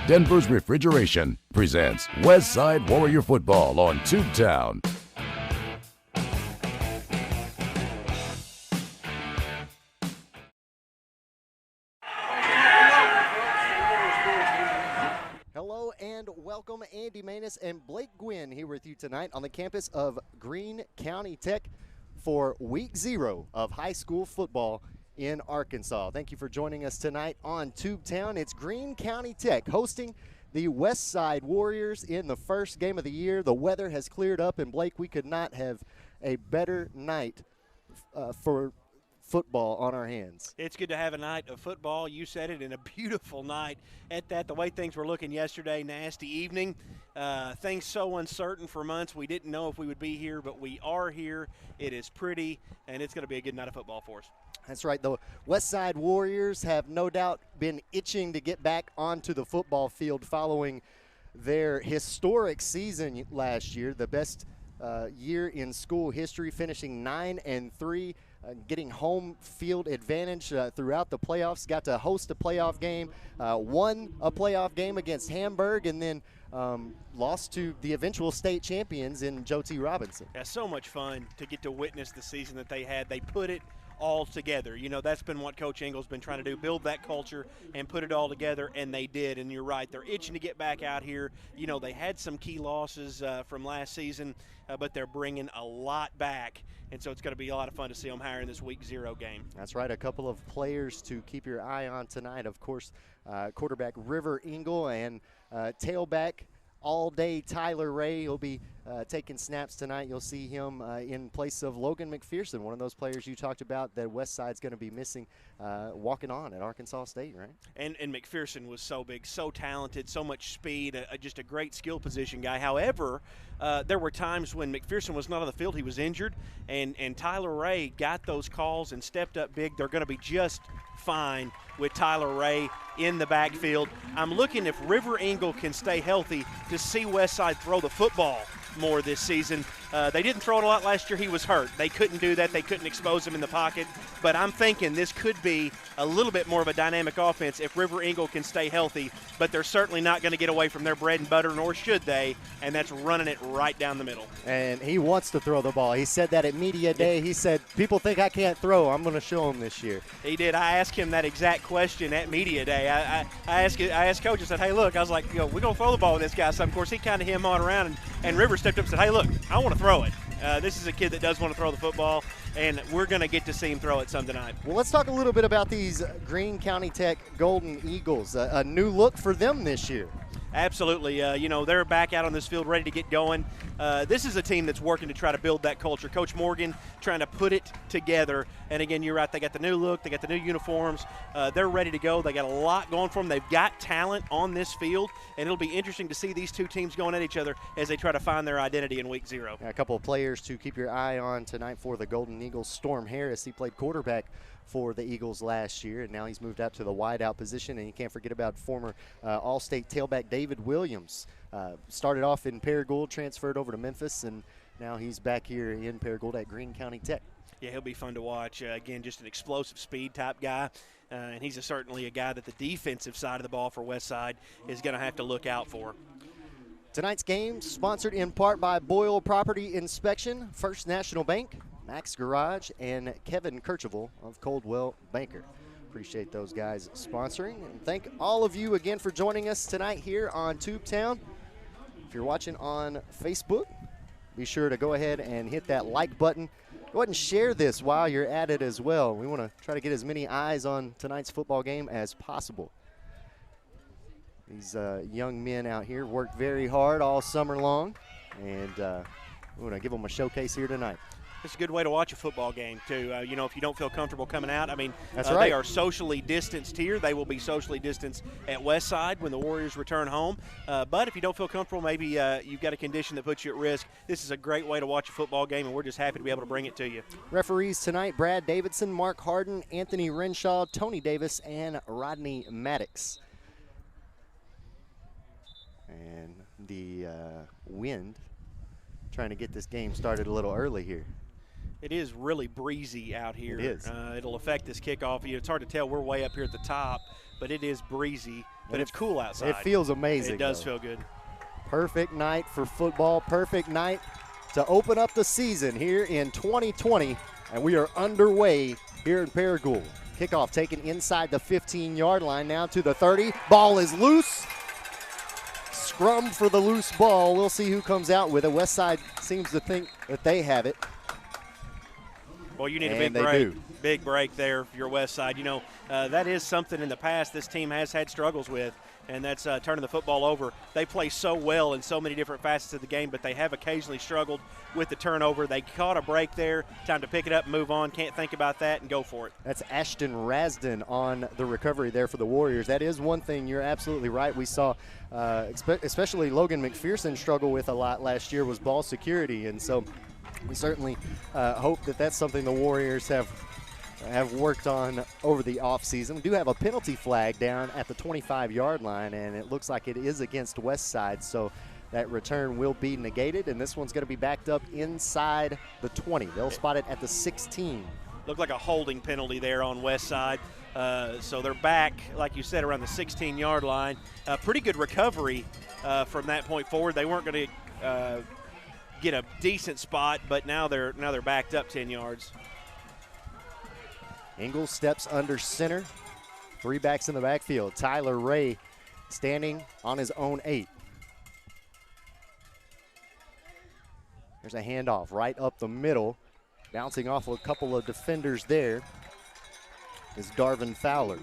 Denver's Refrigeration presents Westside Warrior Football on Tubetown. Hello and welcome. Andy Manus and Blake Gwynn here with you tonight on the campus of Greene County Tech for week 0 of high school football in Arkansas. Thank you for joining us tonight on Tubetown. It's Greene County Tech hosting the Westside Warriors in the first game of the year. The weather has cleared up, and Blake, we could not have a better night for football on our hands. It's good to have a night of football. You said it, in a beautiful night at that. The way things were looking yesterday, nasty evening. Things so uncertain for months. We didn't know if we would be here, but we are here. It is pretty, and it's going to be a good night of football for us. That's right. The Westside Warriors have no doubt been itching to get back onto the football field following their historic season last year, the best year in school history, finishing 9-3. Getting home field advantage throughout the playoffs, got to host a playoff game, won a playoff game against Hamburg, and then lost to the eventual state champions in Joe T. Robinson. Yeah, so much fun to get to witness the season that they had. They put it all together. You know, that's been what Coach Engel's been trying to do, build that culture and put it all together, and they did. And you're right, they're itching to get back out here. You know, they had some key losses from last season, but they're bringing a lot back. And so it's going to be a lot of fun to see them higher in this week 0 game. That's right. A couple of players to keep your eye on tonight. Of course, quarterback River Engel and tailback all-day Tyler Ray. He'll be taking snaps tonight. You'll see him in place of Logan McPherson, one of those players you talked about that Westside's going to be missing walking on at Arkansas State, right? And McPherson was so big, so talented, so much speed, just a great skill position guy. However, there were times when McPherson was not on the field. He was injured, and Tyler Ray got those calls and stepped up big. They're going to be just fine with Tyler Ray in the backfield. I'm looking, if River Engel can stay healthy, to see Westside throw the football more this season. They didn't throw it a lot last year. He was hurt. They couldn't do that. They couldn't expose him in the pocket. But I'm thinking this could be a little bit more of a dynamic offense if River Engel can stay healthy. But they're certainly not going to get away from their bread and butter, nor should they, and that's running it right down the middle. And he wants to throw the ball. He said that at media day. He said, people think I can't throw. I'm going to show them this year. He did. I asked him that exact question at media day. I asked Coach, I said, hey, look, I was like, we're going to throw the ball with this guy. So, of course, he kind of him on around, and River stepped up and said, hey, look, I want to throw it. This is a kid that does want to throw the football, and we're going to get to see him throw it some tonight. Well, let's talk a little bit about these Greene County Tech Golden Eagles, a new look for them this year. Absolutely. You know, they're back out on this field ready to get going. This is a team that's working to try to build that culture. Coach Morgan trying to put it together. And, again, you're right, they got the new look, they got the new uniforms. They're ready to go. They got a lot going for them. They've got talent on this field, and it'll be interesting to see these two teams going at each other as they try to find their identity in week 0. A couple of players to keep your eye on tonight for the Golden Eagles. Storm Harris, he played quarterback for the Eagles last year, and now he's moved out to the wideout position. And you can't forget about former All-State tailback David Williams. Started off in Paragould, transferred over to Memphis, and now he's back here in Paragould at Greene County Tech. Yeah, he'll be fun to watch. Again, just an explosive speed type guy, and he's certainly a guy that the defensive side of the ball for Westside is going to have to look out for. Tonight's game sponsored in part by Boyle Property Inspection, First National Bank, Max Garage, and Kevin Kirchhoff of Coldwell Banker. Appreciate those guys sponsoring. And thank all of you again for joining us tonight here on Tubetown. If you're watching on Facebook, be sure to go ahead and hit that like button. Go ahead and share this while you're at it as well. We want to try to get as many eyes on tonight's football game as possible. These young men out here worked very hard all summer long, and we want to give them a showcase here tonight. It's a good way to watch a football game, too. You know, if you don't feel comfortable coming out, I mean, That's right. They are socially distanced here. They will be socially distanced at Westside when the Warriors return home. But if you don't feel comfortable, maybe you've got a condition that puts you at risk. This is a great way to watch a football game, and we're just happy to be able to bring it to you. Referees tonight, Brad Davidson, Mark Harden, Anthony Renshaw, Tony Davis, and Rodney Maddox. And the wind trying to get this game started a little early here. It is really breezy out here. It is. It'll affect this kickoff. It's hard to tell. We're way up here at the top, but it is breezy but it's cool outside. It feels amazing. It does though. feel good. Perfect night for football. Perfect night to open up the season here in 2020. And we are underway here in Paragould. Kickoff taken inside the 15-yard line, now to the 30. Ball is loose. Scrum for the loose ball. We'll see who comes out with it. Westside seems to think that they have it. Well, you need a big break. Big break there for your Westside. You know, that is something in the past this team has had struggles with, and that's turning the football over. They play so well in so many different facets of the game, but they have occasionally struggled with the turnover. They caught a break there. Time to pick it up and move on. Can't think about that and go for it. That's Ashton Rasden on the recovery there for the Warriors. That is one thing. You're absolutely right. We saw especially Logan McPherson struggle with a lot last year was ball security, and so we certainly hope that that's something the Warriors have worked on over the offseason. We do have a penalty flag down at the 25-yard line, and it looks like it is against Westside, so that return will be negated, and this one's going to be backed up inside the 20. They'll spot it at the 16. Looked like a holding penalty there on Westside. So they're back, like you said, around the 16-yard line. Pretty good recovery from that point forward. They weren't going to get a decent spot, but now they're backed up 10 yards. Ingles steps under center. 3 backs in the backfield. Tyler Ray standing on his own 8. There's a handoff right up the middle. Bouncing off a couple of defenders there is Darvin Fowler.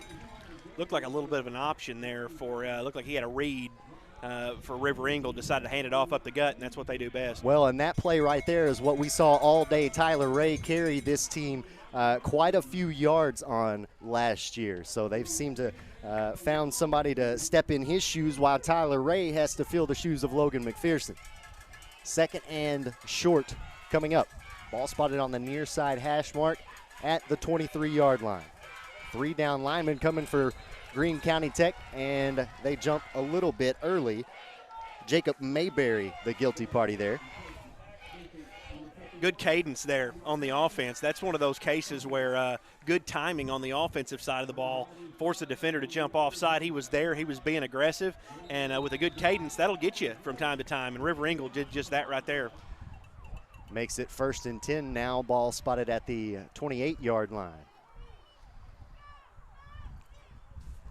Looked like a little bit of an option there for, looked like he had a read for River Engle, decided to hand it off up the gut, and that's what they do best. Well, and that play right there is what we saw all day. Tyler Ray carry this team quite a few yards on last year. So they've seemed to found somebody to step in his shoes while Tyler Ray has to fill the shoes of Logan McPherson. 2nd and short coming up. Ball spotted on the near side hash mark at the 23-yard line. 3 down linemen coming for Greene County Tech, and they jump a little bit early. Jacob Mayberry, the guilty party there. Good cadence there on the offense. That's one of those cases where good timing on the offensive side of the ball forced the defender to jump offside. He was there. He was being aggressive. And with a good cadence, that'll get you from time to time. And River Engle did just that right there. Makes it 1st and 10 now. Ball spotted at the 28-yard line.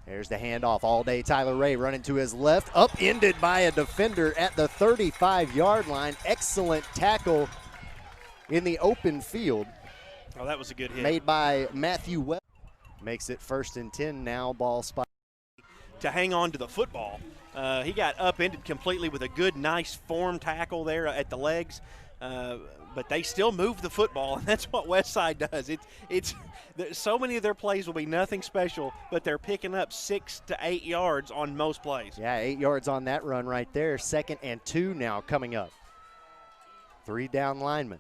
There's the handoff all day. Tyler Ray running to his left. Upended by a defender at the 35-yard line. Excellent tackle in the open field. Oh, that was a good hit. Made by Matthew Webb. Makes it 1st and 10 now. Ball spot. To hang on to the football. He got upended completely with a good, nice form tackle there at the legs. But they still move the football, and that's what Westside does. It's so many of their plays will be nothing special, but they're picking up 6 to 8 yards on most plays. Yeah, 8 yards on that run right there. 2nd and 2 now coming up. 3 down linemen.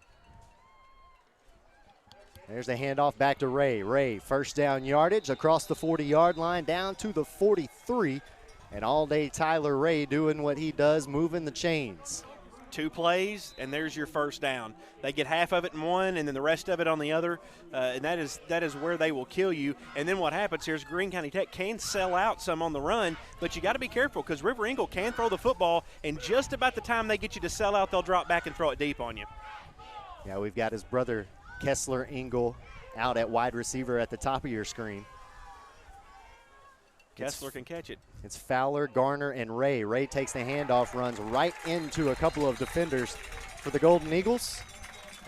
There's the handoff back to Ray. Ray, 1st down yardage across the 40-yard line down to the 43. And all day Tyler Ray doing what he does, moving the chains. 2 plays, and there's your 1st down. They get half of it in one and then the rest of it on the other, and that is where they will kill you. And then what happens here is Greene County Tech can sell out some on the run, but you got to be careful because River Engle can throw the football, and just about the time they get you to sell out, they'll drop back and throw it deep on you. Yeah, we've got his brother Kessler Engle out at wide receiver at the top of your screen. Kessler can catch it. It's Fowler, Garner, and Ray. Ray takes the handoff, runs right into a couple of defenders for the Golden Eagles.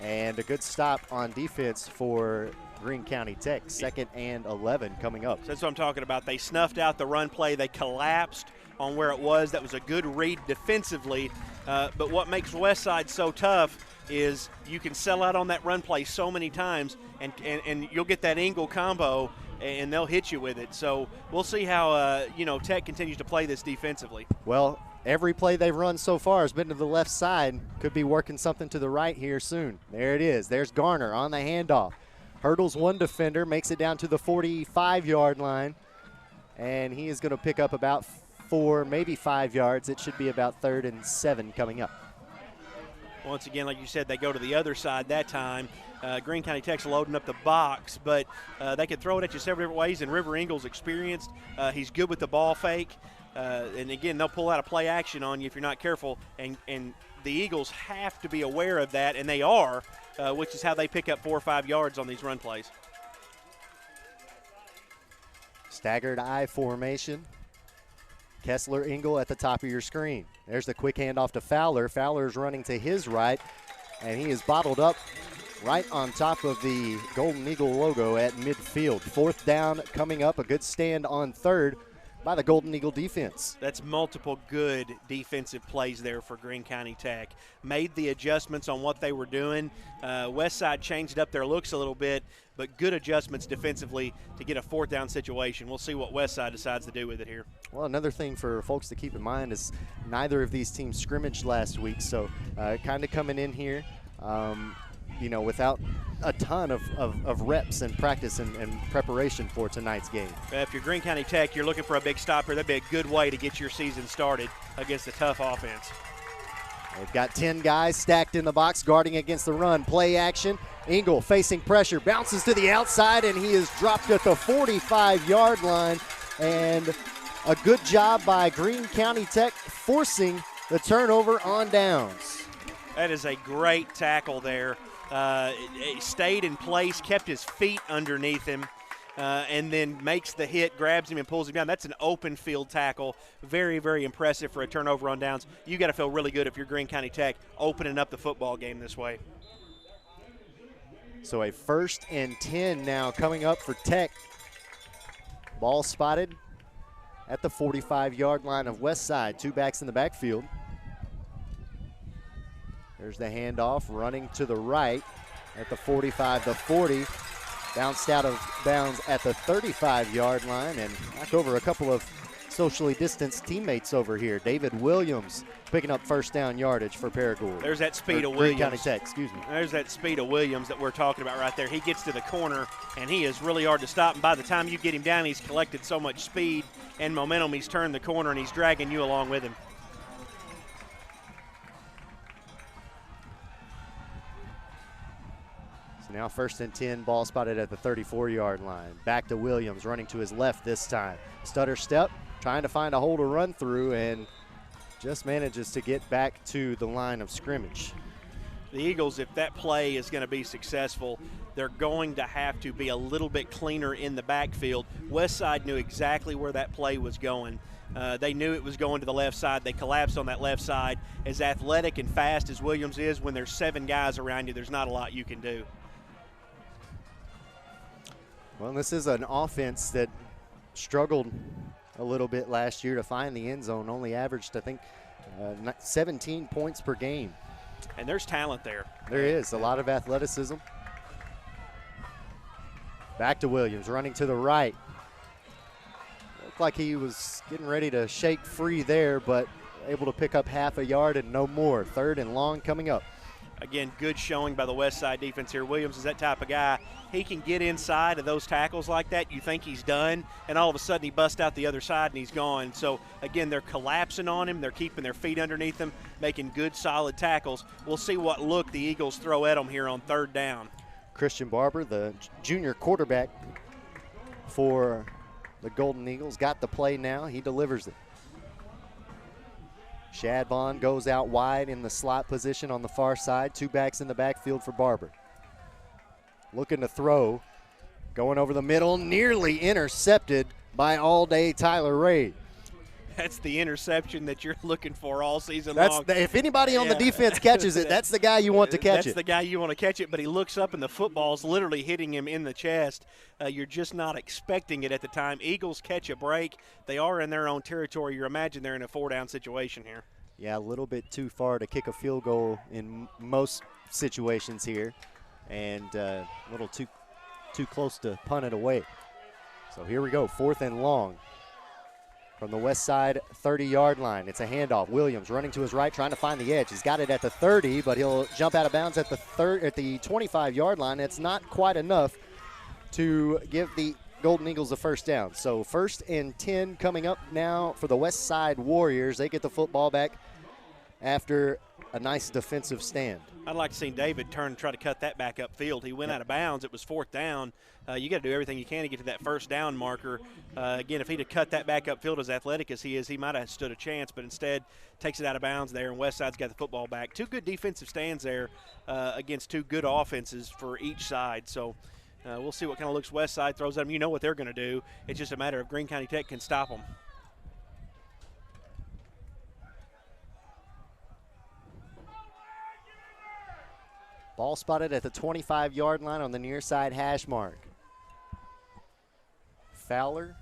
And a good stop on defense for Greene County Tech. 2nd and 11 coming up. So that's what I'm talking about. They snuffed out the run play. They collapsed on where it was. That was a good read defensively. But what makes Westside so tough is you can sell out on that run play so many times, and you'll get that Engle combo, and they'll hit you with it. So we'll see how Tech continues to play this defensively. Well, every play they've run so far has been to the left side. Could be working something to the right here soon. There it is. There's Garner on the handoff. Hurdles one defender, makes it down to the 45-yard line, and he is going to pick up about 4, maybe 5 yards. It should be about 3rd and 7 coming up. Once again, like you said, they go to the other side that time. Greene County Tech's loading up the box, but they can throw it at you several different ways, and River Ingles experienced. He's good with the ball fake. And, again, they'll pull out a play action on you if you're not careful, and the Eagles have to be aware of that, and they are, which is how they pick up 4 or 5 yards on these run plays. Staggered I formation. Kessler Ingle at the top of your screen. There's the quick handoff to Fowler. Fowler's running to his right, and he is bottled up right on top of the Golden Eagle logo at midfield. 4th down coming up, a good stand on 3rd by the Golden Eagle defense. That's multiple good defensive plays there for Greene County Tech. Made the adjustments on what they were doing. Westside changed up their looks a little bit, but good adjustments defensively to get a 4th down situation. We'll see what Westside decides to do with it here. Well, another thing for folks to keep in mind is neither of these teams scrimmaged last week, so kind of coming in here, without a ton of reps and practice and preparation for tonight's game. If you're Greene County Tech, you're looking for a big stop here. That'd be a good way to get your season started against a tough offense. They've got 10 guys stacked in the box guarding against the run. Play action. Ingle facing pressure, bounces to the outside, and he is dropped at the 45-yard line. And a good job by Greene County Tech forcing the turnover on downs. That is a great tackle there. He stayed in place, kept his feet underneath him, and then makes the hit, grabs him and pulls him down. That's an open field tackle. Very, very impressive for a turnover on downs. You got to feel really good if you're Greene County Tech opening up the football game this way. So a 1st and 10 now coming up for Tech. Ball spotted at the 45-yard line of Westside. 2 backs in the backfield. There's the handoff, running to the right at the 45, the 40. Bounced out of bounds at the 35-yard line and knocked over a couple of socially distanced teammates over here. David Williams picking up 1st down yardage for Paragould. There's that speed of Greene Williams. County Tech, excuse me. There's that speed of Williams that we're talking about right there. He gets to the corner, and he is really hard to stop. And by the time you get him down, he's collected so much speed and momentum. He's turned the corner, and he's dragging you along with him. So now 1st and 10, ball spotted at the 34-yard line. Back to Williams, running to his left this time. Stutter step, trying to find a hole to run through, and just manages to get back to the line of scrimmage. The Eagles, if that play is going to be successful, they're going to have to be a little bit cleaner in the backfield. Westside knew exactly where that play was going. They knew it was going to the left side. They collapsed on that left side. As athletic and fast as Williams is, when there's 7 guys around you, there's not a lot you can do. Well, this is an offense that struggled a little bit last year to find the end zone. Only averaged, I think, 17 points per game. And there's talent there. There is a lot of athleticism. Back to Williams, running to the right. Looked like he was getting ready to shake free there, but able to pick up half a yard and no more. 3rd and long coming up. Again, good showing by the Westside defense here. Williams is that type of guy. He can get inside of those tackles like that. You think he's done, and all of a sudden he busts out the other side and he's gone. So, again, they're collapsing on him. They're keeping their feet underneath him, making good, solid tackles. We'll see what look the Eagles throw at him here on 3rd down. Christian Barber, the junior quarterback for the Golden Eagles, got the play now. He delivers it. Shad Vaughn goes out wide in the slot position on the far side. 2 backs in the backfield for Barber. Looking to throw. Going over the middle, nearly intercepted by all-day Tyler Ray. That's the interception that you're looking for all season long. If anybody on the defense catches it, that's the guy you want to catch it. That's the guy you want to catch it, but he looks up and the football's literally hitting him in the chest. You're just not expecting it at the time. Eagles catch a break. They are in their own territory. You imagine they're in a 4-down situation here. Yeah, a little bit too far to kick a field goal in most situations here, and a little too close to punt it away. So here we go, 4th and long. From the west side 30-yard line. It's a handoff. Williams running to his right, trying to find the edge. He's got it at the 30, but he'll jump out of bounds at the 25-yard line. It's not quite enough to give the Golden Eagles a 1st down. So 1st and 10 coming up now for the Westside Warriors. They get the football back after a nice defensive stand. I'd like to see David turn and try to cut that back upfield. He went out of bounds. It was 4th down. You got to do everything you can to get to that first down marker. Again, if he'd have cut that back upfield, as athletic as he is, he might have stood a chance, but instead takes it out of bounds there, and Westside's got the football back. 2 good defensive stands there against 2 good offenses for each side. So we'll see what kind of looks Westside throws at them. You know what they're going to do. It's just a matter of Greene County Tech can stop them. Ball spotted at the 25-yard line on the near side hash mark. Fowler.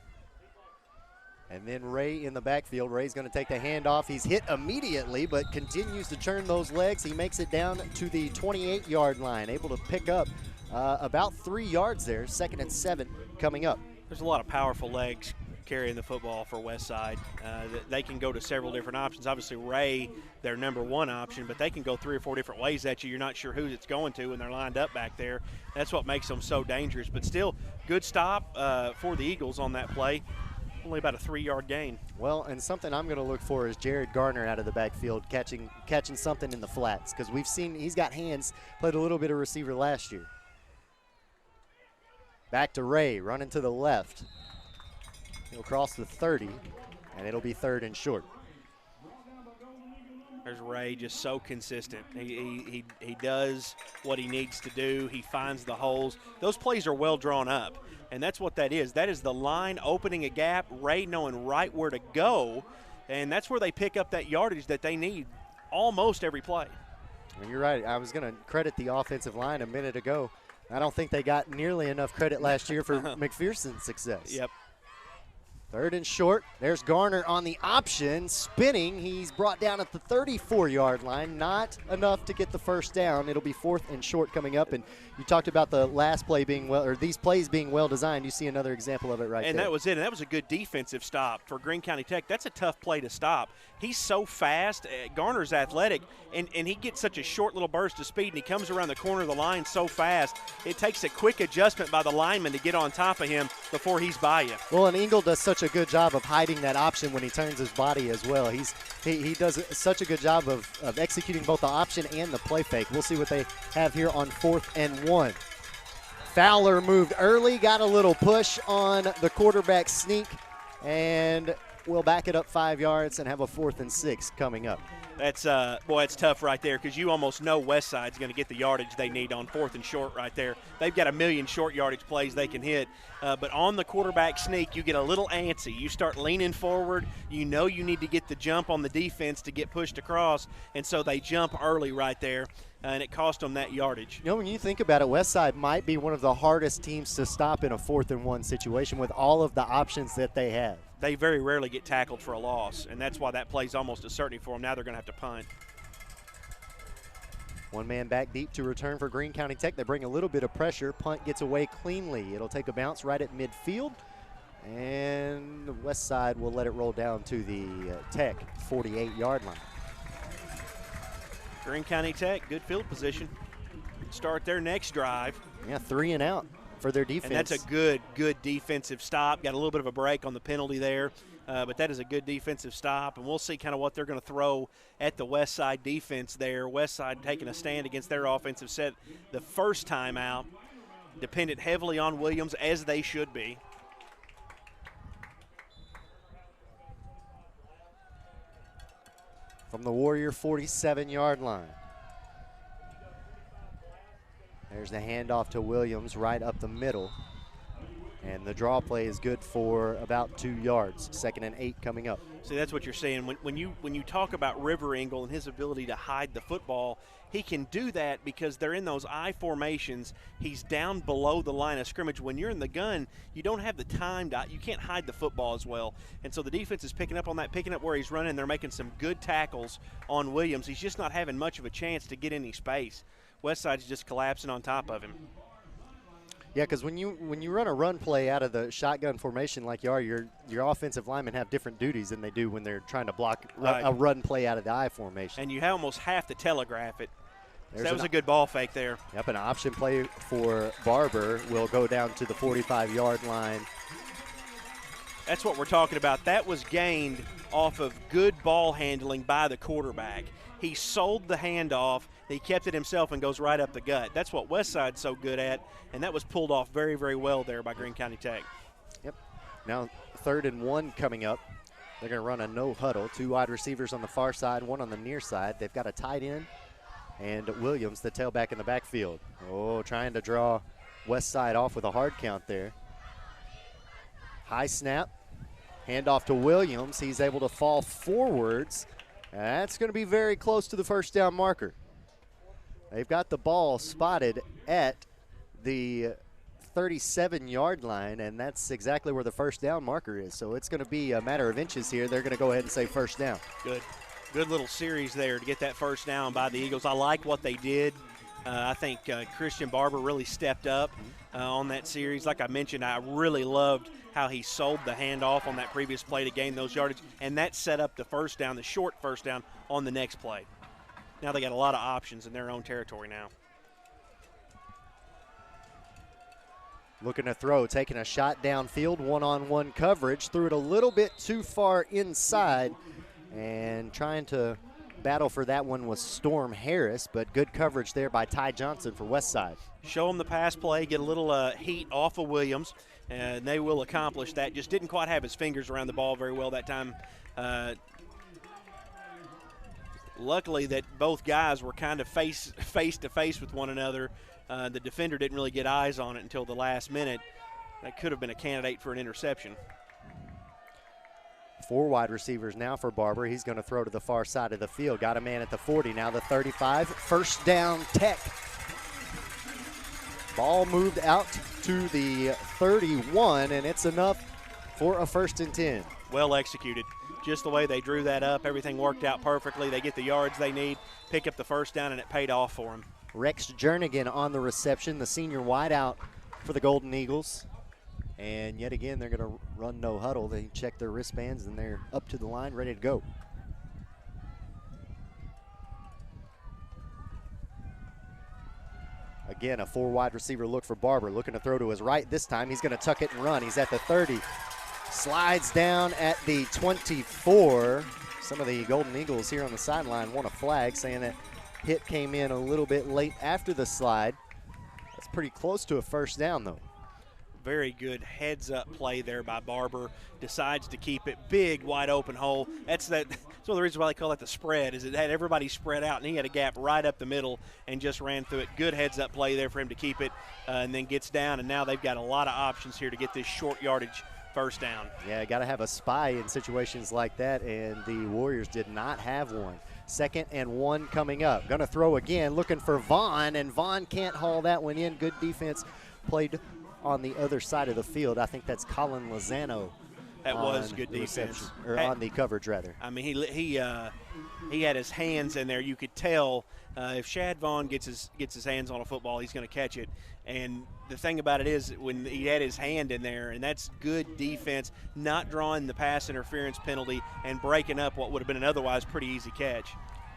And then Ray in the backfield. Ray's going to take the handoff. He's hit immediately, but continues to churn those legs. He makes it down to the 28-yard line, able to pick up about 3 yards there. 2nd and 7 coming up. There's a lot of powerful legs carrying the football for Westside. They can go to several different options. Obviously, Ray, their number 1 option, but they can go 3 or 4 different ways at you. You're not sure who it's going to when they're lined up back there. That's what makes them so dangerous. But still, good stop for the Eagles on that play. Only about a 3-yard gain. Well, and something I'm going to look for is Jared Garner out of the backfield catching something in the flats, because we've seen he's got hands, played a little bit of receiver last year. Back to Ray, running to the left. He'll cross the 30, and it'll be 3rd and short. There's Ray, just so consistent. He does what he needs to do. He finds the holes. Those plays are well drawn up, and that's what that is. That is the line opening a gap, Ray knowing right where to go, and that's where they pick up that yardage that they need almost every play. And you're right. I was going to credit the offensive line a minute ago. I don't think they got nearly enough credit last year for McPherson's success. Yep. 3rd and short. There's Garner on the option, spinning. He's brought down at the 34-yard line. Not enough to get the first down. It'll be 4th and short coming up. And you talked about the last play being these plays being well designed. You see another example of it right there. And that was it. And that was a good defensive stop for Greene County Tech. That's a tough play to stop. He's so fast. Garner's athletic, and he gets such a short little burst of speed, and he comes around the corner of the line so fast. It takes a quick adjustment by the lineman to get on top of him before he's by you. Well, and Engel does such a good job of hiding that option when he turns his body as well. He does such a good job of executing both the option and the play fake. We'll see what they have here on 4th and 1. Fowler moved early, got a little push on the quarterback sneak, and we'll back it up 5 yards and have a 4th and 6 coming up. That's it's tough right there, because you almost know Westside's going to get the yardage they need on 4th and short right there. They've got a million short yardage plays they can hit, but on the quarterback sneak, you get a little antsy. You start leaning forward. You know you need to get the jump on the defense to get pushed across, and so they jump early right there, and it cost them that yardage. You know, when you think about it, Westside might be one of the hardest teams to stop in a 4th and 1 situation with all of the options that they have. They very rarely get tackled for a loss, and that's why that play's almost a certainty for them. Now they're going to have to punt. 1 man back deep to return for Greene County Tech. They bring a little bit of pressure. Punt gets away cleanly. It'll take a bounce right at midfield, and the Westside will let it roll down to the Tech 48-yard line. Greene County Tech, good field position. Start their next drive. Yeah, 3 and out for their defense. And that's a good defensive stop. Got a little bit of a break on the penalty there, but that is a good defensive stop. And we'll see kind of what they're going to throw at the Westside defense there. Westside taking a stand against their offensive set the first time out. Dependent heavily on Williams, as they should be. From the Warrior 47-yard line. There's the handoff to Williams right up the middle. And the draw play is good for about 2 yards. 2nd and 8 coming up. See, that's what you're saying. When you talk about River Engel and his ability to hide the football, he can do that because they're in those I formations. He's down below the line of scrimmage. When you're in the gun, you don't have the time you can't hide the football as well. And so the defense is picking up on that, picking up where he's running. They're making some good tackles on Williams. He's just not having much of a chance to get any space. Westside's just collapsing on top of him. Yeah, because when you run a run play out of the shotgun formation like you are, your offensive linemen have different duties than they do when they're trying to block a run play out of the I formation. And you almost have to telegraph it. So that was a good ball fake there. Yep, an option play for Barber will go down to the 45-yard line. That's what we're talking about. That was gained off of good ball handling by the quarterback. He sold the handoff, he kept it himself and goes right up the gut. That's what Westside's so good at, and that was pulled off very, very well there by Greene County Tech. Yep. Now 3rd and 1 coming up. They're going to run a no huddle. 2 wide receivers on the far side, 1 on the near side. They've got a tight end and Williams, the tailback in the backfield. Oh, trying to draw Westside off with a hard count there. High snap. Handoff to Williams. He's able to fall forwards. That's going to be very close to the first down marker. They've got the ball spotted at the 37-yard line, and that's exactly where the first down marker is. So it's going to be a matter of inches here. They're going to go ahead and say first down. Good little series there to get that first down by the Eagles. I like what they did. I think Christian Barber really stepped up on that series. Like I mentioned, I really loved how he sold the handoff on that previous play to gain those yardage, and that set up the first down, the short first down on the next play. Now they got a lot of options in their own territory now. Looking to throw, taking a shot downfield, one-on-one coverage, threw it a little bit too far inside, and trying to battle for that one was Storm Harris, but good coverage there by Ty Johnson for Westside. Show them the pass play, get a little heat off of Williams, and they will accomplish that. Just didn't quite have his fingers around the ball very well that time. Luckily that both guys were kind of face to face with one another. The defender didn't really get eyes on it until the last minute. That could have been a candidate for an interception. 4 wide receivers now for Barber. He's going to throw to the far side of the field. Got a man at the 40, now the 35. First down, Tech. Ball moved out to the 31, and it's enough for a 1st and 10. Well executed. Just the way they drew that up, everything worked out perfectly. They get the yards they need, pick up the first down, and it paid off for them. Rex Jernigan on the reception, the senior wideout for the Golden Eagles. And yet again, they're going to run no huddle. They check their wristbands, and they're up to the line, ready to go. Again, a 4 wide receiver look for Barber, looking to throw to his right. This time he's going to tuck it and run. He's at the 30, slides down at the 24. Some of the Golden Eagles here on the sideline want a flag, saying that hit came in a little bit late after the slide. That's pretty close to a first down, though. Very good heads-up play there by Barber. Decides to keep it big, wide open hole. That's one of the reasons why they call it the spread, is it had everybody spread out, and he had a gap right up the middle and just ran through it. Good heads-up play there for him to keep it, and then gets down, and now they've got a lot of options here to get this short yardage first down. Yeah, got to have a spy in situations like that, and the Warriors did not have one. 2nd and 1 coming up. Going to throw again, looking for Vaughn, and Vaughn can't haul that one in. Good defense played on the other side of the field. I think that's Colin Lozano. That was good defense. Or on the coverage, rather. I mean, he had his hands in there. You could tell if Shad Vaughn gets his hands on a football, he's going to catch it. And the thing about it is, when he had his hand in there, and that's good defense, not drawing the pass interference penalty and breaking up what would have been an otherwise pretty easy catch.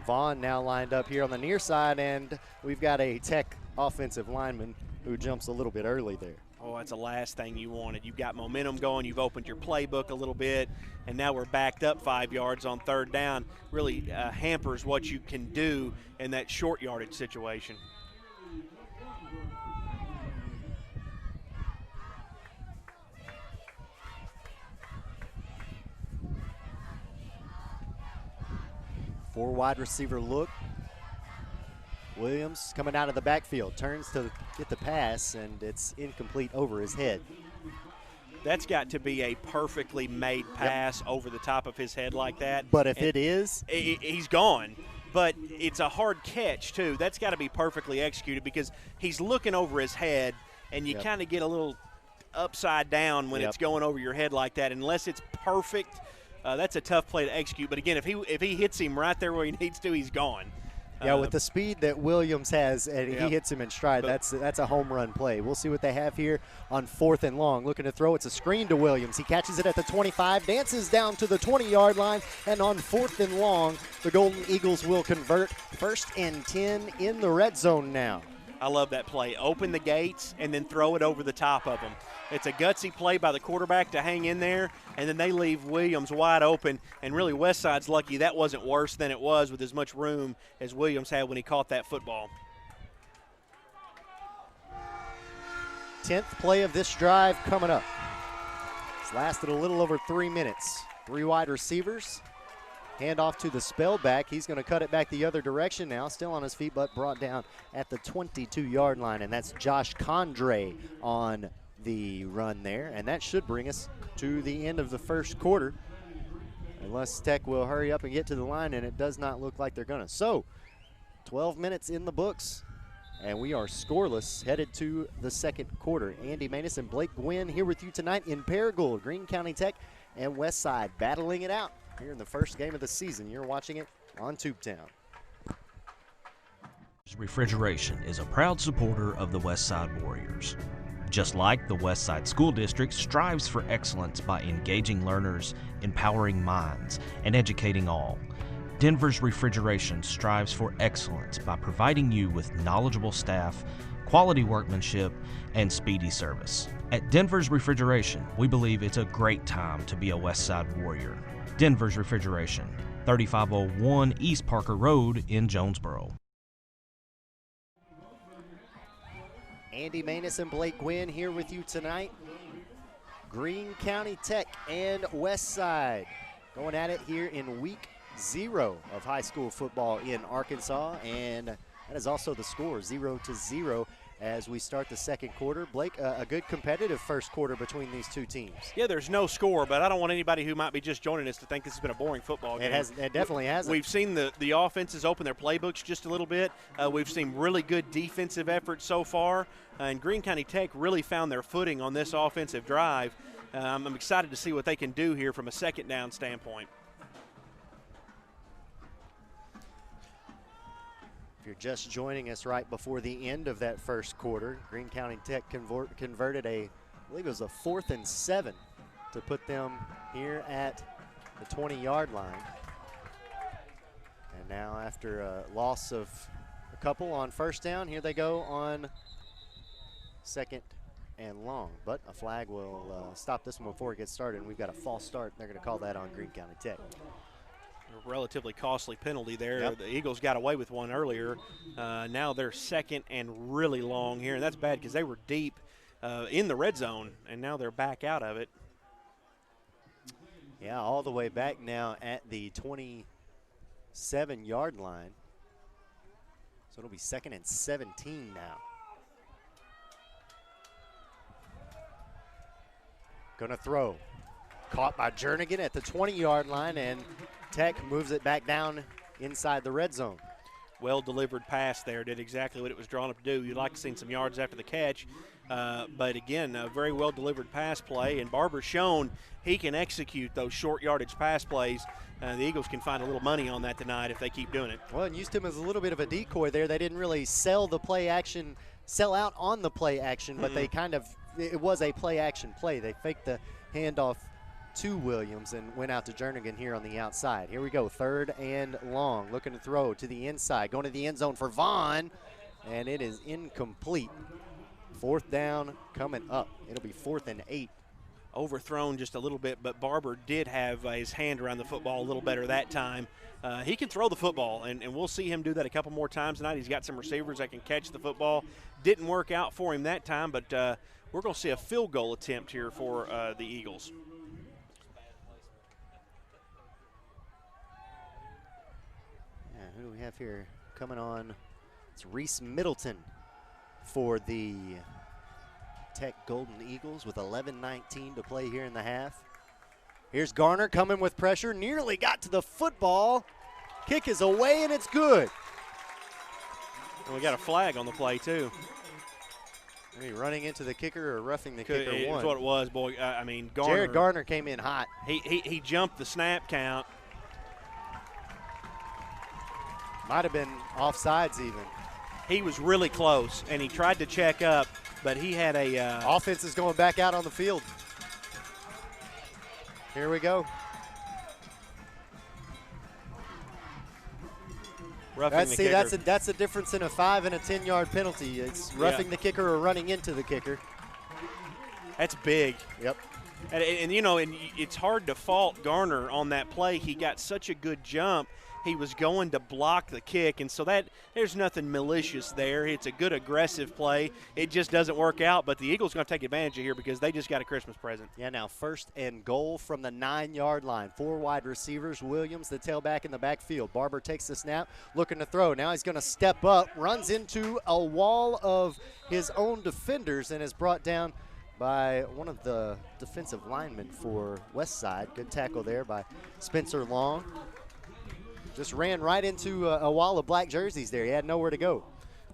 Vaughn now lined up here on the near side, and we've got a Tech offensive lineman who jumps a little bit early there. Oh, that's the last thing you wanted. You've got momentum going. You've opened your playbook a little bit, and now we're backed up 5 yards on 3rd down. Really hampers what you can do in that short yardage situation. Four wide receiver look. Williams coming out of the backfield, turns to get the pass, and it's incomplete over his head. That's got to be a perfectly made pass over the top of his head like that. But if it is, he's gone. But it's a hard catch, too. That's got to be perfectly executed because he's looking over his head, and you kind of get a little upside down when it's going over your head like that. Unless it's perfect, that's a tough play to execute. But, again, if he hits him right there where he needs to, he's gone. Yeah, with the speed that Williams has, and he hits him in stride, that's a home run play. We'll see what they have here on 4th and long. Looking to throw, it's a screen to Williams. He catches it at the 25, dances down to the 20-yard line, and on 4th and long, the Golden Eagles will convert. 1st and 10 in the red zone now. I love that play. Open the gates and then throw it over the top of them. It's a gutsy play by the quarterback to hang in there, and then they leave Williams wide open. And really, Westside's lucky that wasn't worse than it was with as much room as Williams had when he caught that football. 10th play of this drive coming up. It's lasted a little over 3 minutes. 3 wide receivers. Hand off to the spellback. He's going to cut it back the other direction now. Still on his feet, but brought down at the 22-yard line. And that's Josh Condre on the run there. And that should bring us to the end of the first quarter. Unless Tech will hurry up and get to the line, and it does not look like they're going to. So, 12 minutes in the books, and we are scoreless headed to the second quarter. Andy Maness and Blake Gwynn here with you tonight in Paragould. Greene County Tech and Westside battling it out here in the first game of the season. You're watching it on Tubetown. Refrigeration is a proud supporter of the Westside Warriors. Just like the Westside School District strives for excellence by engaging learners, empowering minds, and educating all, Denver's Refrigeration strives for excellence by providing you with knowledgeable staff, quality workmanship, and speedy service. At Denver's Refrigeration, we believe it's a great time to be a Westside Warrior. Denver's Refrigeration, 3501 East Parker Road in Jonesboro. Andy Maness and Blake Gwynn here with you tonight. Greene County Tech and Westside going at it here in week 0 of high school football in Arkansas, and that is also the score, 0-0 as we start the second quarter. Blake, a good competitive first quarter between these two teams. Yeah, there's no score, but I don't want anybody who might be just joining us to think this has been a boring football game. It definitely hasn't. We've seen the offenses open their playbooks just a little bit. We've seen really good defensive efforts so far, and Greene County Tech really found their footing on this offensive drive. I'm excited to see what they can do here from a second down standpoint. You're just joining us right before the end of that first quarter. Greene County Tech converted I believe it was a 4th and 7 to put them here at the 20-yard line. And now after a loss of a couple on first down, here they go on second and long. But a flag will stop this one before it gets started, and we've got a false start. They're going to call that on Greene County Tech. A relatively costly penalty there. Yep. The Eagles got away with one earlier. Now they're second and really long here, and that's bad because they were deep in the red zone, and now they're back out of it. Yeah, all the way back now at the 27-yard line. So it'll be 2nd and 17 now. Gonna throw. Caught by Jernigan at the 20-yard line, and Tech moves it back down inside the red zone. Well-delivered pass there, did exactly what it was drawn up to do. You'd like to see some yards after the catch, but again, a very well-delivered pass play, and Barber's shown he can execute those short yardage pass plays. The Eagles can find a little money on that tonight if they keep doing it. Well, and used him as a little bit of a decoy there. They didn't really sell out on the play action, but they it was a play action play. They faked the handoff to Williams and went out to Jernigan here on the outside. Here we go, 3rd and long, looking to throw to the inside, going to the end zone for Vaughn, and it is incomplete. 4th down coming up. It'll be 4th and 8. Overthrown just a little bit, but Barber did have his hand around the football a little better that time. He can throw the football, and we'll see him do that a couple more times tonight. He's got some receivers that can catch the football. Didn't work out for him that time, but we're going to see a field goal attempt here for the Eagles. Who do we have here coming on? It's Reese Middleton for the Tech Golden Eagles with 11:19 to play here in the half. Here's Garner coming with pressure, nearly got to the football. Kick is away, and it's good. And we got a flag on the play, too. Maybe running into the kicker or roughing the kicker. It's what it was, boy. I mean, Garner. Jared Garner came in hot. He jumped the snap count. Might have been offsides even. He was really close, and he tried to check up, but he had a offense is going back out on the field. Here we go. Roughing the kicker. That's the difference in a 5 and a 10-yard penalty. It's roughing the kicker or running into the kicker. That's big. Yep. And you know, and it's hard to fault Garner on that play. He got such a good jump. He was going to block the kick, and so there's nothing malicious there. It's a good aggressive play. It just doesn't work out, but the Eagles going to take advantage of here because they just got a Christmas present. Yeah, now 1st and goal from the 9-yard line. 4 wide receivers. Williams, the tailback in the backfield. Barber takes the snap, looking to throw. Now he's going to step up, runs into a wall of his own defenders, and is brought down by one of the defensive linemen for Westside. Good tackle there by Spencer Long. Just ran right into a wall of black jerseys there. He had nowhere to go.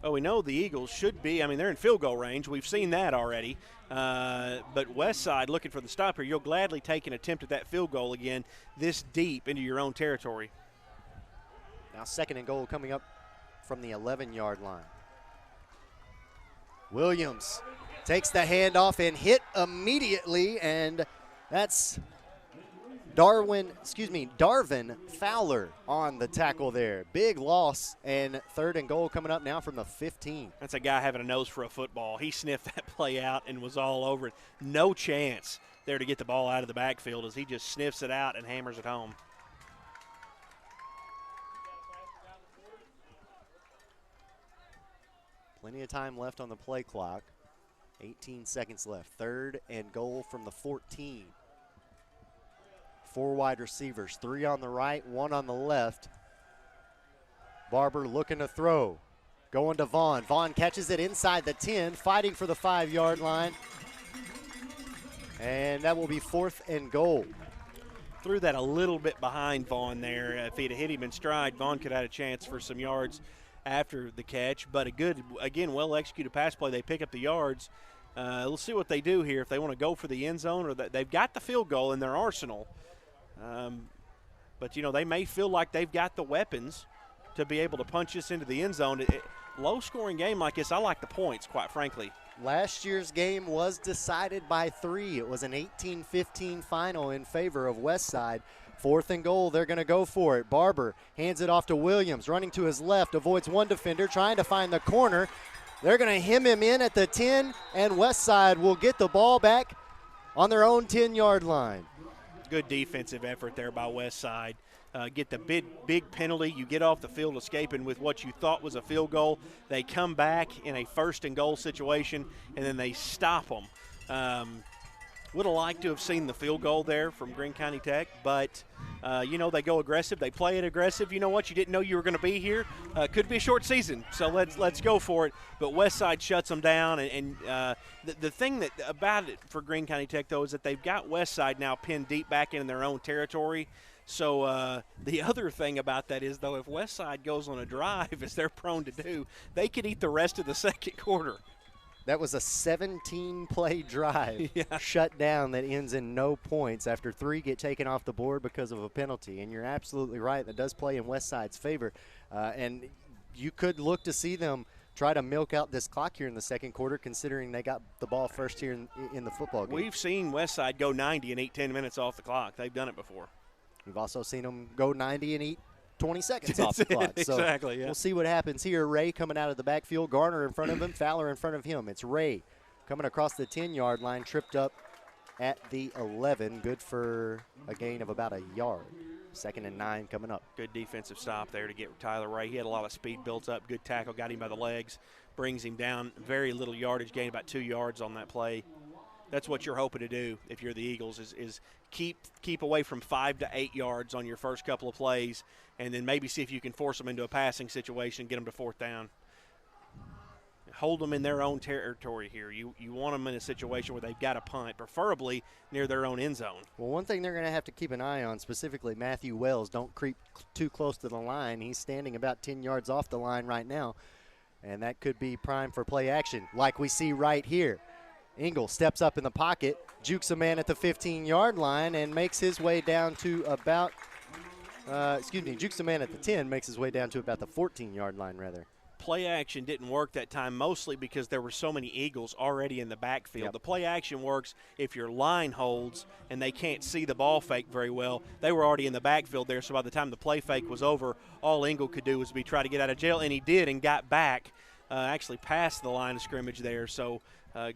Well, we know the Eagles should be. I mean, they're in field goal range. We've seen that already. But Westside looking for the stop here. You'll gladly take an attempt at that field goal again this deep into your own territory. Now 2nd and goal coming up from the 11-yard line. Williams takes the handoff and hit immediately, and that's Darvin Fowler on the tackle there. Big loss, and 3rd and goal coming up now from the 15. That's a guy having a nose for a football. He sniffed that play out and was all over it. No chance there to get the ball out of the backfield as he just sniffs it out and hammers it home. Plenty of time left on the play clock. 18 seconds left. 3rd and goal from the 14. 4 wide receivers, 3 on the right, 1 on the left. Barber looking to throw. Going to Vaughn. Vaughn catches it inside the 10, fighting for the 5-yard line. And that will be 4th and goal. Threw that a little bit behind Vaughn there. If he'd have hit him in stride, Vaughn could have had a chance for some yards after the catch. But a good, again, well-executed pass play. They pick up the yards. We'll see what they do here, if they want to go for the end zone or they've got the field goal in their arsenal. But, you know, they may feel like they've got the weapons to be able to punch this into the end zone. Low-scoring game like this, I like the points, quite frankly. Last year's game was decided by 3. It was an 18-15 final in favor of Westside. 4th and goal, they're going to go for it. Barber hands it off to Williams, running to his left, avoids one defender, trying to find the corner. They're going to hem him in at the 10, and Westside will get the ball back on their own 10-yard line. Good defensive effort there by Westside. Get the big penalty. You get off the field escaping with what you thought was a field goal. They come back in a 1st and goal situation, and then they stop them. Would have liked to have seen the field goal there from Greene County Tech, but, you know, they go aggressive. They play it aggressive. You know what? You didn't know you were going to be here. Could be a short season, so let's go for it. But Westside shuts them down, and the thing about it for Greene County Tech, though, is that they've got Westside now pinned deep back in their own territory. So the other thing about that is, though, if Westside goes on a drive, as they're prone to do, they could eat the rest of the second quarter. That was a 17-play drive shut down that ends in no points after 3 get taken off the board because of a penalty. And you're absolutely right. That does play in Westside's favor. And you could look to see them try to milk out this clock here in the second quarter, considering they got the ball first here in the football game. We've seen Westside go 90 and eat 10 minutes off the clock. They've done it before. We've also seen them go 90 and eat 20 seconds off the clock. So exactly, yeah. We'll see what happens here. Ray coming out of the backfield. Garner in front of him. Fowler in front of him. It's Ray coming across the 10-yard line, tripped up at the 11. Good for a gain of about a yard. 2nd and 9 coming up. Good defensive stop there to get Tyler Ray. He had a lot of speed built up. Good tackle. Got him by the legs. Brings him down. Very little yardage gain, about 2 yards on that play. That's what you're hoping to do if you're the Eagles is keep away from 5 to 8 yards on your first couple of plays, and then maybe see if you can force them into a passing situation, get them to 4th down. Hold them in their own territory here. You want them in a situation where they've got a punt, preferably near their own end zone. Well, one thing they're going to have to keep an eye on, specifically Matthew Wells, don't creep too close to the line. He's standing about 10 yards off the line right now, and that could be prime for play action like we see right here. Engel steps up in the pocket, jukes a man at the 15-yard line, and makes his way down to about, jukes a man at the 10, makes his way down to about the 14-yard line, rather. play action didn't work that time, mostly because there were so many Eagles already in the backfield. Yep. The play action works if your line holds and they can't see the ball fake very well. They were already in the backfield there, so by the time the play fake was over, all Ingle could do was try to get out of jail, and he did and got back, actually past the line of scrimmage there. So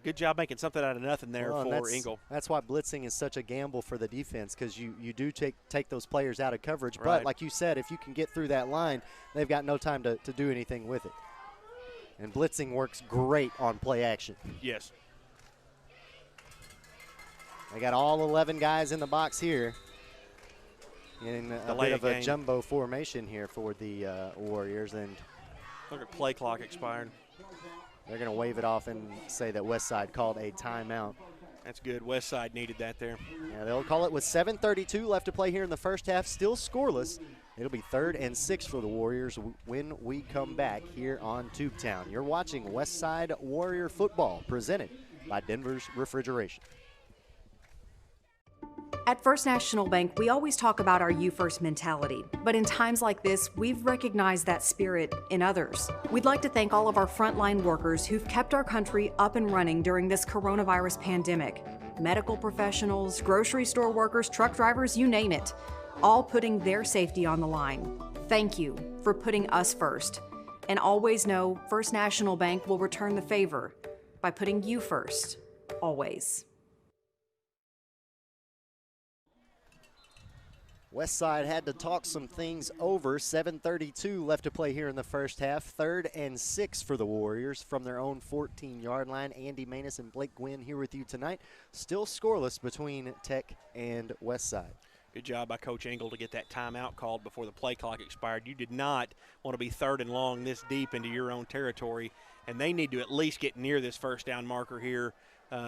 good job making something out of nothing there for Ingle. That's why blitzing is such a gamble for the defense, because you do take those players out of coverage. Right. But like you said, if you can get through that line, they've got no time to do anything with it. And blitzing works great on play action. Yes. They got all 11 guys in the box here in a bit of a jumbo formation here for the Warriors. And look at play clock expired. They're going to wave it off and say that Westside called a timeout. That's good. Westside needed that there. Yeah, they'll call it with 7:32 left to play here in the first half. Still scoreless. It'll be 3rd and 6 for the Warriors when we come back here on Tubetown. You're watching Westside Warrior football presented by Denver's Refrigeration. At First National Bank, we always talk about our you first mentality, but in times like this, we've recognized that spirit in others. We'd like to thank all of our frontline workers who've kept our country up and running during this coronavirus pandemic. Medical professionals, grocery store workers, truck drivers, you name it, all putting their safety on the line. Thank you for putting us first. And always know First National Bank will return the favor by putting you first, always. Westside had to talk some things over. 7:32 left to play here in the first half. 3rd and 6 for the Warriors from their own 14-yard line. Andy Maness and Blake Gwynn here with you tonight. Still scoreless between Tech and Westside. Good job by Coach Ingle to get that timeout called before the play clock expired. You did not want to be 3rd and long this deep into your own territory, and they need to at least get near this first down marker here.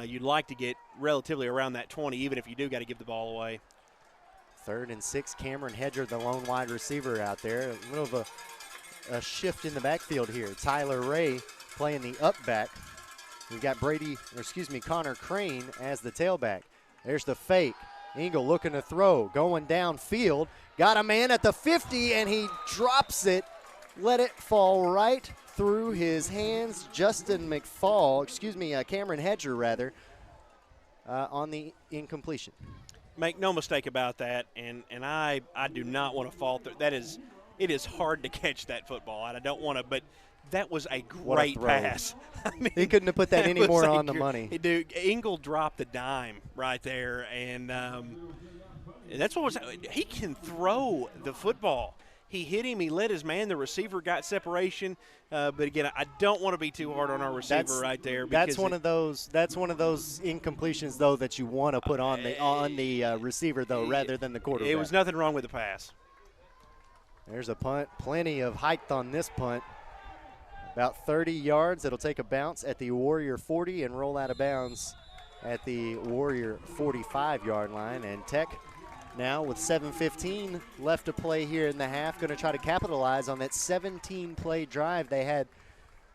You'd like to get relatively around that 20, even if you do got to give the ball away. 3rd and 6, Cameron Hedger, the lone wide receiver out there. A little of a shift in the backfield here. Tyler Ray playing the up back. We've got Connor Crane as the tailback. There's the fake. Ingle looking to throw, going downfield. Got a man at the 50, and he drops it. Let it fall right through his hands. Cameron Hedger, rather, on the incompletion. Make no mistake about that, and I do not want to fault that. It is hard to catch that football, and I don't want to, but that was a great pass. I mean, he couldn't have put that any more on the money. Dude, Ingle dropped the dime right there, and that's what he can throw the football. He hit him. He let his man. The receiver got separation. But again, I don't want to be too hard on our receiver right there. That's one of those incompletions though that you want to put on the receiver though, rather than the quarterback. It was nothing wrong with the pass. There's a punt. Plenty of height on this punt. About 30 yards. It'll take a bounce at the Warrior 40 and roll out of bounds at the Warrior 45-yard line. And Tech now with 7:15 left to play here in the half, going to try to capitalize on that 17-play drive they had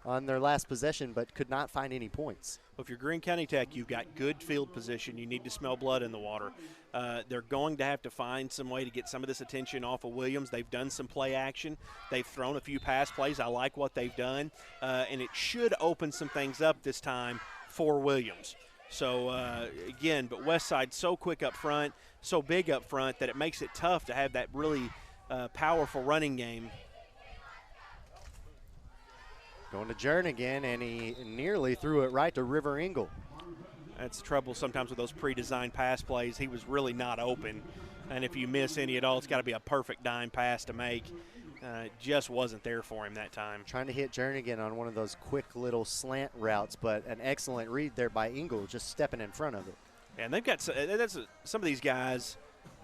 on their last possession, but could not find any points. Well, if you're Greene County Tech, you've got good field position. You need to smell blood in the water. They're going to have to find some way to get some of this attention off of Williams. They've done some play action. They've thrown a few pass plays. I like what they've done, and it should open some things up this time for Williams. So, again, but Westside so quick up front, so big up front that it makes it tough to have that really powerful running game. Going to Jernigan, and he nearly threw it right to River Ingle. That's the trouble sometimes with those pre-designed pass plays. He was really not open, and if you miss any at all, it's got to be a perfect dime pass to make. It just wasn't there for him that time. Trying to hit Jernigan on one of those quick little slant routes, but an excellent read there by Ingle, just stepping in front of it. And they've got some of these guys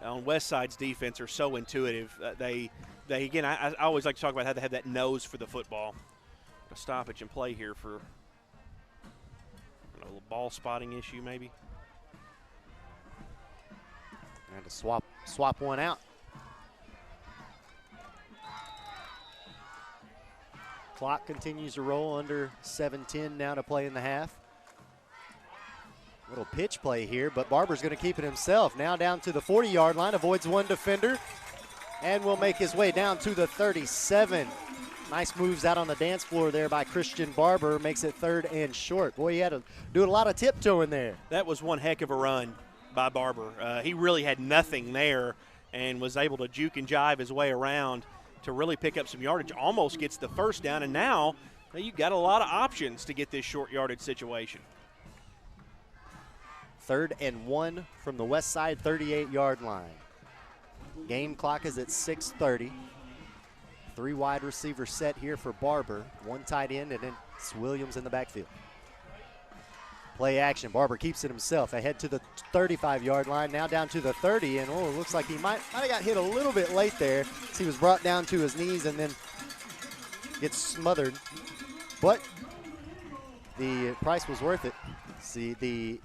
on Westside's defense are so intuitive. They again, I always like to talk about how they have that nose for the football. A stoppage and play here for a little ball spotting issue maybe. And to swap one out. Clock continues to roll, under 7:10 now to play in the half. Little pitch play here, but Barber's going to keep it himself. Now down to the 40-yard line, avoids one defender, and will make his way down to the 37. Nice moves out on the dance floor there by Christian Barber. Makes it 3rd and short. Boy, he had to do a lot of tiptoeing there. That was one heck of a run by Barber. He really had nothing there and was able to juke and jive his way around to really pick up some yardage. Almost gets the first down, and now you've got a lot of options to get this short yardage situation. 3rd and 1 from the west side 38-yard line. Game clock is at 6:30. 3 wide receiver set here for Barber. 1 tight end, and then it's Williams in the backfield. Play action. Barber keeps it himself. Ahead to the 35-yard line, now down to the 30, and it looks like he might have got hit a little bit late there. He was brought down to his knees and then gets smothered. But the price was worth it. See, the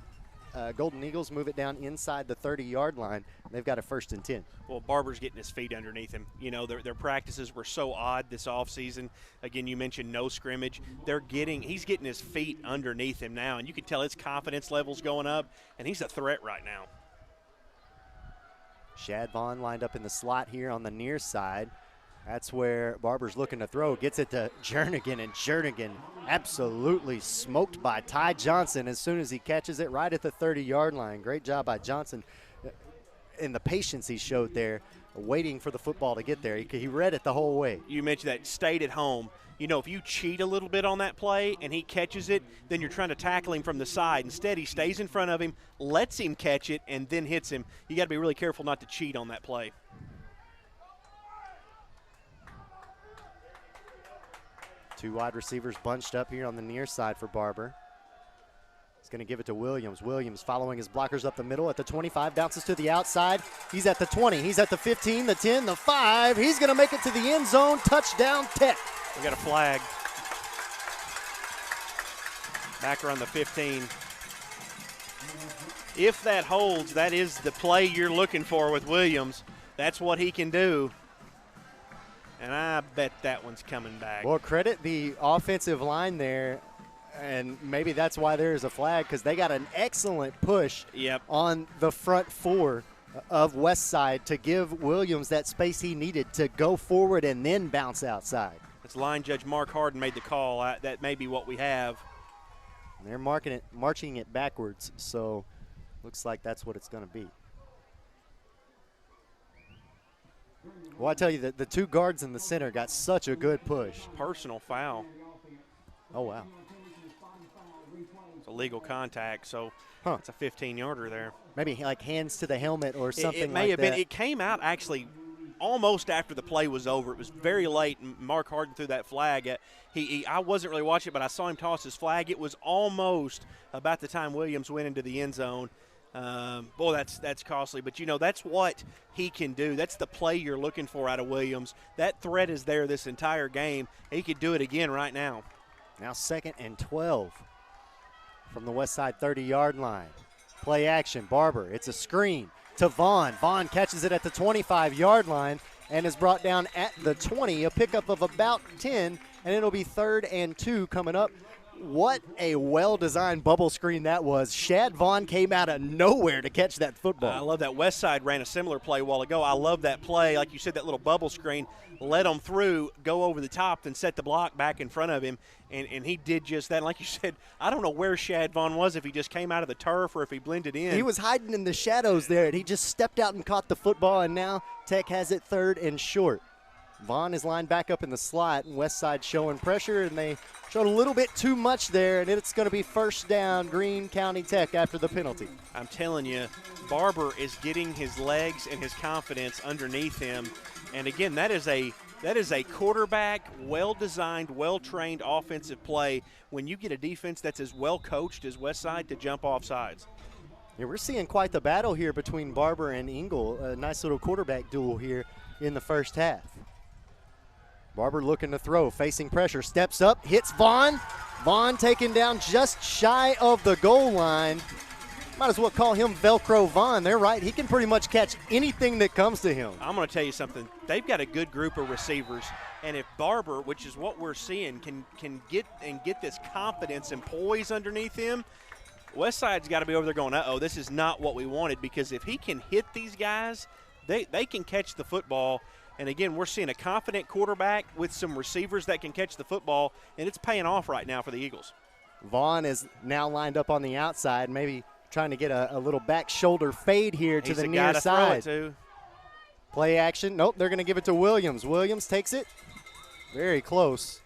Golden Eagles move it down inside the 30-yard line. They've got a 1st and 10. Well, Barber's getting his feet underneath him. You know, their practices were so odd this offseason. Again, you mentioned no scrimmage. He's getting his feet underneath him now, and you can tell his confidence level's going up, and he's a threat right now. Shad Vaughn lined up in the slot here on the near side. That's where Barber's looking to throw. Gets it to Jernigan, and Jernigan absolutely smoked by Ty Johnson as soon as he catches it right at the 30-yard line. Great job by Johnson in the patience he showed there, waiting for the football to get there. He read it the whole way. You mentioned that stayed at home. You know, if you cheat a little bit on that play and he catches it, then you're trying to tackle him from the side. Instead, he stays in front of him, lets him catch it, and then hits him. You got to be really careful not to cheat on that play. Two wide receivers bunched up here on the near side for Barber. He's going to give it to Williams. Williams following his blockers up the middle at the 25, bounces to the outside. He's at the 20, he's at the 15, the 10, the 5. He's going to make it to the end zone. Touchdown, Tech. We got a flag. Back around the 15. If that holds, that is the play you're looking for with Williams. That's what he can do. And I bet that one's coming back. Well, credit the offensive line there, and maybe that's why there is a flag, because they got an excellent push on the front 4 of Westside to give Williams that space he needed to go forward and then bounce outside. It's line judge Mark Harden made the call. That may be what we have. And they're marching it backwards, so looks like that's what it's going to be. Well, I tell you, the 2 guards in the center got such a good push. Personal foul. Oh, wow. It's a legal contact, so it's a 15-yarder there. Maybe like hands to the helmet or something it may like have that. been. It came out actually almost after the play was over. It was very late, and Mark Harden threw that flag. I wasn't really watching it, but I saw him toss his flag. It was almost about the time Williams went into the end zone. Boy, that's costly. But, you know, that's what he can do. That's the play you're looking for out of Williams. That threat is there this entire game. He could do it again right now. Now 2nd and 12 from the Westside 30-yard line. Play action. Barber, it's a screen to Vaughn. Vaughn catches it at the 25-yard line and is brought down at the 20, a pickup of about 10, and it'll be 3rd and 2 coming up. What a well-designed bubble screen that was. Shad Vaughn came out of nowhere to catch that football. I love that. Westside ran a similar play a while ago. I love that play. Like you said, that little bubble screen, let him through, go over the top, then set the block back in front of him, and he did just that. And like you said, I don't know where Shad Vaughn was, if he just came out of the turf or if he blended in. He was hiding in the shadows there, and he just stepped out and caught the football, and now Tech has it 3rd and short. Vaughn is lined back up in the slot, and Westside showing pressure, and they showed a little bit too much there, and it's going to be 1st down, Greene County Tech after the penalty. I'm telling you, Barber is getting his legs and his confidence underneath him. And again, that is a quarterback, well-designed, well-trained offensive play when you get a defense that's as well-coached as Westside to jump off sides. Yeah, we're seeing quite the battle here between Barber and Engel, a nice little quarterback duel here in the first half. Barber looking to throw, facing pressure, steps up, hits Vaughn. Vaughn taken down just shy of the goal line. Might as well call him Velcro Vaughn. They're right. He can pretty much catch anything that comes to him. I'm going to tell you something. They've got a good group of receivers, and if Barber, which is what we're seeing, can get this confidence and poise underneath him, Westside's got to be over there going, uh-oh, this is not what we wanted, because if he can hit these guys, they can catch the football. And again, we're seeing a confident quarterback with some receivers that can catch the football, and it's paying off right now for the Eagles. Vaughn is now lined up on the outside, maybe trying to get a little back shoulder fade here to the near side. Play action. Nope, they're going to give it to Williams. Williams takes it. Very close.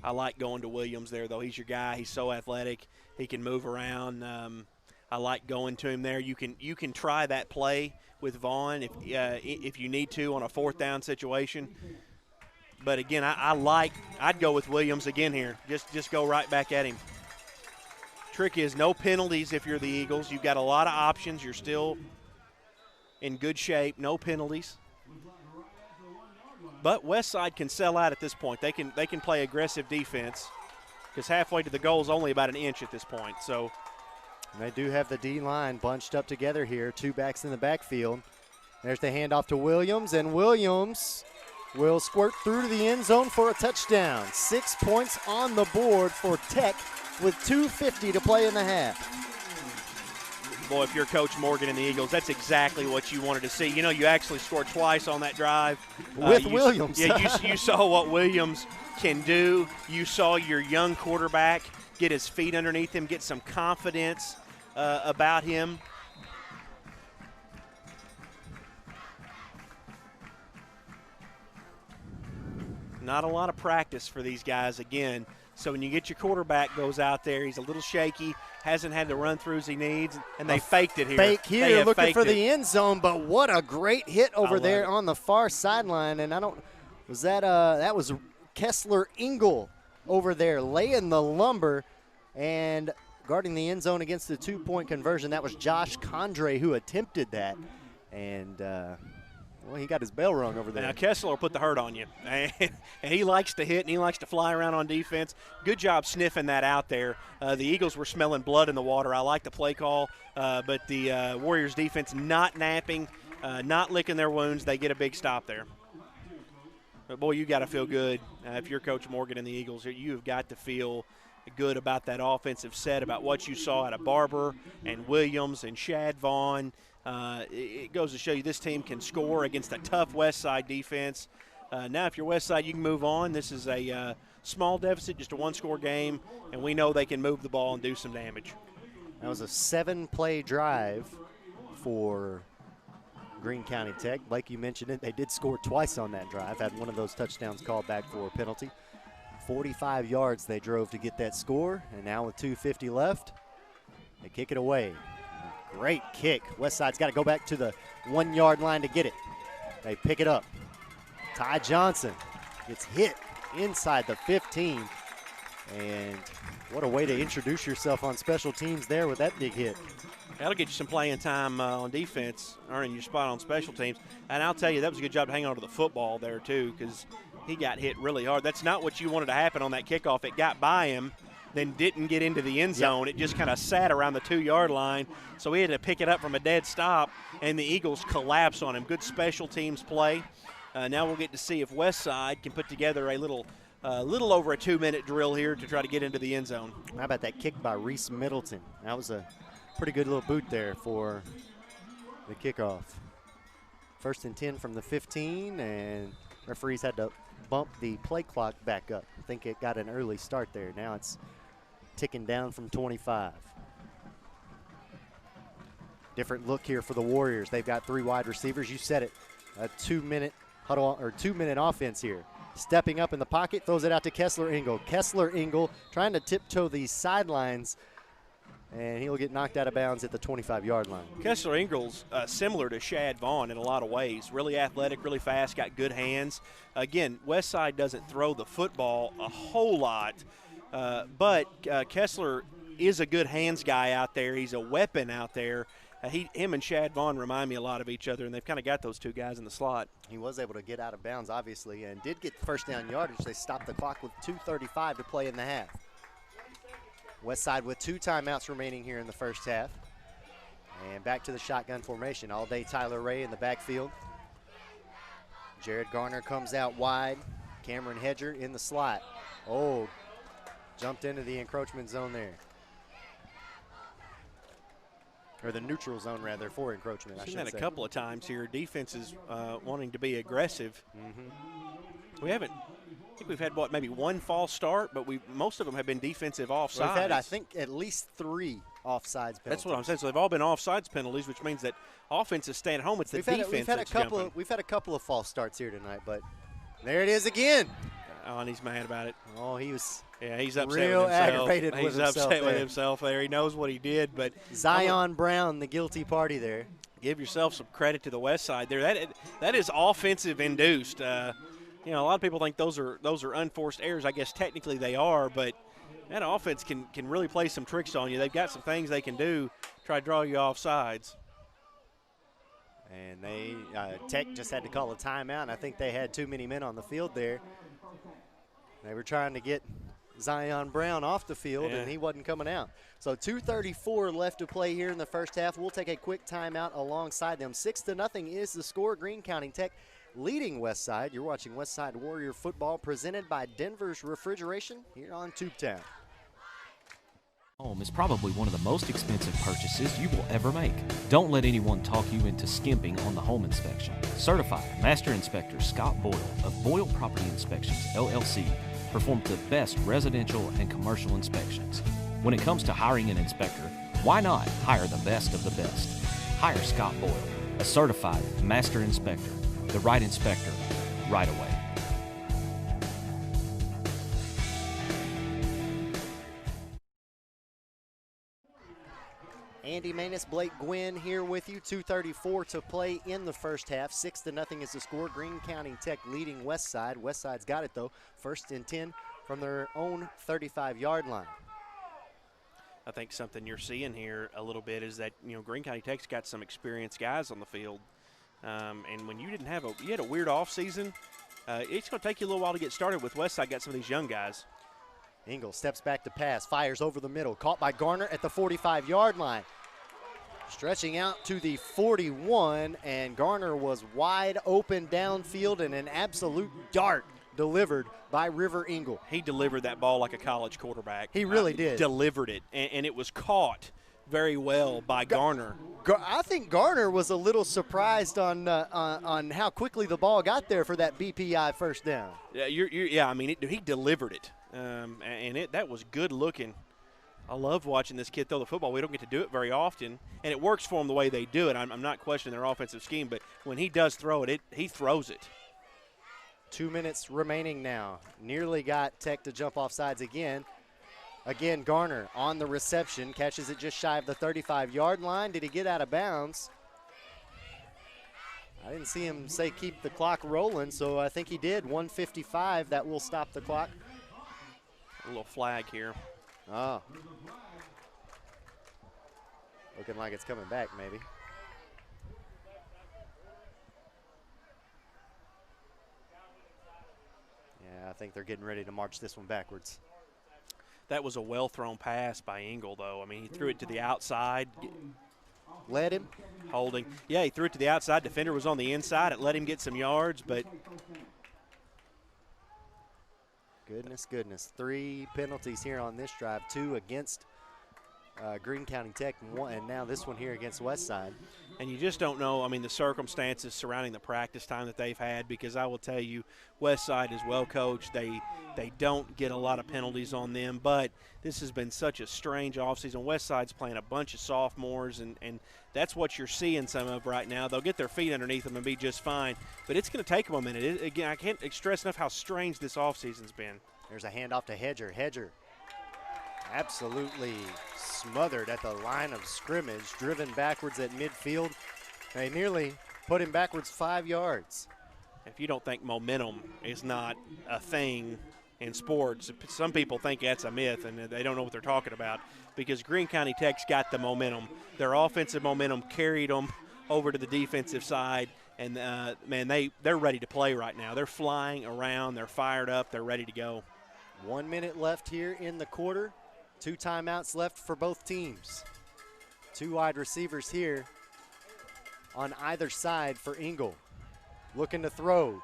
I like going to Williams there, though. He's your guy. He's so athletic. He can move around. I like going to him there. You can try that play with Vaughn if you need to on a 4th down situation. But again, I'd go with Williams again here. Just go right back at him. Trick is no penalties if you're the Eagles. You've got a lot of options. You're still in good shape. No penalties. But Westside can sell out at this point. They can play aggressive defense because halfway to the goal is only about an inch at this point. So they do have the D-line bunched up together here. 2 backs in the backfield. There's the handoff to Williams, and Williams will squirt through to the end zone for a touchdown. 6 points on the board for Tech with 2:50 to play in the half. Boy, if you're Coach Morgan and the Eagles, that's exactly what you wanted to see. You know, you actually scored twice on that drive. With Williams. You saw what Williams can do. You saw your young quarterback get his feet underneath him, get some confidence about him. Not a lot of practice for these guys again. So when you get your quarterback goes out there, he's a little shaky, hasn't had the run-throughs he needs, and they faked it here. Fake here, looking for the end zone, but what a great hit over there on the far sideline. And that was Kessler Engel over there laying the lumber and guarding the end zone against the 2-point conversion. That was Josh Condre who attempted that. And well, he got his bell rung over there. Now, Kessler will put the hurt on you. And he likes to hit and he likes to fly around on defense. Good job sniffing that out there. The Eagles were smelling blood in the water. I like the play call, but the Warriors defense not napping, not licking their wounds. They get a big stop there. But, boy, you got to feel good. If you're Coach Morgan and the Eagles, you've got to feel good about that offensive set, about what you saw out of Barber and Williams and Shad Vaughn. It goes to show you this team can score against a tough Westside defense. Now, if you're Westside, you can move on. This is a small deficit, just a 1-score game, and we know they can move the ball and do some damage. That was a 7-play drive for Greene County Tech. Like you mentioned it, they did score twice on that drive, had one of those touchdowns called back for a penalty. 45 yards they drove to get that score, and now with 2:50 left, they kick it away. Great kick. Westside's got to go back to the 1-yard line to get it. They pick it up. Ty Johnson gets hit inside the 15. And what a way to introduce yourself on special teams there with that big hit. That'll get you some playing time on defense, earning your spot on special teams. And I'll tell you, that was a good job hanging on to the football there, too, because he got hit really hard. That's not what you wanted to happen on that kickoff. It got by him, then didn't get into the end zone. It just kind of sat around the 2-yard line, so he had to pick it up from a dead stop, and the Eagles collapse on him. Good special teams play. Now we'll get to see if Westside can put together a little over a 2-minute drill here to try to get into the end zone. How about that kick by Reese Middleton? That was a pretty good little boot there for the kickoff. 1st and 10 from the 15, and referees had to bump the play clock back up. I think it got an early start there. Now it's ticking down from 25. Different look here for the Warriors. They've got 3 wide receivers. You said it, a 2-minute huddle or 2-minute offense here. Stepping up in the pocket, throws it out to Kessler Engel. Kessler Engel trying to tiptoe these sidelines, and he'll get knocked out of bounds at the 25-yard line. Kessler Engel's similar to Shad Vaughn in a lot of ways. Really athletic, really fast, got good hands. Again, Westside doesn't throw the football a whole lot, but Kessler is a good hands guy out there. He's a weapon out there. Him and Shad Vaughn remind me a lot of each other, and they've kind of got those 2 guys in the slot. He was able to get out of bounds, obviously, and did get first down yardage. They stopped the clock with 2:35 to play in the half. Westside with 2 timeouts remaining here in the first half. And back to the shotgun formation. All day Tyler Ray in the backfield. Jared Garner comes out wide. Cameron Hedger in the slot. Oh, jumped into the encroachment zone there. or the neutral zone rather, for encroachment. I've seen that a couple of times here. Defenses wanting to be aggressive. We haven't. I think we've had maybe one false start, but most of them have been defensive offsides. We've had, I think, at least 3 offsides penalties. That's what I'm saying. So they've all been offsides penalties, which means that offenses staying at home. It's the defense that's jumping. We've had a couple of false starts here tonight, but there it is again. Oh, and he's mad about it. Oh, he was. Yeah, he's upset real with himself. Aggravated with he's himself upset there. with himself there. He knows what he did, but Zion Brown, the guilty party there. Give yourself some credit to the West Side there. That is offensive induced. You know, a lot of people think those are unforced errors. I guess technically they are, but that offense can really play some tricks on you. They've got some things they can do, try to draw you off sides. And Tech just had to call a timeout, and I think they had too many men on the field there. They were trying to get Zion Brown off the field, and he wasn't coming out. So 2:34 left to play here in the first half. We'll take a quick timeout alongside them. 6-0 is the score. Greene County Tech leading Westside. You're watching Westside Warrior football presented by Denver's Refrigeration here on Tubetown. Home is probably one of the most expensive purchases you will ever make. Don't let anyone talk you into skimping on the home inspection. Certified Master Inspector Scott Boyle of Boyle Property Inspections, LLC, performs the best residential and commercial inspections. When it comes to hiring an inspector, why not hire the best of the best? Hire Scott Boyle, a certified Master Inspector. The right inspector, right away. Andy Manus, Blake Gwynn here with you. 2:34 to play in the first half. 6-0 is the score. Greene County Tech leading Westside. Westside's got it though. 1st and 10 from their own 35-yard line. I think something you're seeing here a little bit is that, you know, Greene County Tech's got some experienced guys on the field. And when you had a weird off season, it's going to take you a little while to get started. With Westside, got some of these young guys. Engel steps back to pass, fires over the middle, caught by Garner at the 45-yard line. Stretching out to the 41, and Garner was wide open downfield, and an absolute dart delivered by River Engel. He delivered that ball like a college quarterback. He really did. Delivered it, and it was caught very well by Garner. I think Garner was a little surprised on how quickly the ball got there for that BPI first down. Yeah, I mean, he delivered it, and that was good looking. I love watching this kid throw the football. We don't get to do it very often, and it works for them the way they do it. I'm not questioning their offensive scheme, but when he does throw it, he throws it. 2 minutes remaining now. Nearly got Tech to jump off sides again. Again, Garner on the reception, catches it just shy of the 35-yard line. Did he get out of bounds? I didn't see him say keep the clock rolling, so I think he did. 1:55, that will stop the clock. A little flag here. Oh. Looking like it's coming back, maybe. Yeah, I think they're getting ready to march this one backwards. That was a well-thrown pass by Engel, though. I mean, he threw it to the outside. Led him. Holding. Yeah, he threw it to the outside. Defender was on the inside. It let him get some yards, but Goodness. 3 penalties here on this drive. 2 against Greene County Tech, and now this one here against Westside. And you just don't know, I mean, the circumstances surrounding the practice time that they've had, because I will tell you, Westside is well coached. They don't get a lot of penalties on them, but this has been such a strange offseason. Westside's playing a bunch of sophomores, and that's what you're seeing some of right now. They'll get their feet underneath them and be just fine, but it's going to take them a minute. Again, I can't stress enough how strange this offseason's been. There's a handoff to Hedger. Hedger absolutely smothered at the line of scrimmage, driven backwards at midfield. They nearly put him backwards 5 yards. If you don't think momentum is not a thing in sports, some people think that's a myth and they don't know what they're talking about, because Greene County Tech's got the momentum. Their offensive momentum carried them over to the defensive side, and man, they're ready to play right now. They're flying around, they're fired up, they're ready to go. 1 minute left here in the quarter. 2 timeouts left for both teams. 2 wide receivers here on either side for Engel. Looking to throw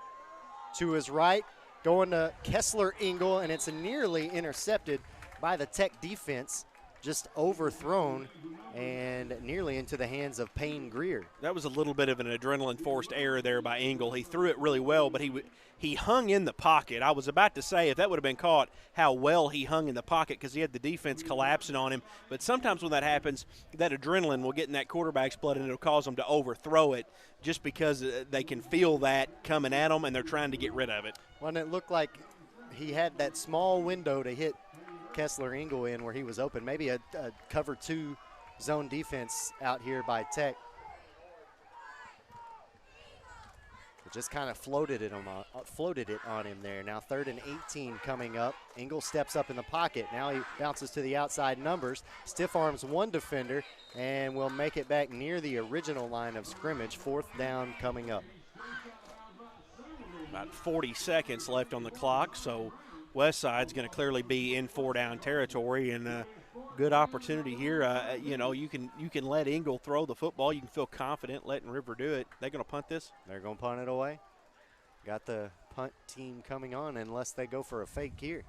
to his right, going to Kessler Engel, and it's nearly intercepted by the Tech defense. just overthrown and nearly into the hands of Payne Greer. That was a little bit of an adrenaline-forced error there by Engel. He threw it really well, but he hung in the pocket. I was about to say, if that would have been caught, how well he hung in the pocket, because he had the defense collapsing on him. But sometimes when that happens, that adrenaline will get in that quarterback's blood, and it'll cause them to overthrow it just because they can feel that coming at them, and they're trying to get rid of it. Well, and it looked like he had that small window to hit Kessler Engel in where he was open. Maybe a cover 2 zone defense out here by Tech. It just kind of floated it on him there. Now 3rd and 18 coming up. Engel steps up in the pocket. Now he bounces to the outside numbers. Stiff arms one defender and will make it back near the original line of scrimmage. 4th down coming up. About 40 seconds left on the clock, so Westside's going to clearly be in 4-down territory, and good opportunity here. You know, you can let Engel throw the football. You can feel confident letting River do it. They're going to punt this? They're going to punt it away. Got the punt team coming on unless they go for a fake here.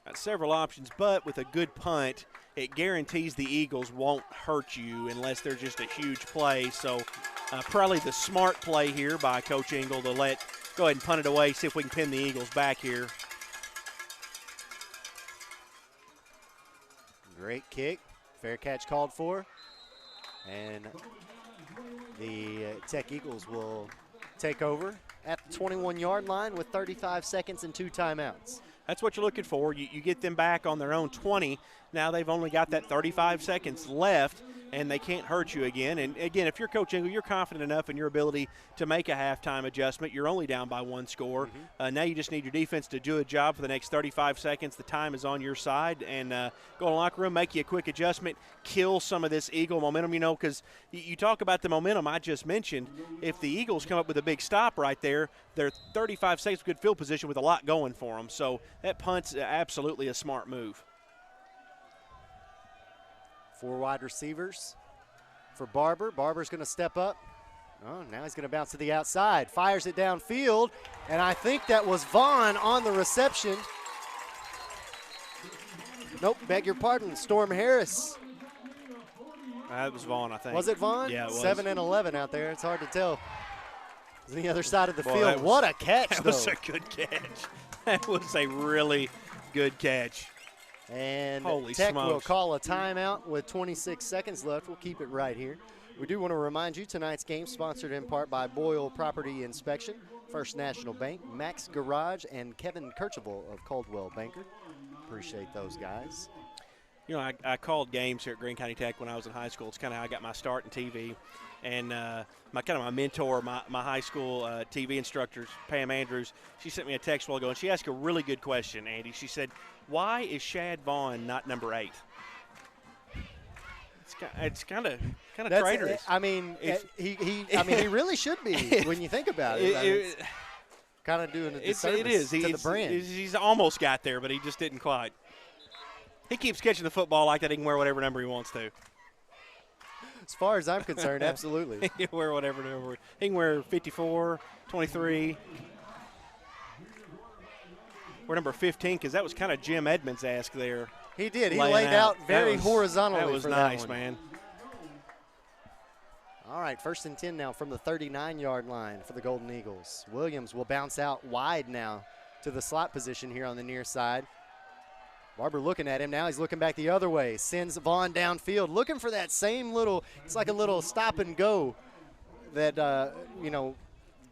Got several options, but with a good punt, it guarantees the Eagles won't hurt you unless they're just a huge play. So probably the smart play here by Coach Engel to go ahead and punt it away, see if we can pin the Eagles back here. Great kick. Fair catch called for. And the Tech Eagles will take over at the 21-yard line with 35 seconds and 2 timeouts. That's what you're looking for. You get them back on their own 20. Now they've only got that 35 seconds left, and they can't hurt you again. And, again, if you're Coach Engel, you're confident enough in your ability to make a halftime adjustment. You're only down by 1 score. Now you just need your defense to do a job for the next 35 seconds. The time is on your side. And go in the locker room, make you a quick adjustment, kill some of this Eagle momentum, you know, because you talk about the momentum I just mentioned. If the Eagles come up with a big stop right there, they're 35 seconds of good field position with a lot going for them. So that punt's absolutely a smart move. 4 wide receivers for Barber. Barber's going to step up. Oh, now he's going to bounce to the outside. Fires it downfield, and I think that was Vaughn on the reception. Nope, beg your pardon, Storm Harris. That was Vaughn, I think. Was it Vaughn? Yeah, it was. 7 and 11 out there. It's hard to tell. It's on the other side of the field. What a catch, that though. That was a good catch. That was a really good catch. And Holy Tech smokes. will call a timeout with 26 seconds left. We'll keep it right here. We do want to remind you tonight's game sponsored in part by Boyle Property Inspection, First National Bank, Max Garage, and Kevin Kirchhoff of Coldwell Banker. Appreciate those guys. You know, I called games here at Greene County Tech when I was in high school. It's kind of how I got my start in TV. And my mentor, my high school TV instructor, Pam Andrews, she sent me a text a while ago, and she asked a really good question, Andy. She said, why is Shad Vaughn not number 8? It's kind of traitorous. I mean, he really should be when you think about it. Kind of doing a disservice to the brand. He's almost got there, but he just didn't quite. He keeps catching the football like that. He can wear whatever number he wants to. As far as I'm concerned, absolutely. He can wear whatever number. He can wear 54, 23. Or number 15, because that was kind of Jim Edmonds-esque there. He did. He laid out very horizontally. That was nice, man. All right, 1st and 10 now from the 39-yard line for the Golden Eagles. Williams will bounce out wide now to the slot position here on the near side. Barber looking at him now. He's looking back the other way. Sends Vaughn downfield, looking for that same little, it's like a little stop and go that,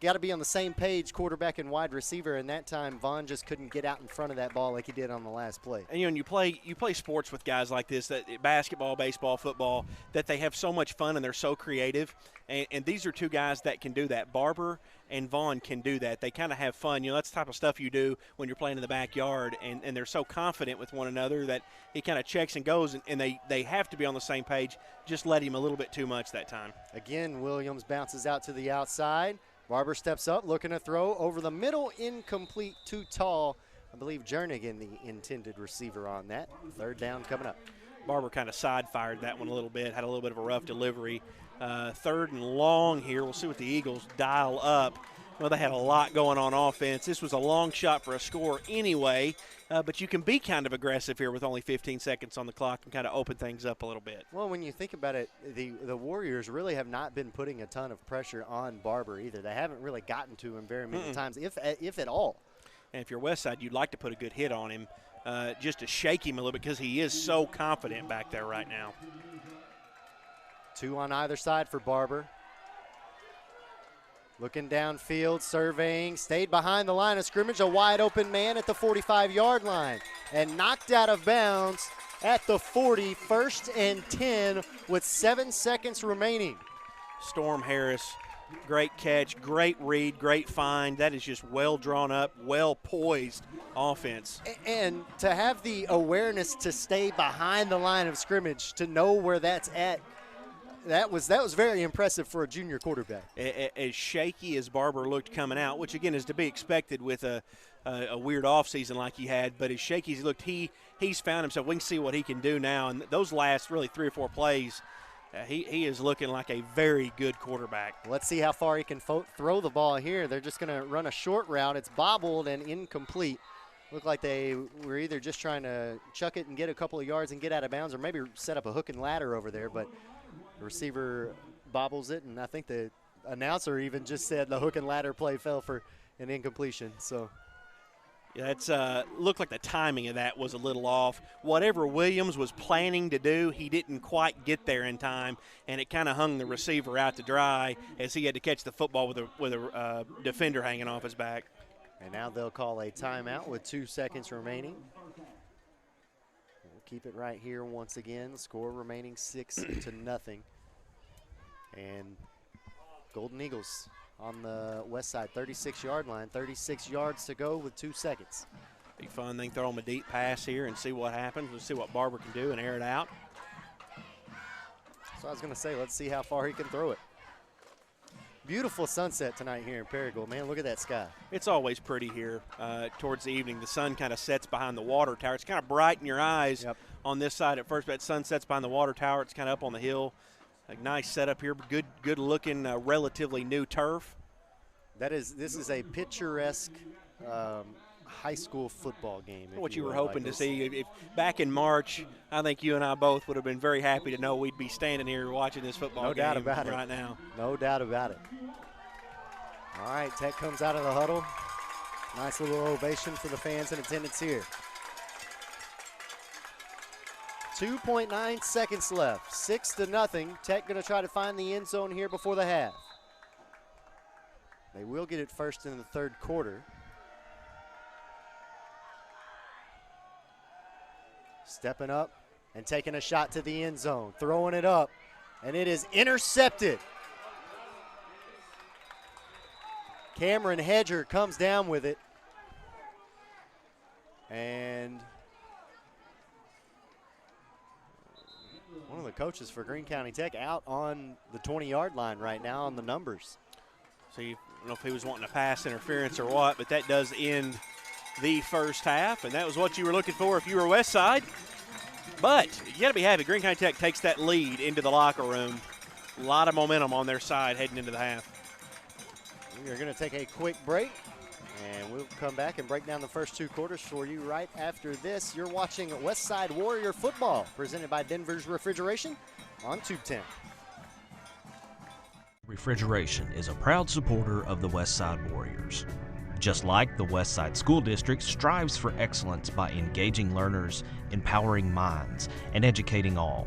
got to be on the same page, quarterback and wide receiver, and that time Vaughn just couldn't get out in front of that ball like he did on the last play. And you play sports with guys like this, that basketball, baseball, football, that they have so much fun and they're so creative. And these are 2 guys that can do that. Barber and Vaughn can do that. They kind of have fun. That's the type of stuff you do when you're playing in the backyard, and they're so confident with one another that he kind of checks and goes, and they have to be on the same page. Just let him a little bit too much that time. Again, Williams bounces out to the outside. Barber steps up, looking to throw over the middle, incomplete, too tall. I believe Jernigan, the intended receiver on that. 3rd down coming up. Barber kind of side-fired that one a little bit, had a little bit of a rough delivery. 3rd and long here. We'll see what the Eagles dial up. Well, they had a lot going on offense. This was a long shot for a score anyway, but you can be kind of aggressive here with only 15 seconds on the clock and kind of open things up a little bit. Well, when you think about it, the Warriors really have not been putting a ton of pressure on Barber either. They haven't really gotten to him very many times, if at all. And if you're Westside, you'd like to put a good hit on him just to shake him a little bit because he is so confident back there right now. 2 on either side for Barber. Looking downfield, surveying, stayed behind the line of scrimmage, a wide open man at the 45-yard line, and knocked out of bounds at the 40, 1st and 10 with 7 seconds remaining. Storm Harris, great catch, great read, great find. That is just well drawn up, well poised offense. And to have the awareness to stay behind the line of scrimmage, to know where that's at, that was very impressive for a junior quarterback. As shaky as Barber looked coming out, which again is to be expected with a weird offseason like he had, but as shaky as he looked, he's found himself. We can see what he can do now. And those last really 3 or 4 plays, he is looking like a very good quarterback. Let's see how far he can throw the ball here. They're just going to run a short route. It's bobbled and incomplete. Looked like they were either just trying to chuck it and get a couple of yards and get out of bounds, or maybe set up a hook and ladder over there, but the receiver bobbles it, and I think the announcer even just said the hook and ladder play fell for an incompletion. So yeah, that's looked like the timing of that was a little off. Whatever Williams was planning to do, he didn't quite get there in time, and it kind of hung the receiver out to dry as he had to catch the football with a defender hanging off his back. And now they'll call a timeout with 2 seconds remaining. We'll keep it right here once again. Score remaining 6-0. And Golden Eagles on the west side, 36-yard line, 36 yards to go with 2 seconds. Be fun. They can throw him a deep pass here and see what happens. We'll see what Barber can do and air it out. So I was going to say, let's see how far he can throw it. Beautiful sunset tonight here in Paragould. Man, look at that sky. It's always pretty here towards the evening. The sun kind of sets behind the water tower. It's kind of bright in your eyes on this side at first, but sun sets behind the water tower. It's kind of up on the hill. A nice setup here. Good looking, relatively new turf. This is a picturesque high school football game. What you were hoping to see. If back in March, I think you and I both would have been very happy to know we'd be standing here watching this football game right now. No doubt about it. All right, Tech comes out of the huddle. Nice little ovation for the fans in attendance here. 2.9 seconds left, 6-0. Tech going to try to find the end zone here before the half. They will get it first in the 3rd quarter. Stepping up and taking a shot to the end zone, throwing it up, and it is intercepted. Cameron Hedger comes down with it. And one of the coaches for Greene County Tech out on the 20-yard line right now on the numbers. So you don't know if he was wanting a pass interference or what, but that does end the first half, and that was what you were looking for if you were Westside. But you got to be happy. Greene County Tech takes that lead into the locker room. A lot of momentum on their side heading into the half. We are going to take a quick break, and we'll come back and break down the first 2 quarters for you right after this. You're watching Westside Warrior Football, presented by Denver's Refrigeration on Tubetown. Refrigeration is a proud supporter of the Westside Warriors. Just like the Westside School District strives for excellence by engaging learners, empowering minds, and educating all,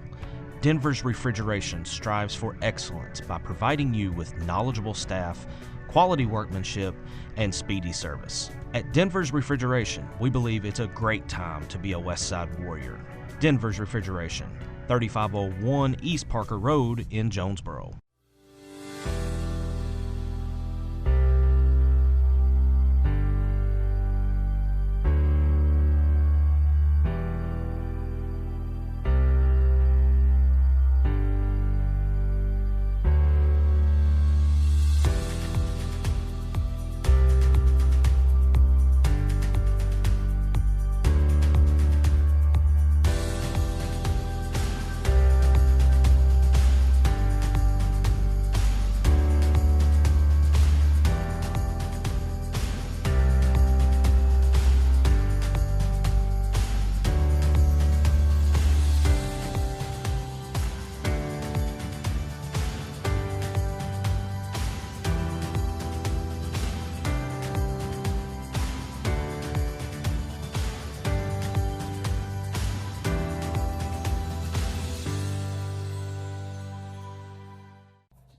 Denver's Refrigeration strives for excellence by providing you with knowledgeable staff, quality workmanship, and speedy service. At Denver's Refrigeration, we believe it's a great time to be a Westside Warrior. Denver's Refrigeration, 3501 East Parker Road in Jonesboro.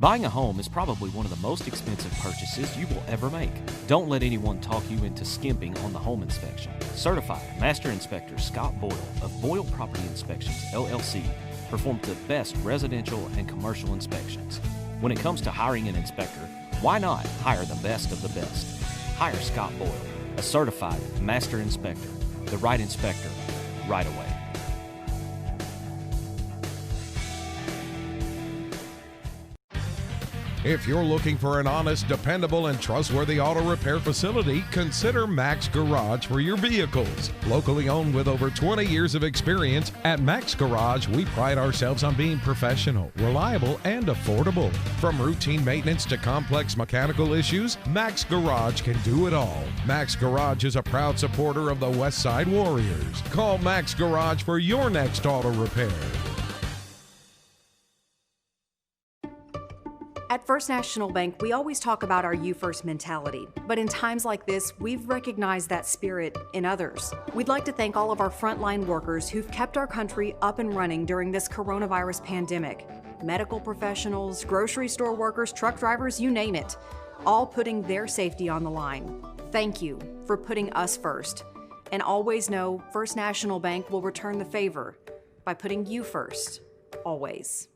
Buying a home is probably one of the most expensive purchases you will ever make. Don't let anyone talk you into skimping on the home inspection. Certified Master Inspector Scott Boyle of Boyle Property Inspections, LLC, performs the best residential and commercial inspections. When it comes to hiring an inspector, why not hire the best of the best? Hire Scott Boyle, a certified Master Inspector, the right inspector, right away. If you're looking for an honest, dependable, and trustworthy auto repair facility, consider Max Garage for your vehicles. Locally owned with over 20 years of experience, at Max Garage, we pride ourselves on being professional, reliable, and affordable. From routine maintenance to complex mechanical issues, Max Garage can do it all. Max Garage is a proud supporter of the Westside Warriors. Call Max Garage for your next auto repair. At First National Bank, we always talk about our you first mentality, but in times like this, we've recognized that spirit in others. We'd like to thank all of our frontline workers who've kept our country up and running during this coronavirus pandemic. Medical professionals, grocery store workers, truck drivers, you name it, all putting their safety on the line. Thank you for putting us first. And always know First National Bank will return the favor by putting you first, always.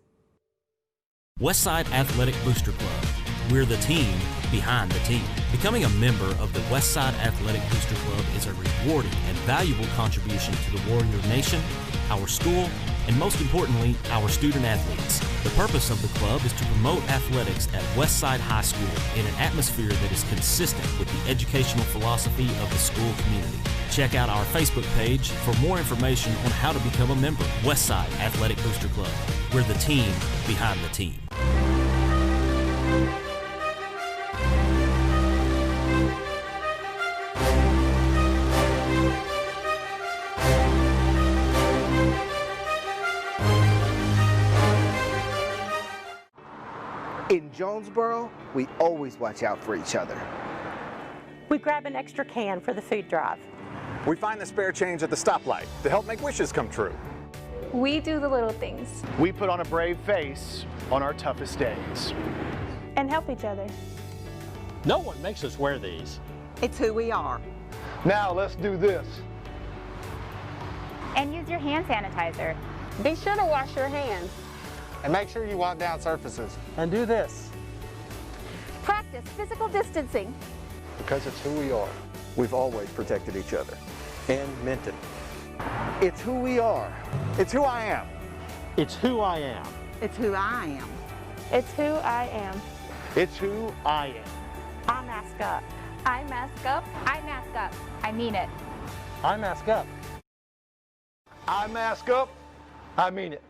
Westside Athletic Booster Club. We're the team behind the team. Becoming a member of the Westside Athletic Booster Club is a rewarding and valuable contribution to the Warrior Nation, our school, and most importantly, our student athletes. The purpose of the club is to promote athletics at Westside High School in an atmosphere that is consistent with the educational philosophy of the school community. Check out our Facebook page for more information on how to become a member. Westside Athletic Booster Club. We're the team behind the team. In Jonesboro, we always watch out for each other. We grab an extra can for the food drive. We find the spare change at the stoplight to help make wishes come true. We do the little things. We put on a brave face on our toughest days. And help each other. No one makes us wear these. It's who we are. Now let's do this. And use your hand sanitizer. Be sure to wash your hands. And make sure you wipe down surfaces. And do this. Practice physical distancing. Because it's who we are. We've always protected each other. And meant it. It's who we are. It's who I am. It's who I am. It's who I am. It's who I am. It's who I am. I mask up. I mask up. I mask up. I mean it. I mask up. I mask up. I mean it.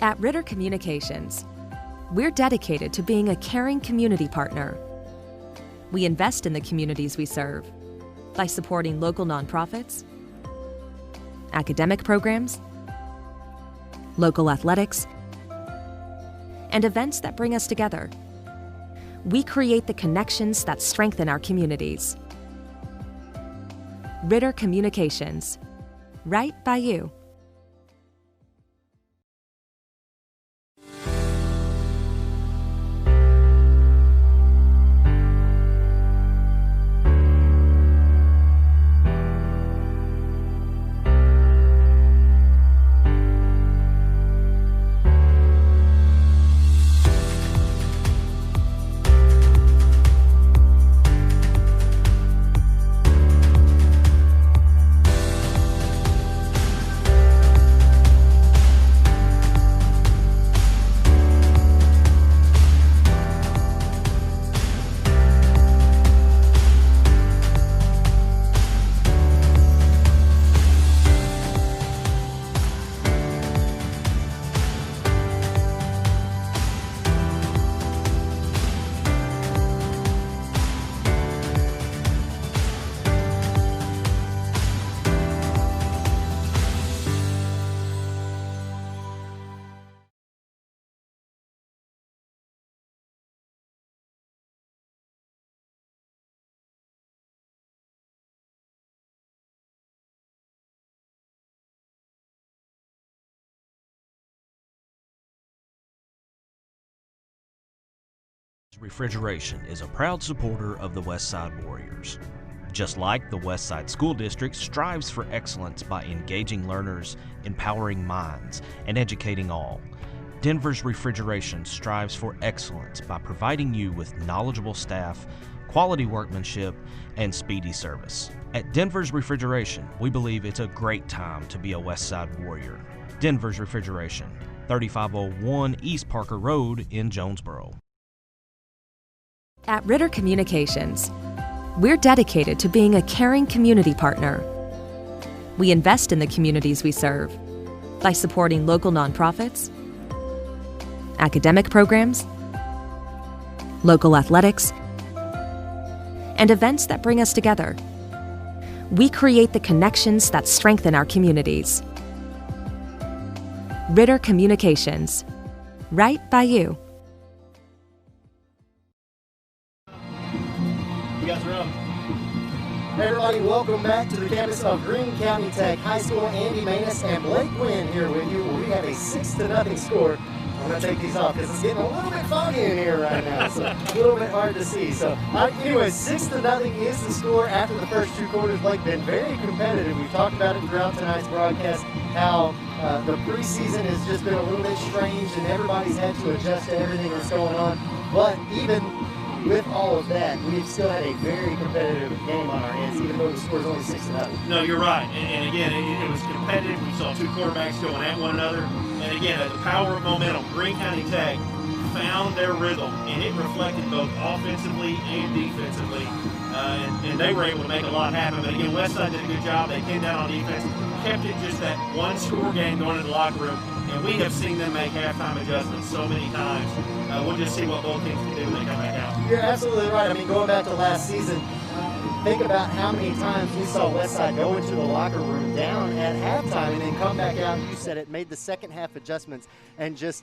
At Ritter Communications, we're dedicated to being a caring community partner. We invest in the communities we serve by supporting local nonprofits, academic programs, local athletics, and events that bring us together. We create the connections that strengthen our communities. Ritter Communications, right by you. Refrigeration is a proud supporter of the Westside Warriors. Just like the Westside School District strives for excellence by engaging learners, empowering minds, and educating all, Denver's Refrigeration strives for excellence by providing you with knowledgeable staff, quality workmanship, and speedy service. At Denver's Refrigeration, we believe it's a great time to be a Westside Warrior. Denver's Refrigeration, 3501 East Parker Road in Jonesboro. At Ritter Communications, we're dedicated to being a caring community partner. We invest in the communities we serve by supporting local nonprofits, academic programs, local athletics, and events that bring us together. We create the connections that strengthen our communities. Ritter Communications, right by you. You guys are up. Hey everybody, welcome back to the campus of Greene County Tech High School. Andy Manus and Blake Quinn here with you. We have a 6-0 score. I'm going to take these off because it's getting a little bit foggy in here right now, so a little bit hard to see. So, anyway, 6-0 is the score after the first two quarters. Blake, been very competitive. We've talked about it throughout tonight's broadcast, how the preseason has just been a little bit strange and everybody's had to adjust to everything that's going on. But even with all of that, we've still had a very competitive game on our hands, even though the score is only 6-0. No, you're right. And again, it was competitive. We saw two quarterbacks going at one another. And again, the power of momentum. Greene County Tech found their rhythm, and it reflected both offensively and defensively. And they were able to make a lot happen. But again, Westside did a good job. They came down on defense, kept it just that one-score game going into the locker room. And we have seen them make halftime adjustments so many times. We'll just see what both teams can do when they come back out. You're absolutely right. I mean, going back to last season, think about how many times we saw Westside go into the locker room down at halftime and then come back out, you said it, made the second half adjustments and just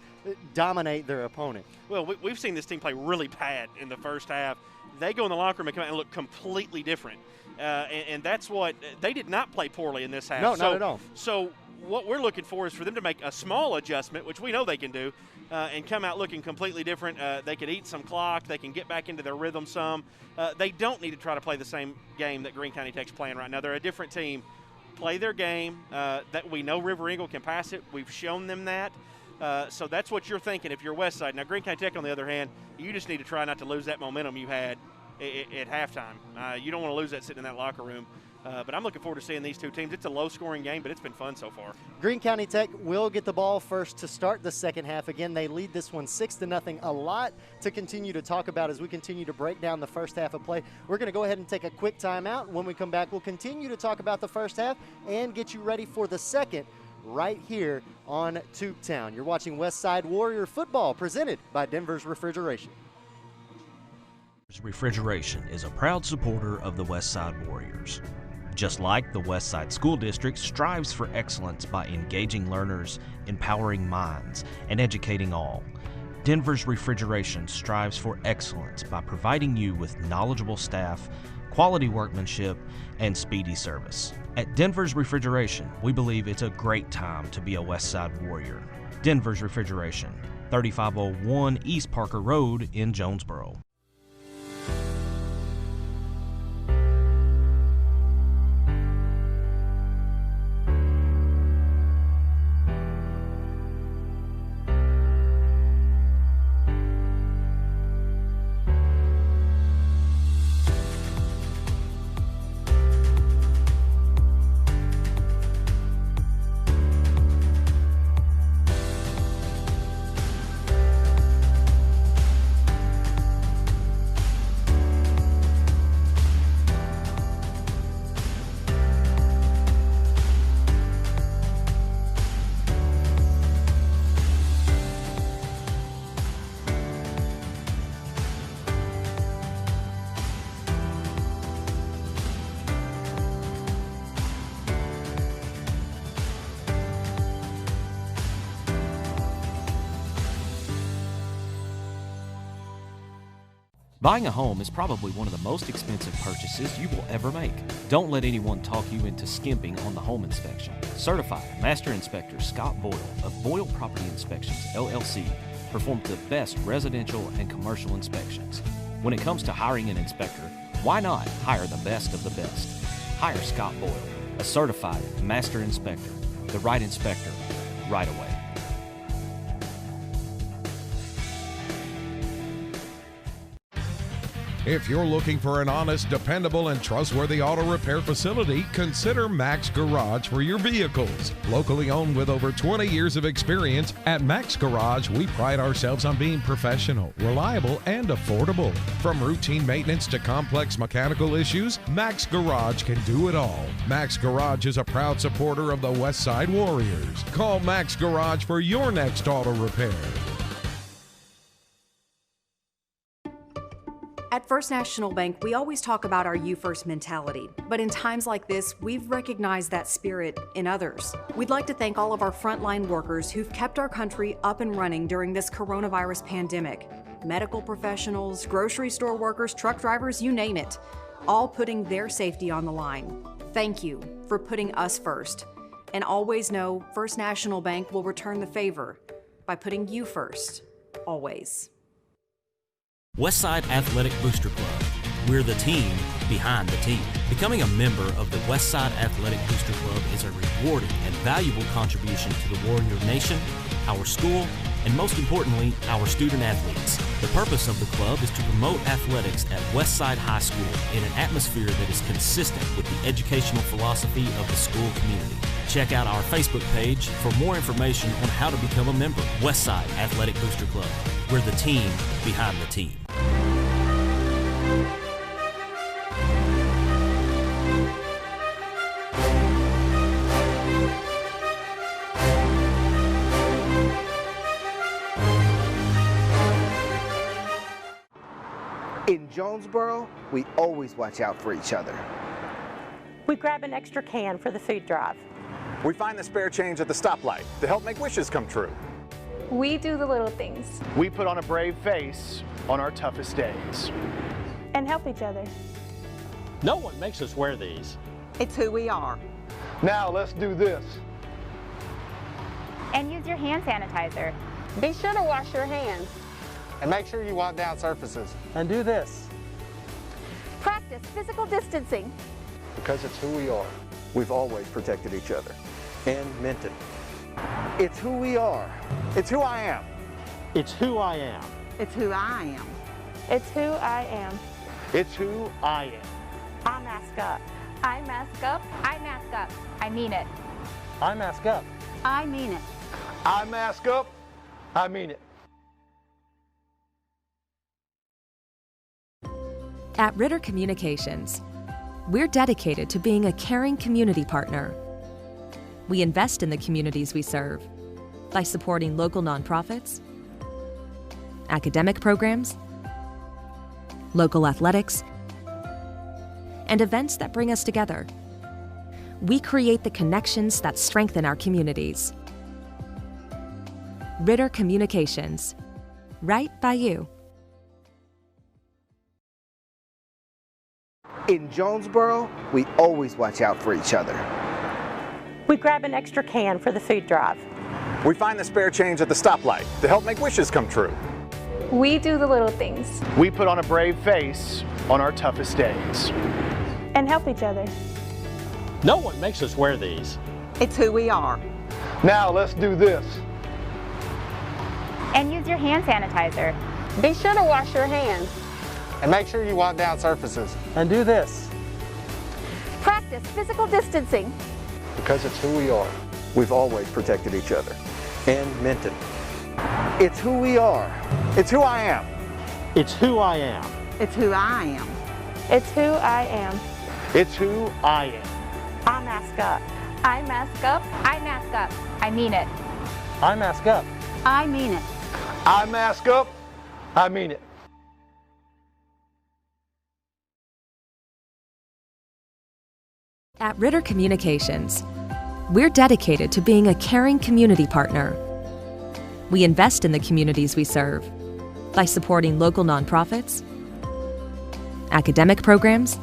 dominate their opponent. Well, we've seen this team play really bad in the first half. They go in the locker room and come out and look completely different. And that's what – they did not play poorly in this half. No, not at all. So what we're looking for is for them to make a small adjustment, which we know they can do, and come out looking completely different. They can eat some clock. They can get back into their rhythm some. They don't need to try to play the same game that Greene County Tech's playing right now. They're a different team. Play their game. That we know River Eagle can pass it. We've shown them that. So that's what you're thinking if you're Westside. Now, Greene County Tech, on the other hand, you just need to try not to lose that momentum you had at halftime. You don't want to lose that sitting in that locker room. But I'm looking forward to seeing these two teams. It's a low-scoring game, but it's been fun so far. Greene County Tech will get the ball first to start the second half. Again, they lead this one 6-0. A lot to continue to talk about as we continue to break down the first half of play. We're going to go ahead and take a quick timeout. When we come back, we'll continue to talk about the first half and get you ready for the second right here on Tubetown. You're watching Westside Warrior Football presented by Denver's Refrigeration. Refrigeration is a proud supporter of the Westside Warriors. Just like the Westside School District strives for excellence by engaging learners, empowering minds, and educating all, Denver's Refrigeration strives for excellence by providing you with knowledgeable staff, quality workmanship, and speedy service. At Denver's Refrigeration, we believe it's a great time to be a Westside Warrior. Denver's Refrigeration, 3501 East Parker Road in Jonesboro. Buying a home is probably one of the most expensive purchases you will ever make. Don't let anyone talk you into skimping on the home inspection. Certified Master Inspector Scott Boyle of Boyle Property Inspections, LLC, performed the best residential and commercial inspections. When it comes to hiring an inspector, why not hire the best of the best? Hire Scott Boyle, a certified master inspector, the right inspector, right away. If you're looking for an honest, dependable, and trustworthy auto repair facility, consider Max Garage for your vehicles. Locally owned with over 20 years of experience, at Max Garage, we pride ourselves on being professional, reliable, and affordable. From routine maintenance to complex mechanical issues, Max Garage can do it all. Max Garage is a proud supporter of the Westside Warriors. Call Max Garage for your next auto repair. At First National Bank, we always talk about our you first mentality, but in times like this, we've recognized that spirit in others. We'd like to thank all of our frontline workers who've kept our country up and running during this coronavirus pandemic. Medical professionals, grocery store workers, truck drivers, you name it, all putting their safety on the line. Thank you for putting us first. And always know First National Bank will return the favor by putting you first, always. Westside Athletic Booster Club. We're the team behind the team. Becoming a member of the Westside Athletic Booster Club is a rewarding and valuable contribution to the Warrior Nation, our school, and most importantly, our student athletes. The purpose of the club is to promote athletics at Westside High School in an atmosphere that is consistent with the educational philosophy of the school community. Check out our Facebook page for more information on how to become a member. Westside Athletic Booster Club. We're the team behind the team. In Jonesboro, we always watch out for each other. We grab an extra can for the food drive. We find the spare change at the stoplight to help make wishes come true. We do the little things. We put on a brave face on our toughest days. And help each other. No one makes us wear these. It's who we are. Now let's do this. And use your hand sanitizer. Be sure to wash your hands. And make sure you wipe down surfaces. And do this. Practice physical distancing. Because it's who we are. We've always protected each other and meant it. It's who we are. It's who I am. It's who I am. It's who I am. It's who I am. It's who I am. I mask up. I mask up. I mask up. I mean it. I mask up. I mean it. I mask up. I mean it. At Ritter Communications, we're dedicated to being a caring community partner. We invest in the communities we serve by supporting local nonprofits, academic programs, local athletics, and events that bring us together. We create the connections that strengthen our communities. Ritter Communications, right by you. In Jonesboro, we always watch out for each other. We grab an extra can for the food drive. We find the spare change at the stoplight to help make wishes come true. We do the little things. We put on a brave face on our toughest days. And help each other. No one makes us wear these. It's who we are. Now let's do this. And use your hand sanitizer. Be sure to wash your hands. And make sure you wipe down surfaces. And do this. Practice physical distancing. Because it's who we are. We've always protected each other and meant it. It's who we are. It's who I am. It's who I am. It's who I am. It's who I am. It's who I am. I mask up. I mask up. I mask up. I mean it. I mask up. I mean it. I mask up. I mean it. At Ritter Communications, we're dedicated to being a caring community partner. We invest in the communities we serve by supporting local nonprofits, academic programs,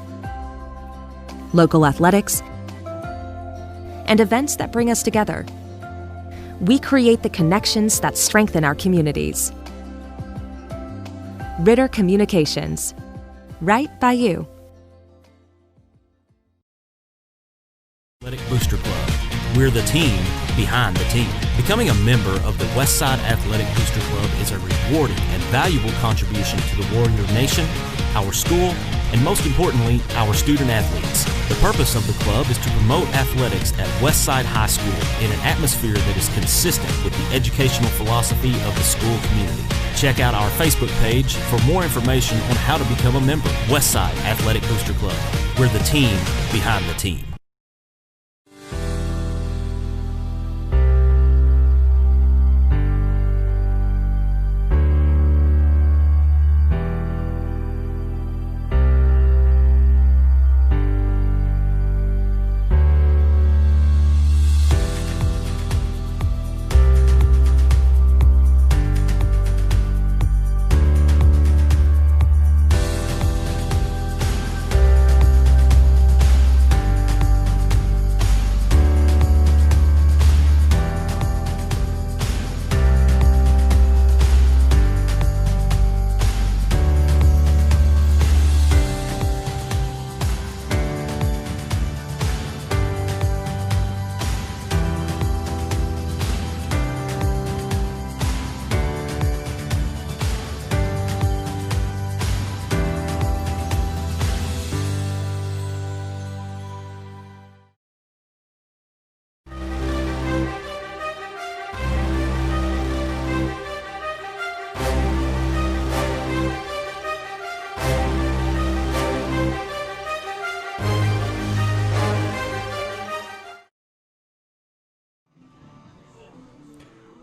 local athletics, and events that bring us together. We create the connections that strengthen our communities. Ritter Communications. Right by you. Athletic Booster Club. We're the team behind the team. Becoming a member of the Westside Athletic Booster Club is a rewarding and valuable contribution to the Warrior Nation, our school, and most importantly, our student athletes. The purpose of the club is to promote athletics at Westside High School in an atmosphere that is consistent with the educational philosophy of the school community. Check out our Facebook page for more information on how to become a member. Westside Athletic Booster Club. We're the team behind the team.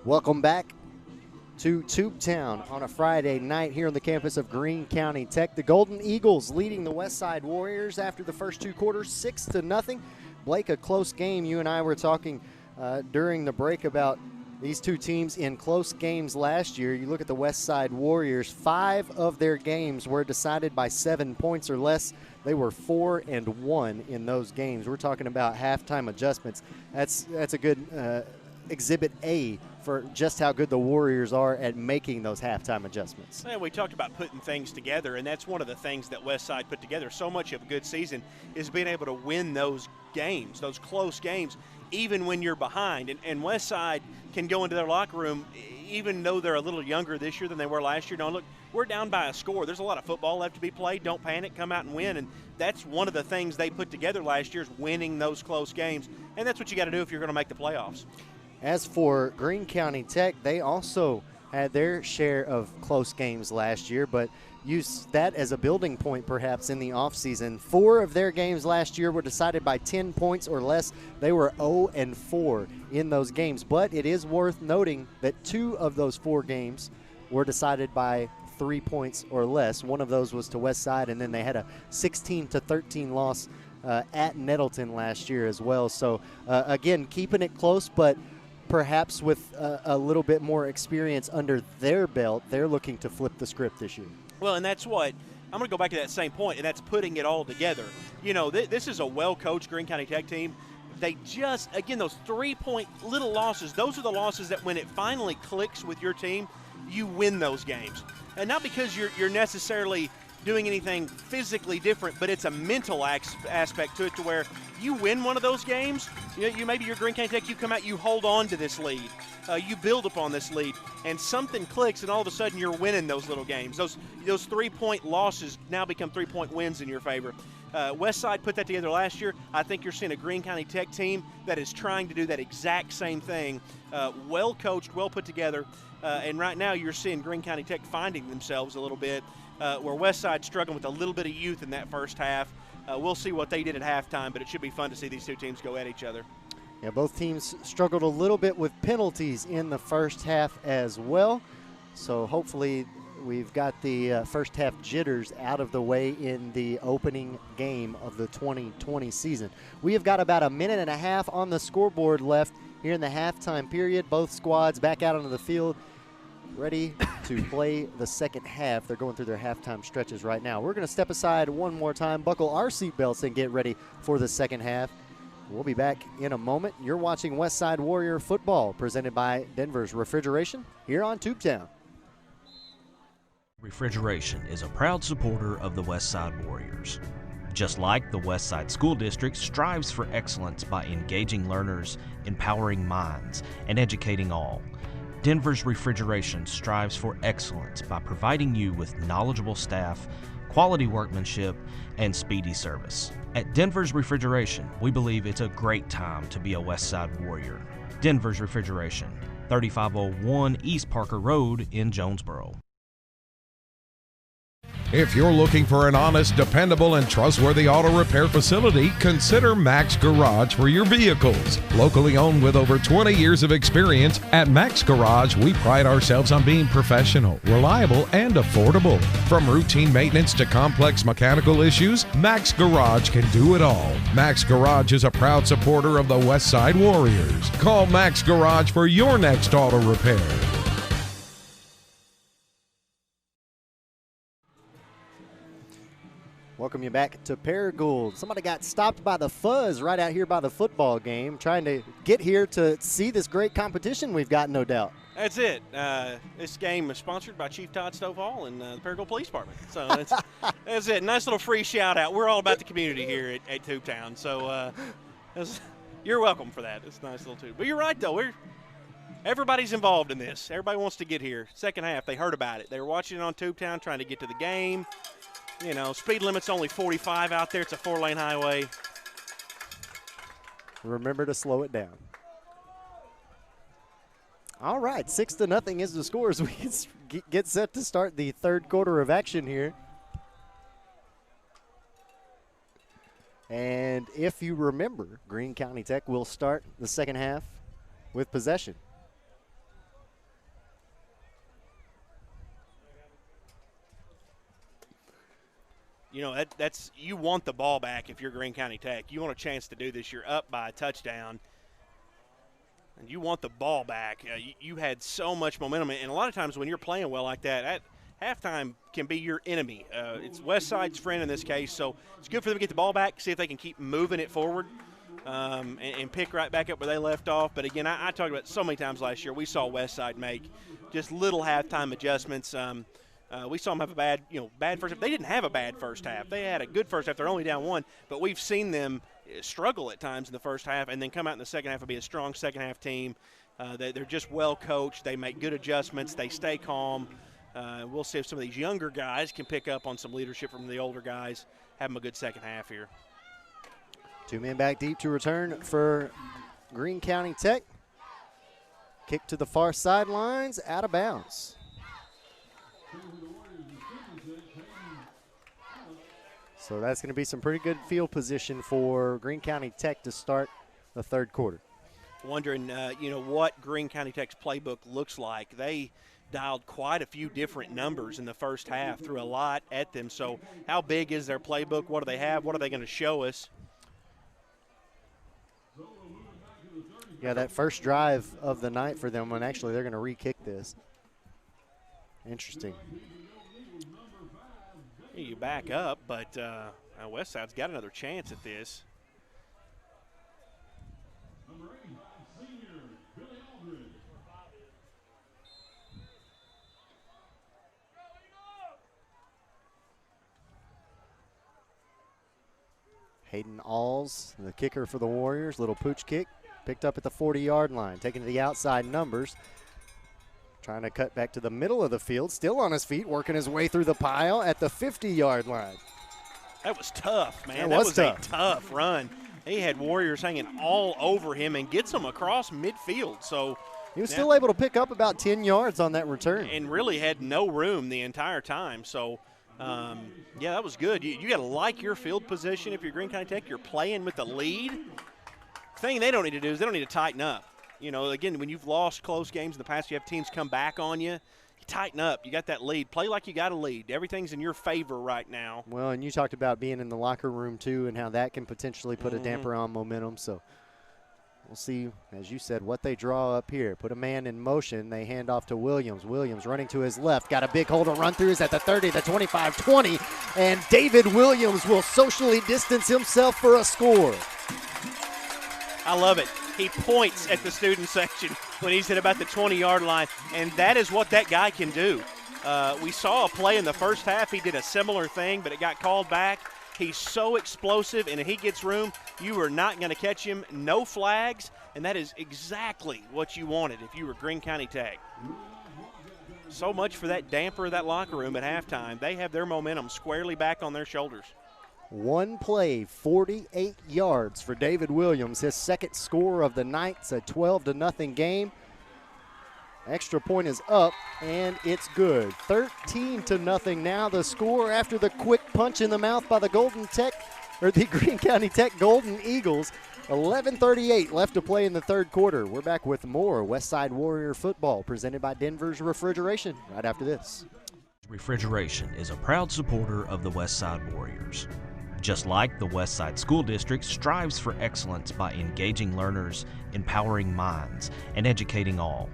Welcome back to Tubetown on a Friday night here on the campus of Greene County Tech. The Golden Eagles leading the Westside Warriors after the first two quarters, 6-0. Blake, a close game. You and I were talking during the break about these two teams in close games last year. You look at the Westside Warriors, 5 of their games were decided by 7 points or less. They were 4-1 in those games. We're talking about halftime adjustments. That's a good exhibit A for just how good the Warriors are at making those halftime adjustments. Yeah, we talked about putting things together, and that's one of the things that Westside put together. So much of a good season is being able to win those games, those close games, even when you're behind. And Westside can go into their locker room, even though they're a little younger this year than they were last year. No, look, we're down by a score. There's a lot of football left to be played. Don't panic. Come out and win. And that's one of the things they put together last year is winning those close games. And that's what you got to do if you're going to make the playoffs. As for Greene County Tech, they also had their share of close games last year, but used that as a building point perhaps in the offseason. 4 of their games last year were decided by 10 points or less. They were 0-4 in those games, but it is worth noting that 2 of those 4 games were decided by 3 points or less. One of those was to Westside, and then they had a 16-13 loss at Nettleton last year as well. So again, keeping it close, but perhaps with a little bit more experience under their belt, they're looking to flip the script this year. Well, and that's what I'm going to go back to that same point, and that's putting it all together. You know, this is a well-coached Greene County Tech team. They just, again, those 3-point little losses, those are the losses that when it finally clicks with your team, you win those games. And not because you're necessarily doing anything physically different, but it's a mental aspect to it, to where you win one of those games, you maybe you're Greene County Tech, you come out, you hold on to this lead, you build upon this lead, and something clicks, and all of a sudden you're winning those little games. Those 3-point losses now become 3-point wins in your favor. Westside put that together last year. I think you're seeing a Greene County Tech team that is trying to do that exact same thing. Well coached, well put together, and right now you're seeing Greene County Tech finding themselves a little bit, where Westside struggling with a little bit of youth in that first half. We'll see what they did at halftime, but it should be fun to see these two teams go at each other. Yeah, both teams struggled a little bit with penalties in the first half as well. So hopefully we've got the first half jitters out of the way in the opening game of the 2020 season. We have got about a minute and a half on the scoreboard left here in the halftime period. Both squads back out onto the field, ready to play the second half. They're going through their halftime stretches right now. We're going to step aside one more time, buckle our seatbelts, and get ready for the second half. We'll be back in a moment. You're watching Westside Warrior football presented by Denver's Refrigeration here on Tubetown. Refrigeration is a proud supporter of the Westside Warriors. Just like the Westside School District strives for excellence by engaging learners, empowering minds, and educating all, Denver's Refrigeration strives for excellence by providing you with knowledgeable staff, quality workmanship, and speedy service. At Denver's Refrigeration, we believe it's a great time to be a Westside Warrior. Denver's Refrigeration, 3501 East Parker Road in Jonesboro. If you're looking for an honest, dependable, and trustworthy auto repair facility, consider Max Garage for your vehicles. Locally owned with over 20 years of experience, at Max Garage, we pride ourselves on being professional, reliable, and affordable. From routine maintenance to complex mechanical issues, Max Garage can do it all. Max Garage is a proud supporter of the Westside Warriors. Call Max Garage for your next auto repair. Welcome you back to Paragould. Somebody got stopped by the fuzz right out here by the football game, trying to get here to see this great competition we've got, no doubt. That's it. This game is sponsored by Chief Todd Stovall and the Paragould Police Department. So that's it. Nice little free shout out. We're all about the community here at Tubetown. So you're welcome for that. It's a nice little tube. But you're right, though. Everybody's involved in this. Everybody wants to get here. Second half, they heard about it. They were watching it on Tubetown, trying to get to the game. You know, speed limit's only 45 out there. It's a 4-lane highway. Remember to slow it down. All right, 6-0 is the score as we get set to start the third quarter of action here. And if you remember, Greene County Tech will start the second half with possession. You know, that's you want the ball back if you're Greene County Tech. You want a chance to do this. You're up by a touchdown, and you want the ball back. You had so much momentum, and a lot of times when you're playing well like that, at halftime can be your enemy. It's Westside's friend in this case, so it's good for them to get the ball back, see if they can keep moving it forward and pick right back up where they left off. But, again, I talked about it so many times last year. We saw Westside make just little halftime adjustments. We saw them have a bad first half. They didn't have a bad first half. They had a good first half. They're only down 1, but we've seen them struggle at times in the first half and then come out in the second half and be a strong second half team. They're just well coached. They make good adjustments. They stay calm. We'll see if some of these younger guys can pick up on some leadership from the older guys, have them a good second half here. 2 men back deep to return for Greene County Tech. Kick to the far sidelines, out of bounds. So that's going to be some pretty good field position for Greene County Tech to start the third quarter. Wondering, what Greene County Tech's playbook looks like. They dialed quite a few different numbers in the first half, threw a lot at them. So how big is their playbook? What do they have? What are they going to show us? Yeah, that first drive of the night for them, when actually they're going to re-kick this. Interesting. You back up, but Westside's got another chance at this. Hayden Alls, the kicker for the Warriors, little pooch kick, picked up at the 40-yard line, taking to the outside numbers. Trying to cut back to the middle of the field, still on his feet, working his way through the pile at the 50-yard line. That was tough, man. That was tough. A tough run. He had Warriors hanging all over him and gets them across midfield. So he was still able to pick up about 10 yards on that return. And really had no room the entire time. So, yeah, that was good. You got to like your field position if you're Greene County Tech. You're playing with the lead. The thing they don't need to do is they don't need to tighten up. You know, again, when you've lost close games in the past, you have teams come back on you. You tighten up. You got that lead. Play like you got a lead. Everything's in your favor right now. Well, and you talked about being in the locker room, too, and how that can potentially put a damper on momentum. So we'll see, as you said, what they draw up here. Put a man in motion. They hand off to Williams. Williams running to his left. Got a big hole to run through. Is at the 30, the 25, 20. And David Williams will socially distance himself for a score. I love it. He points at the student section when he's at about the 20-yard line, and that is what that guy can do. We saw a play in the first half. He did a similar thing, but it got called back. He's so explosive, and if he gets room, you are not going to catch him. No flags, and that is exactly what you wanted if you were Greene County Tech. So much for that damper of that locker room at halftime. They have their momentum squarely back on their shoulders. One play, 48 yards for David Williams. His second score of the night. It's a 12-0 game. Extra point is up, and it's good. 13-0 now. The score after the quick punch in the mouth by the the Greene County Tech Golden Eagles. 11:38 left to play in the third quarter. We're back with more Westside Warrior football presented by Denver's Refrigeration right after this. Refrigeration is a proud supporter of the Westside Warriors. Just like the Westside School District strives for excellence by engaging learners, empowering minds, and educating all,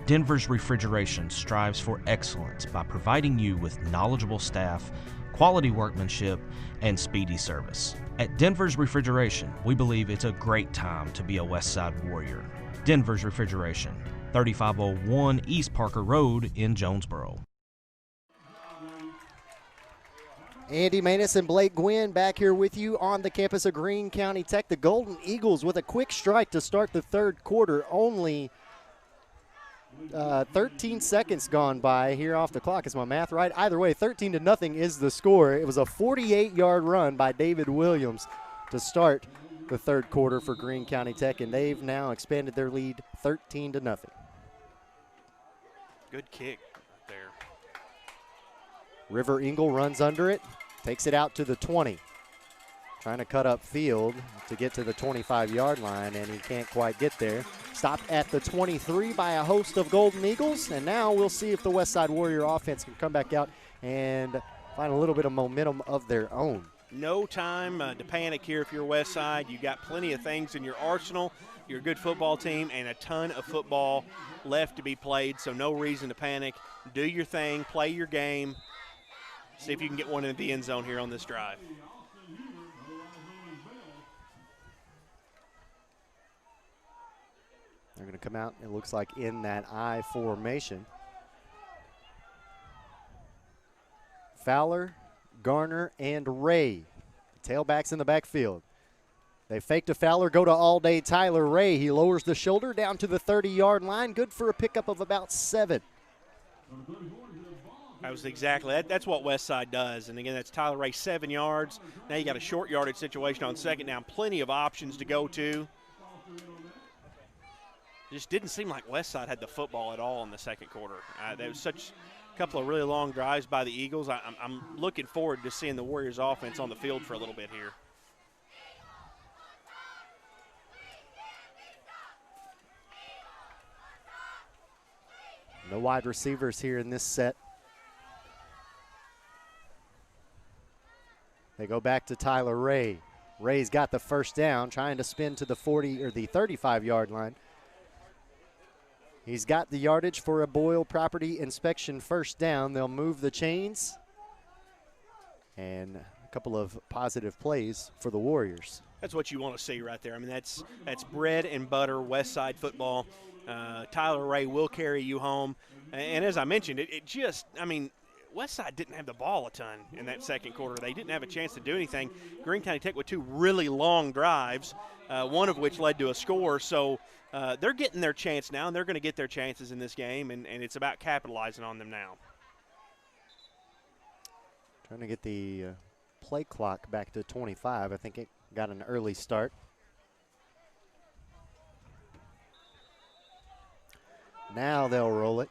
Denver's Refrigeration strives for excellence by providing you with knowledgeable staff, quality workmanship, and speedy service. At Denver's Refrigeration, we believe it's a great time to be a Westside Warrior. Denver's Refrigeration, 3501 East Parker Road in Jonesboro. Andy Maness and Blake Gwynn back here with you on the campus of Greene County Tech. The Golden Eagles with a quick strike to start the third quarter. Only 13 seconds gone by here off the clock. Is my math right? Either way, 13-0 is the score. It was a 48-yard run by David Williams to start the third quarter for Greene County Tech, and they've now expanded their lead 13-0. Good kick there. River Engel runs under it, takes it out to the 20. Trying to cut up field to get to the 25-yard line, and he can't quite get there. Stopped at the 23 by a host of Golden Eagles, and now we'll see if the Westside Warrior offense can come back out and find a little bit of momentum of their own. No time to panic here if you're Westside. You got plenty of things in your arsenal. You're a good football team and a ton of football left to be played, so no reason to panic. Do your thing, play your game. See if you can get one in the end zone here on this drive. They're going to come out, it looks like, in that I formation. Fowler, Garner, and Ray. The tailbacks in the backfield. They fake to Fowler, go to all-day Tyler Ray. He lowers the shoulder down to the 30-yard line. Good for a pickup of about 7. That was exactly that's what Westside does. And, again, that's Tyler Ray, 7 yards. Now you got a short yardage situation on second down. Plenty of options to go to. Just didn't seem like Westside had the football at all in the second quarter. There was such a couple of really long drives by the Eagles. I'm looking forward to seeing the Warriors offense on the field for a little bit here. No wide receivers here in this set. They go back to Tyler Ray. Ray's got the first down, trying to spin to the 40 or the 35-yard line. He's got the yardage for a Boyle property inspection first down. They'll move the chains. And a couple of positive plays for the Warriors. That's what you want to see right there. I mean, that's bread and butter Westside football. Tyler Ray will carry you home. And as I mentioned, Westside didn't have the ball a ton in that second quarter. They didn't have a chance to do anything. Greene County Tech with 2 really long drives, one of which led to a score. So they're getting their chance now, and they're going to get their chances in this game, and it's about capitalizing on them now. Trying to get the play clock back to 25. I think it got an early start. Now they'll roll it.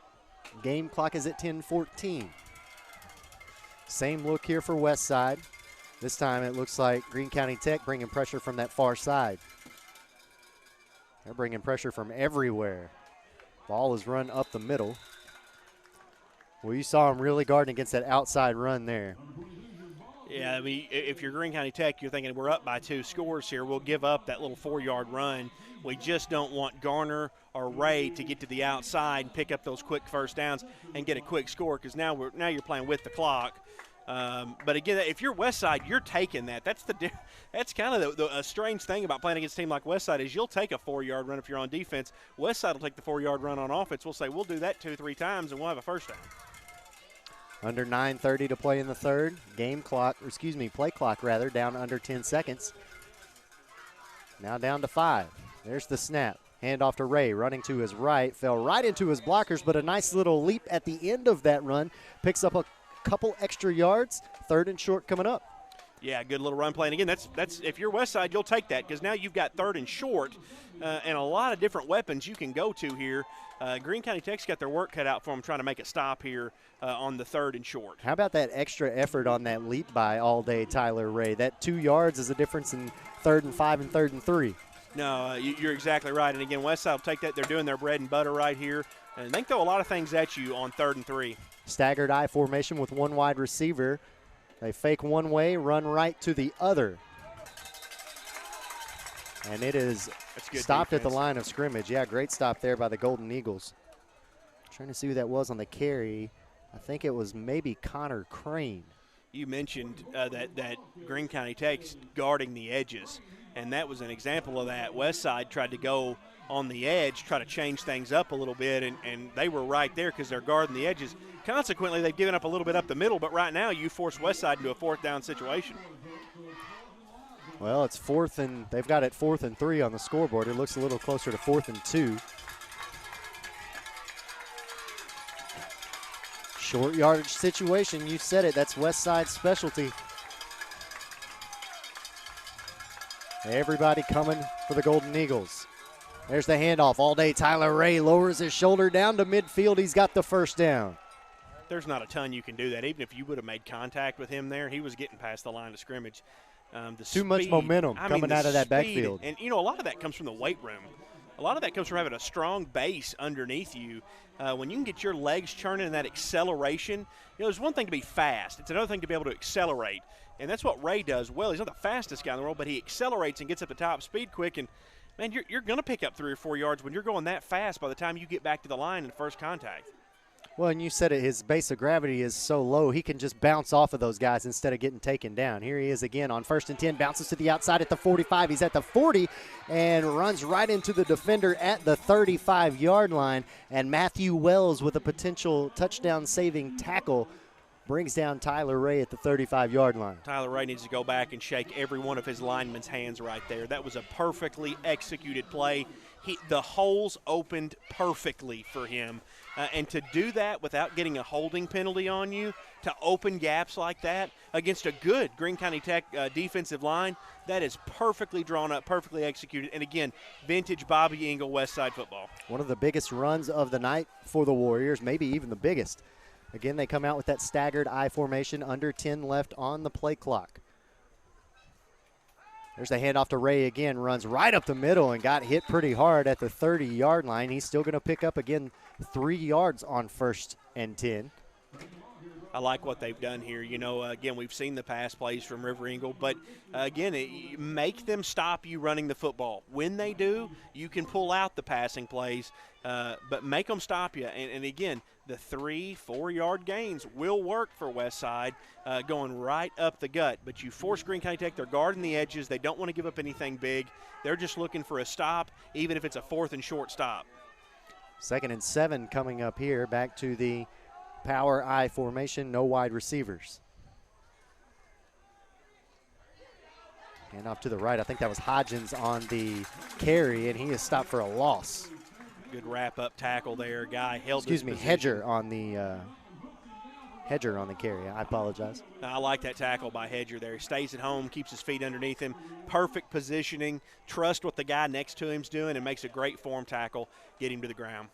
Game clock is at 10:14. Same look here for Westside. This time it looks like Greene County Tech bringing pressure from that far side. They're bringing pressure from everywhere. Ball is run up the middle. Well, you saw him really guarding against that outside run there. Yeah, I mean, if you're Greene County Tech, you're thinking we're up by 2 scores here. We'll give up that little 4-yard run. We just don't want Garner or Ray to get to the outside and pick up those quick first downs and get a quick score, because now you're playing with the clock. But again, if you're Westside, you're taking that. That's kind of a strange thing about playing against a team like Westside is you'll take a 4-yard run if you're on defense. Westside will take the 4-yard run on offense. We'll say we'll do that 2-3 times and we'll have a first down. Under 9:30 to play in the third. Play clock rather, down under 10 seconds. Now down to 5. There's the snap. Hand off to Ray, running to his right, fell right into his blockers, but a nice little leap at the end of that run. Picks up a couple extra yards. 3rd and short coming up. Yeah, good little run play. And again, that's if you're Westside, you'll take that because now you've got 3rd and short and a lot of different weapons you can go to here. Greene County Tech's got their work cut out for them trying to make a stop here on the 3rd and short. How about that extra effort on that leap by all day Tyler Ray? That 2 yards is a difference in 3rd and 5 and 3rd and 3. No, you're exactly right. And again, Westside will take that. They're doing their bread and butter right here. And they can throw a lot of things at you on 3rd and 3. Staggered I formation with one wide receiver. They fake one way, run right to the other. And it is stopped defense at the line of scrimmage. Yeah, great stop there by the Golden Eagles. Trying to see who that was on the carry. I think it was maybe Connor Crane. You mentioned that Greene County Tech's guarding the edges, and that was an example of that. Westside tried to go on the edge, try to change things up a little bit, and they were right there because they're guarding the edges. Consequently, they've given up a little bit up the middle, but right now you force Westside into a 4th down situation. Well, it's 4th and they've got it 4th and 3 on the scoreboard. It looks a little closer to 4th and 2. Short yardage situation, you said it, that's Westside's specialty. Everybody coming for the Golden Eagles. There's the handoff. All day Tyler Ray lowers his shoulder down to midfield. He's got the 1st down. There's not a ton you can do that. Even if you would have made contact with him there, he was getting past the line of scrimmage. Too much momentum coming out of that backfield. And, a lot of that comes from the weight room. A lot of that comes from having a strong base underneath you. When you can get your legs churning and that acceleration, there's one thing to be fast. It's another thing to be able to accelerate. And that's what Ray does well. He's not the fastest guy in the world, but he accelerates and gets up the top speed quick. And, man, you're going to pick up 3 or 4 yards when you're going that fast by the time you get back to the line in first contact. Well, and you said it, his base of gravity is so low, he can just bounce off of those guys instead of getting taken down. Here he is again on 1st and 10, bounces to the outside at the 45. He's at the 40 and runs right into the defender at the 35-yard line. And Matthew Wells with a potential touchdown-saving tackle brings down Tyler Ray at the 35-yard line. Tyler Ray needs to go back and shake every one of his linemen's hands right there. That was a perfectly executed play. The holes opened perfectly for him. And to do that without getting a holding penalty on you, to open gaps like that against a good Greene County Tech defensive line, that is perfectly drawn up, perfectly executed. And, again, vintage Bobby Engel Westside football. One of the biggest runs of the night for the Warriors, maybe even the biggest. Again, they come out with that staggered I formation, under 10 left on the play clock. There's a handoff to Ray again, runs right up the middle and got hit pretty hard at the 30-yard line. He's still going to pick up, again, 3 yards on 1st and 10. I like what they've done here. Again, we've seen the pass plays from River Eagle, but, again, make them stop you running the football. When they do, you can pull out the passing plays, but make them stop you. And again, the 3-4 yard gains will work for Westside, going right up the gut. But you force Greene County Tech, they're guarding the edges. They don't want to give up anything big. They're just looking for a stop, even if it's a 4th and short stop. 2nd and 7 coming up here, back to the power I formation, no wide receivers. And off to the right, I think that was Hodgins on the carry, and he is stopped for a loss. Good wrap-up tackle there. Guy held Excuse me, Hedger on the carry. I apologize. I like that tackle by Hedger there. He stays at home, keeps his feet underneath him. Perfect positioning. Trust what the guy next to him's doing and makes a great form tackle, get him to the ground.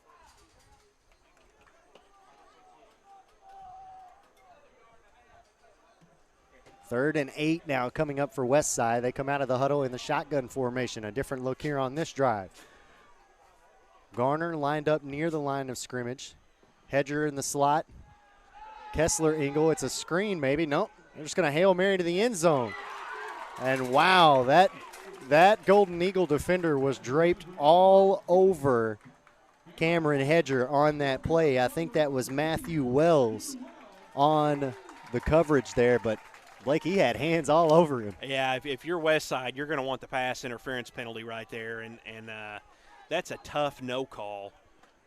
Third and 8 now coming up for Westside. They come out of the huddle in the shotgun formation. A different look here on this drive. Garner lined up near the line of scrimmage. Hedger in the slot. Kessler, Engel. It's a screen maybe. Nope. They're just going to Hail Mary to the end zone. And wow, that Golden Eagle defender was draped all over Cameron Hedger on that play. I think that was Matthew Wells on the coverage there, but Blake, he had hands all over him. Yeah, if you're Westside, you're going to want the pass interference penalty right there, and that's a tough no call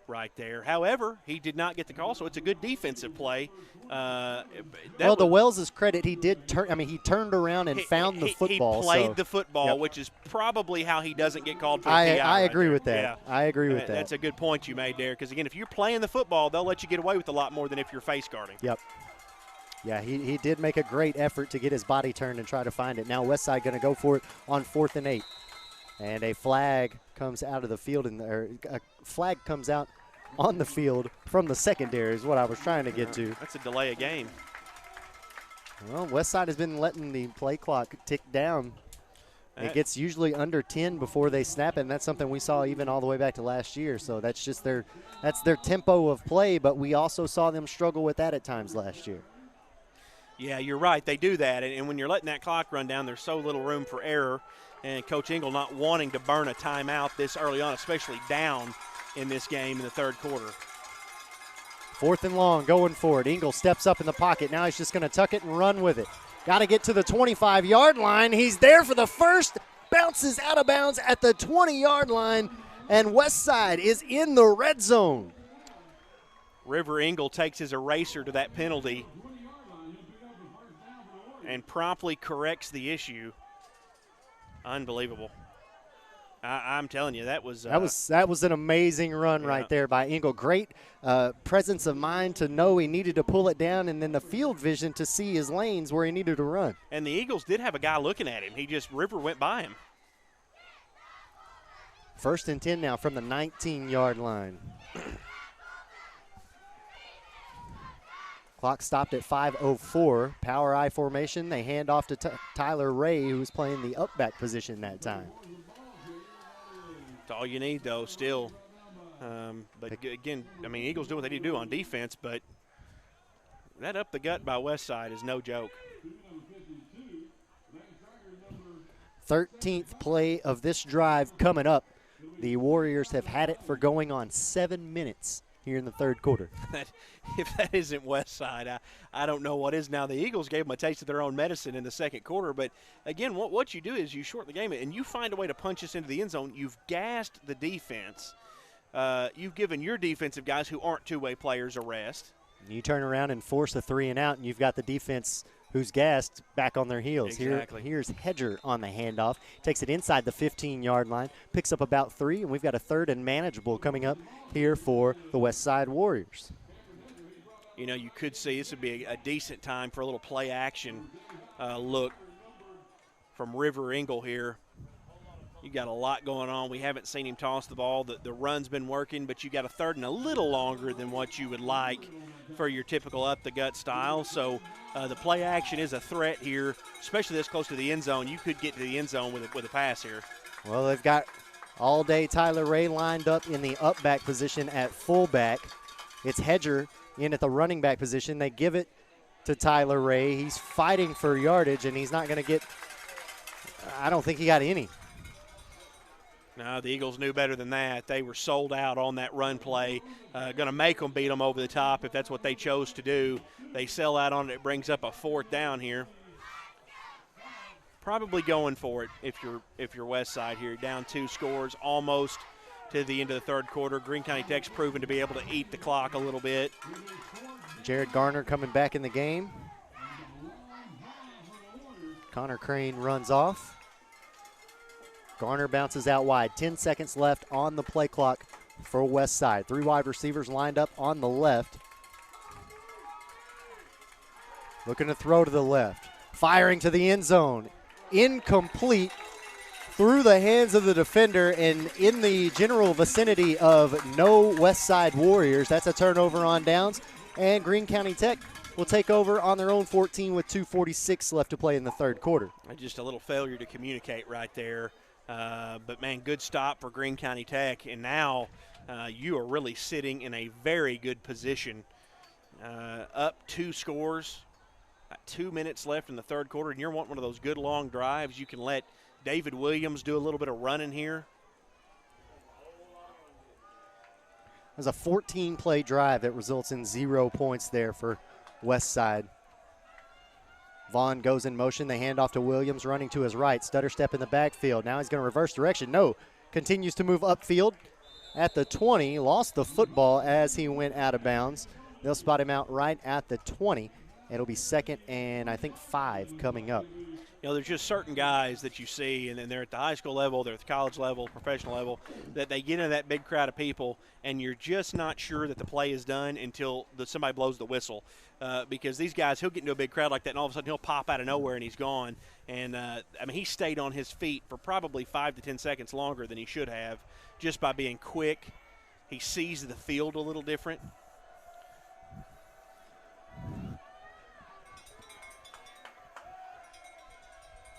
right there. However, he did not get the call, so it's a good defensive play. Well, to Wells' credit, he did turn. I mean, he turned around and found the football. He played the football, which is probably how he doesn't get called for a PI. I agree right with that. Yeah. I agree with that. That's a good point you made there, because, again, if you're playing the football, they'll let you get away with a lot more than if you're face guarding. Yep. Yeah, he did make a great effort to get his body turned and try to find it. Now Westside going to go for it on 4th and 8. And a flag comes out of the field, or a flag comes out on the field from the secondary is what I was trying to get to. That's a delay of game. Well, Westside has been letting the play clock tick down. It gets usually under 10 before they snap it, and that's something we saw even all the way back to last year. So that's just their tempo of play, but we also saw them struggle with that at times last year. Yeah, you're right. They do that, and when you're letting that clock run down, there's so little room for error. And Coach Engel not wanting to burn a timeout this early on, especially down in this game in the third quarter. 4th and long, going for it. Engel steps up in the pocket. Now he's just going to tuck it and run with it. Got to get to the 25-yard line. He's there for the first. Bounces out of bounds at the 20-yard line, and Westside is in the red zone. River Engel takes his eraser to that penalty and promptly corrects the issue. Unbelievable. I'm telling you, that was an amazing run right there by Engel. Great presence of mind to know he needed to pull it down, and then the field vision to see his lanes where he needed to run. And the Eagles did have a guy looking at him. River went by him. 1st and 10 now from the 19-yard line. Clock stopped at 5:04. Power I formation. They hand off to Tyler Ray, who was playing the up-back position that time. That's all you need, though, still. But, again, I mean, Eagles do what they need to do on defense, but that up the gut by Westside is no joke. 13th play of this drive coming up. The Warriors have had it for going on 7 minutes here in the third quarter. If that isn't Westside, I don't know what is. Now, the Eagles gave them a taste of their own medicine in the second quarter, but, again, what you do is you shorten the game, and you find a way to punch us into the end zone. You've gassed the defense. You've given your defensive guys who aren't two-way players a rest. You turn around and force a 3-and-out, and you've got the defense who's gassed back on their heels. Exactly. Here's Hedger on the handoff. Takes it inside the 15-yard line, picks up about 3, and we've got a 3rd and manageable coming up here for the Westside Warriors. You know, you could see this would be a decent time for a little play action look from River Engel here. You got a lot going on. We haven't seen him toss the ball. The run's been working, but you got a 3rd and a little longer than what you would like for your typical up-the-gut style. So the play action is a threat here, especially this close to the end zone. You could get to the end zone with a pass here. Well, they've got all day Tyler Ray lined up in the up-back position at fullback. It's Hedger in at the running back position. They give it to Tyler Ray. He's fighting for yardage, and he's not going to get – I don't think he got any. No, the Eagles knew better than that. They were sold out on that run play. Going to make them beat them over the top if that's what they chose to do. They sell out on it. It brings up a 4th down here. Probably going for it if you're Westside here. Down 2 scores almost to the end of the third quarter. Greene County Tech's proven to be able to eat the clock a little bit. Jared Garner coming back in the game. Connor Crane runs off. Garner bounces out wide. 10 seconds left on the play clock for Westside. 3 wide receivers lined up on the left. Looking to throw to the left. Firing to the end zone. Incomplete. Through the hands of the defender and in the general vicinity of no Westside Warriors. That's a turnover on downs. And Greene County Tech will take over on their own 14 with 2:46 left to play in the third quarter. Just a little failure to communicate right there. But, man, good stop for Greene County Tech. And now you are really sitting in a very good position. Up 2 scores, 2 minutes left in the third quarter, and you're wanting one of those good long drives. You can let David Williams do a little bit of running here. There's a 14-play drive that results in 0 points there for Westside. Vaughn goes in motion. They hand off to Williams, running to his right. Stutter step in the backfield. Now he's going to reverse direction. No, continues to move upfield. at the 20, lost the football as he went out of bounds. They'll spot him out right at the 20. It'll be 2nd and I think 5 coming up. You know, there's just certain guys that you see, and then they're at the high school level, they're at the college level, professional level, that they get into that big crowd of people, and you're just not sure that the play is done until somebody blows the whistle. Because these guys, he'll get into a big crowd like that, and all of a sudden he'll pop out of nowhere and he's gone. And, I mean, he stayed on his feet for probably 5 to 10 seconds longer than he should have just by being quick. He sees the field a little different.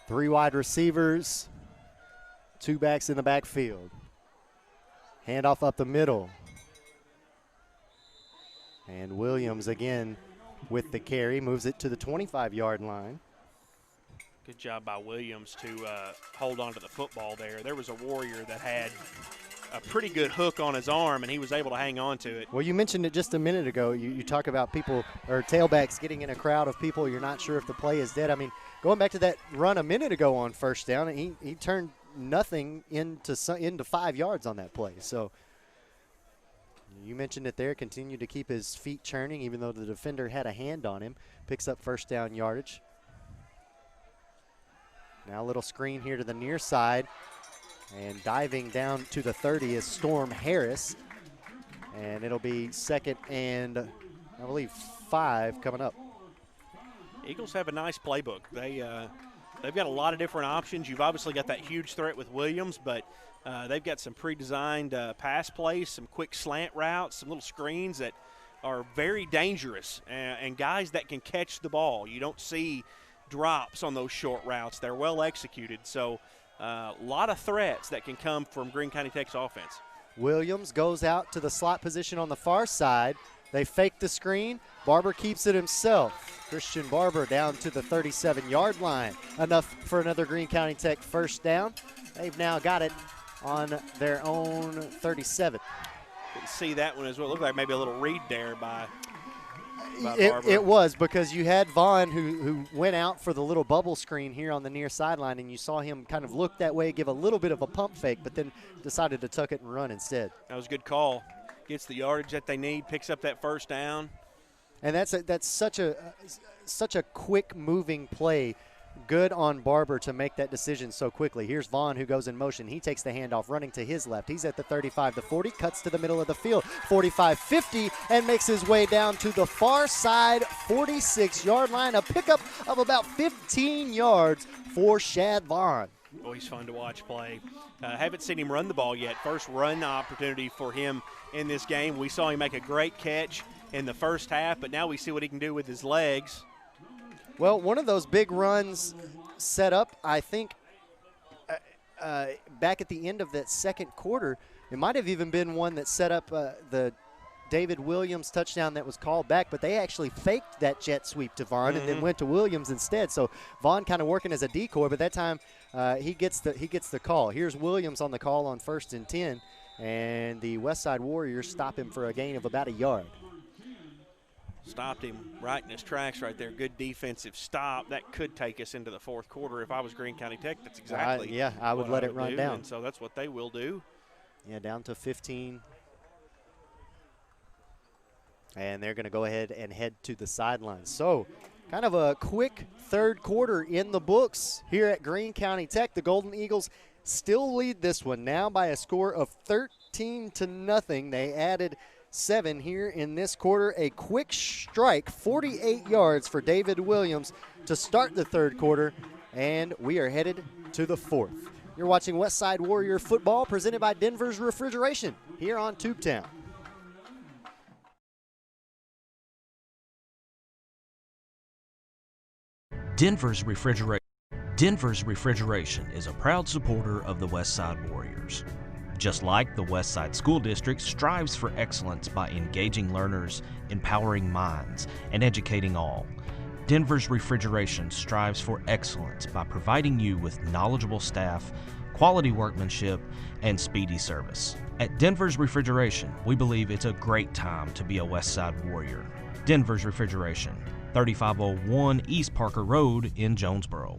Three wide receivers, 2 backs in the backfield. Handoff up the middle. And Williams again with the carry, moves it to the 25-yard line. Good job by Williams to hold on to the football there. There was a Warrior that had a pretty good hook on his arm, and he was able to hang on to it. Well, you mentioned it just a minute ago. You talk about people or tailbacks getting in a crowd of people. You're not sure if the play is dead. I mean, going back to that run a minute ago on first down, he turned nothing into 5 yards on that play. So you mentioned it there. Continued to keep his feet churning, even though the defender had a hand on him. Picks up first down yardage. Now a little screen here to the near side. And diving down to the 30 is Storm Harris. And it'll be 2nd and, I believe, 5 coming up. Eagles have a nice playbook. They've got a lot of different options. You've obviously got that huge threat with Williams, but they've got some pre-designed pass plays, some quick slant routes, some little screens that are very dangerous, and guys that can catch the ball. You don't see drops on those short routes. They're well executed. So a lot of threats that can come from Greene County Tech's offense. Williams goes out to the slot position on the far side. They fake the screen. Barber keeps it himself. Christian Barber down to the 37-yard line. Enough for another Greene County Tech first down. They've now got it on their own 37. Didn't see that one as well. It looked like maybe a little read there by Barber. It was, because you had Vaughn who went out for the little bubble screen here on the near sideline, and you saw him kind of look that way, give a little bit of a pump fake, but then decided to tuck it and run instead. That was a good call. Gets the yardage that they need, picks up that first down. And that's such a quick moving play. Good on Barber to make that decision so quickly. Here's Vaughn, who goes in motion. He takes the handoff, running to his left. He's at the 35 to 40, cuts to the middle of the field, 45-50, and makes his way down to the far side 46-yard line. A pickup of about 15 yards for Shad Vaughn. Always fun to watch play. Haven't seen him run the ball yet. First run opportunity for him in this game. We saw him make a great catch in the first half, but now we see what he can do with his legs. Well, one of those big runs set up, I think, back at the end of that second quarter. It might have even been one that set up the David Williams touchdown that was called back, but they actually faked that jet sweep to Vaughn and then went to Williams instead. So Vaughn kind of working as a decoy, but that time he gets the call. Here's Williams on the call on 1st and 10, and the Westside Warriors stop him for a gain of about a yard. Stopped him right in his tracks right there. Good defensive stop. That could take us into the fourth quarter. If I was Greene County Tech, that's exactly I would let it run down. And so that's what they will do. Yeah, down to 15. And they're going to go ahead and head to the sidelines. So kind of a quick third quarter in the books here at Greene County Tech. The Golden Eagles still lead this one now by a score of 13-0. They added 7 here in this quarter. A quick strike, 48 yards for David Williams to start the third quarter, and we are headed to the fourth. You're watching Westside Warrior football presented by Denver's Refrigeration here on Tubetown. Denver's Refrigeration is a proud supporter of the Westside Warriors. Just like the Westside School District strives for excellence by engaging learners, empowering minds, and educating all, Denver's Refrigeration strives for excellence by providing you with knowledgeable staff, quality workmanship, and speedy service. At Denver's Refrigeration, we believe it's a great time to be a Westside Warrior. Denver's Refrigeration, 3501 East Parker Road in Jonesboro.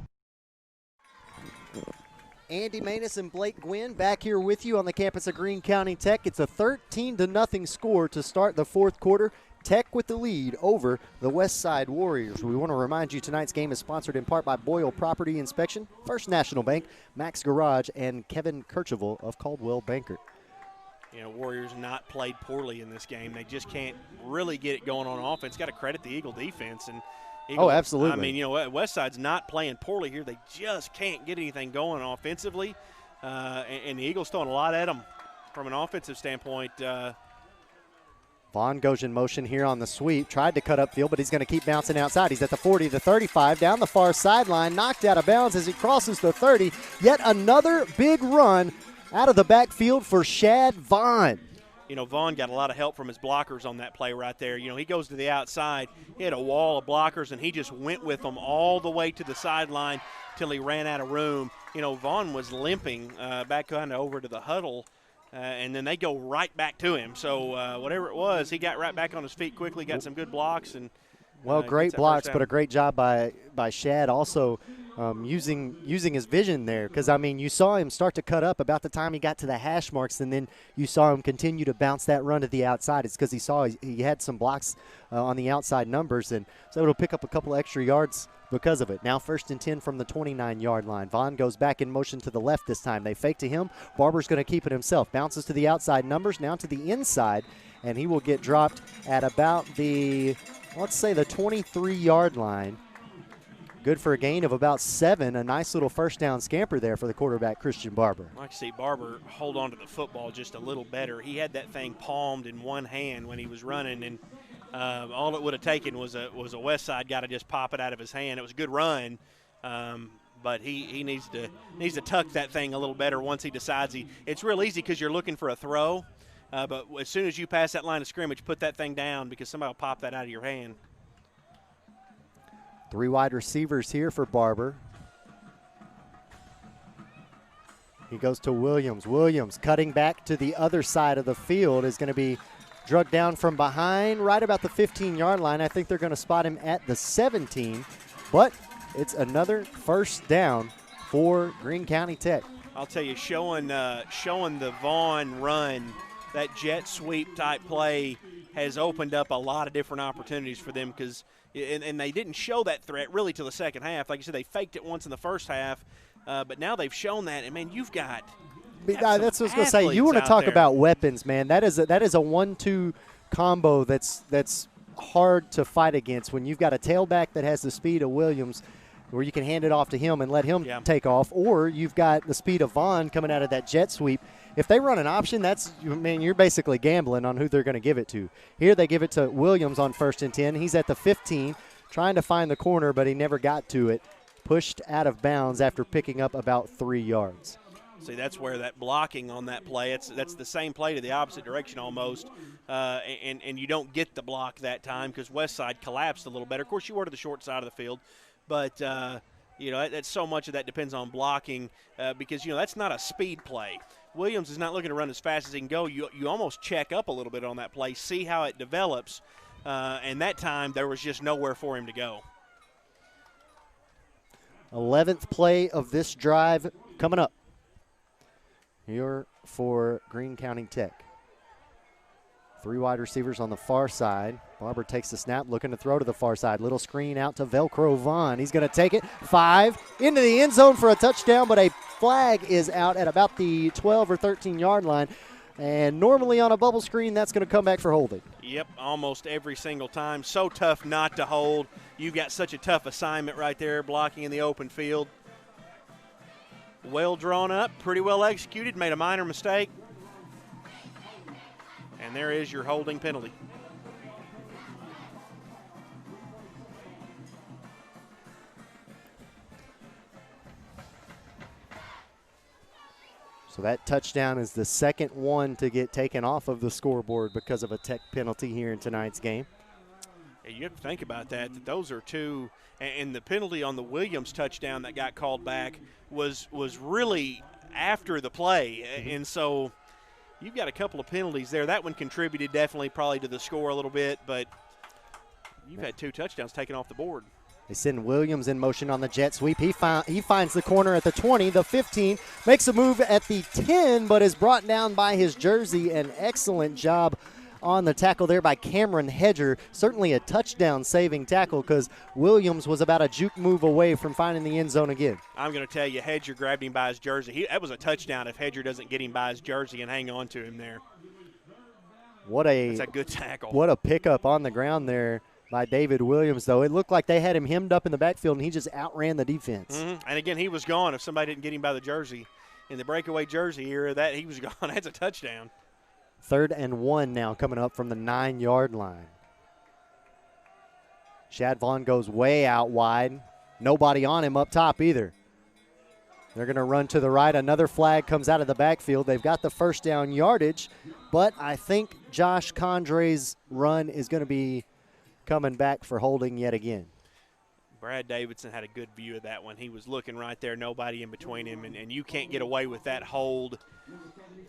Andy Manus and Blake Gwynn back here with you on the campus of Greene County Tech. It's a 13-0 score to start the fourth quarter. Tech with the lead over the Westside Warriors. We want to remind you tonight's game is sponsored in part by Boyle Property Inspection, First National Bank, Max Garage, and Kevin Kirchhoff of Coldwell Banker. You know, Warriors not played poorly in this game. They just can't really get it going on offense. Got to credit the Eagle defense. And Eagle, absolutely. I mean, you know, Westside's not playing poorly here. They just can't get anything going offensively. And the Eagles throwing a lot at them from an offensive standpoint. Vaughn goes in motion here on the sweep. Tried to cut upfield, but he's going to keep bouncing outside. He's at the 40, the 35, down the far sideline, knocked out of bounds as he crosses the 30. Yet another big run out of the backfield for Shad Vaughn. You know, Vaughn got a lot of help from his blockers on that play right there. You know, he goes to the outside. He had a wall of blockers, and he just went with them all the way to the sideline till he ran out of room. You know, Vaughn was limping back kind of over to the huddle. And then they go right back to him. So whatever it was, he got right back on his feet quickly, got some good blocks. And well, great blocks, but a great job by Shad also using his vision there. Because, I mean, you saw him start to cut up about the time he got to the hash marks, and then you saw him continue to bounce that run to the outside. It's because he saw he had some blocks on the outside numbers, and so it'll pick up a couple extra yards because of it. Now 1st and 10 from the 29-yard line. Vaughn goes back in motion to the left this time. They fake to him. Barber's going to keep it himself. Bounces to the outside numbers, now to the inside, and he will get dropped at about the, let's say, the 23-yard line. Good for a gain of about 7. A nice little first down scamper there for the quarterback, Christian Barber. I like to see Barber hold on to the football just a little better. He had that thing palmed in one hand when he was running, and all it would have taken was a Westside guy to just pop it out of his hand. It was a good run, but he needs to tuck that thing a little better once he decides it's real easy because you're looking for a throw, but as soon as you pass that line of scrimmage, put that thing down because somebody will pop that out of your hand. 3 wide receivers here for Barber. He goes to Williams. Williams cutting back to the other side of the field is going to be drugged down from behind right about the 15-yard line. I think they're going to spot him at the 17, but it's another first down for Greene County Tech. I'll tell you, showing the Vaughn run, that jet sweep type play has opened up a lot of different opportunities for them because and they didn't show that threat really till the second half. Like you said, they faked it once in the first half, but now they've shown that. And, man, you've got that's what I was going to say. You want to talk about weapons, man. That is a 1-2 combo that's hard to fight against when you've got a tailback that has the speed of Williams where you can hand it off to him and let him take off, or you've got the speed of Vaughn coming out of that jet sweep. If they run an option, you're basically gambling on who they're going to give it to. Here they give it to Williams on 1st and 10. He's at the 15, trying to find the corner, but he never got to it. Pushed out of bounds after picking up about 3 yards. See, that's where that blocking on that play, that's the same play to the opposite direction almost, and you don't get the block that time because Westside collapsed a little better. Of course, you were to the short side of the field, but you know, that's so much of that depends on blocking because, you know, that's not a speed play. Williams is not looking to run as fast as he can go. You almost check up a little bit on that play, see how it develops, and that time there was just nowhere for him to go. 11th play of this drive coming up here for Greene County Tech. 3 wide receivers on the far side. Barber takes the snap, looking to throw to the far side. Little screen out to Velcro Vaughn. He's going to take it 5 into the end zone for a touchdown, but a flag is out at about the 12 or 13-yard line. And normally on a bubble screen, that's going to come back for holding. Yep, almost every single time. So tough not to hold. You've got such a tough assignment right there, blocking in the open field. Well drawn up, pretty well executed, made a minor mistake. And there is your holding penalty. So that touchdown is the second one to get taken off of the scoreboard because of a Tech penalty here in tonight's game. You have to think about that those are two, and the penalty on the Williams touchdown that got called back was really after the play, and so you've got a couple of penalties there. That one contributed definitely probably to the score a little bit, but you've had 2 touchdowns taken off the board. They send Williams in motion on the jet sweep. He finds the corner at the 20, the 15, makes a move at the 10, but is brought down by his jersey. An excellent job on the tackle there by Cameron Hedger. Certainly a touchdown-saving tackle because Williams was about a juke move away from finding the end zone again. I'm going to tell you, Hedger grabbed him by his jersey. That was a touchdown if Hedger doesn't get him by his jersey and hang on to him there. That's a good tackle. What a pickup on the ground there by David Williams, though. It looked like they had him hemmed up in the backfield, and he just outran the defense. Mm-hmm. And, again, he was gone if somebody didn't get him by the jersey. In the breakaway jersey era, that he was gone. That's a touchdown. 3rd and 1 now coming up from the 9-yard line. Shad Vaughn goes way out wide. Nobody on him up top either. They're going to run to the right. Another flag comes out of the backfield. They've got the first down yardage, but I think Josh Condre's run is going to be coming back for holding yet again. Brad Davidson had a good view of that one. He was looking right there, nobody in between him, and you can't get away with that hold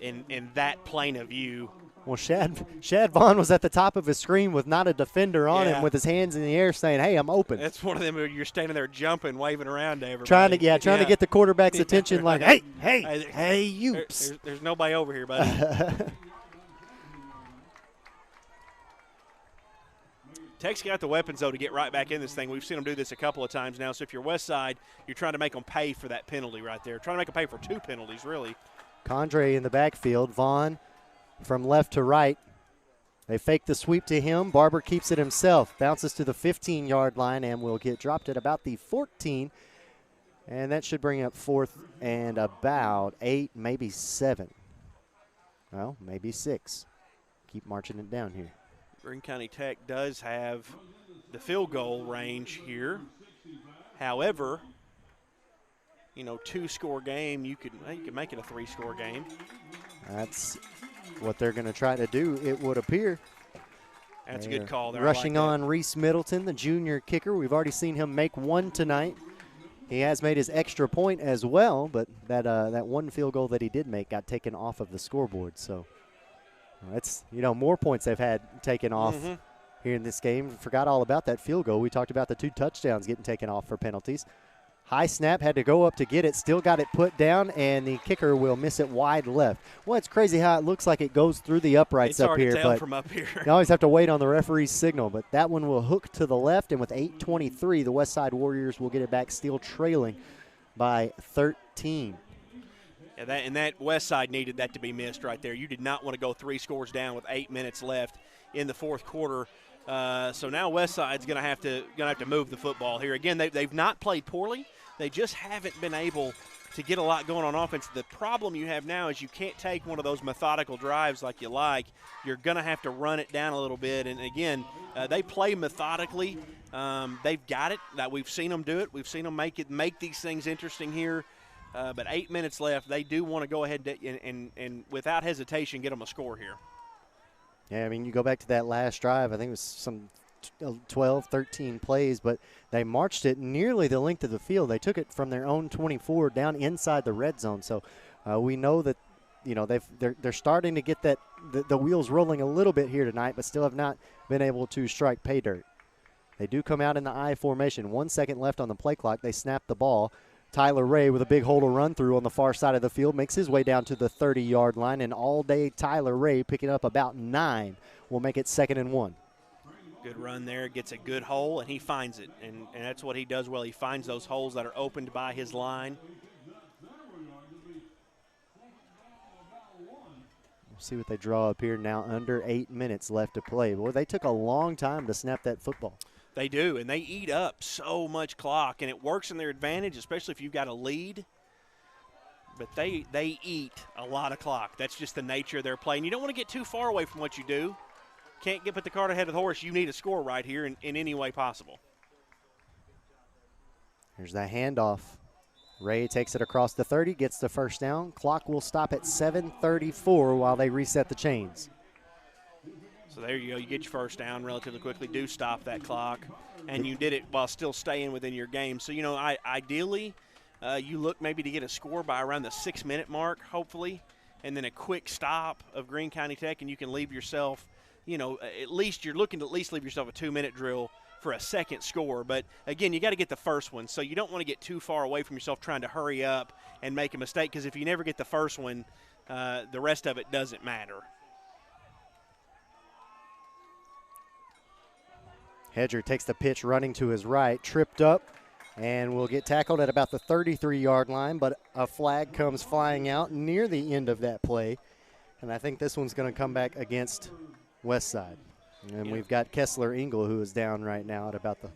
in that plane of view. Well, Shad Vaughn was at the top of his screen with not a defender on him, with his hands in the air saying, hey, I'm open. That's one of them where you're standing there jumping, waving around to everybody. Trying to get the quarterback's attention like, hey, you. There's nobody over here, buddy. Tech's got the weapons, though, to get right back in this thing. We've seen them do this a couple of times now. So if you're Westside, you're trying to make them pay for that penalty right there. Trying to make them pay for 2 penalties, really. Condre in the backfield. Vaughn from left to right. They fake the sweep to him. Barber keeps it himself. Bounces to the 15-yard line and will get dropped at about the 14. And that should bring up 4th and about 8, maybe 7. Well, maybe 6. Keep marching it down here. Greene County Tech does have the field goal range here. However, 2-score game, you could make it a 3-score game. That's what they're going to try to do, it would appear. That's a good call there. Rushing on Reese Middleton, the junior kicker. We've already seen him make one tonight. He has made his extra point as well, but that one field goal that he did make got taken off of the scoreboard. So that's, more points they've had taken off here in this game. Forgot all about that field goal. We talked about the 2 touchdowns getting taken off for penalties. High snap, had to go up to get it, still got it put down, and the kicker will miss it wide left. Well, it's crazy how it looks like it goes through the uprights up here. It's hard to tell from up here. You always have to wait on the referee's signal, but that one will hook to the left, and with 8:23, the Westside Warriors will get it back, still trailing by 13. Yeah, that Westside needed that to be missed right there. You did not want to go 3 scores down with 8 minutes left in the 4th quarter. So now Westside's going to have to move the football here. Again, they've not played poorly. They just haven't been able to get a lot going on offense. The problem you have now is you can't take one of those methodical drives like you like. You're going to have to run it down a little bit. And, again, they play methodically. They've got it. We've seen them do it. We've seen them make these things interesting here. But 8 minutes left. They do want to go ahead and without hesitation, get them a score here. Yeah, you go back to that last drive. I think it was some 12, 13 plays, but they marched it nearly the length of the field. They took it from their own 24 down inside the red zone. So we know that, they're starting to get the wheels rolling a little bit here tonight, but still have not been able to strike pay dirt. They do come out in the I formation. 1 second left on the play clock. They snap the ball. Tyler Ray with a big hole to run through on the far side of the field makes his way down to the 30-yard line, and all day Tyler Ray picking up about 9 will make it 2nd and 1. Good run there, gets a good hole, and he finds it, and that's what he does well. He finds those holes that are opened by his line. We'll see what they draw up here now. Under 8 minutes left to play. Boy, they took a long time to snap that football. They do, and they eat up so much clock, and it works in their advantage, especially if you've got a lead. But they eat a lot of clock. That's just the nature of their play. And you don't want to get too par away from what you do. Can't put the cart ahead of the horse. You need a score right here in any way possible. Here's that handoff. Ray takes it across the 30, gets the first down. Clock will stop at 7:34 while they reset the chains. So there you go. You get your first down relatively quickly. Do stop that clock. And you did it while still staying within your game. So, ideally, you look maybe to get a score by around the 6-minute mark, hopefully, and then a quick stop of Greene County Tech, and you can leave yourself, at least you're looking to at least leave yourself a 2-minute drill for a second score. But, again, you got to get the first one, so you don't want to get too far away from yourself trying to hurry up and make a mistake, because if you never get the first one, the rest of it doesn't matter. Hedger takes the pitch running to his right, tripped up, and will get tackled at about the 33-yard line, but a flag comes flying out near the end of that play. And I think this one's going to come back against Westside. And we've got Kessler Engel, who is down right now at about the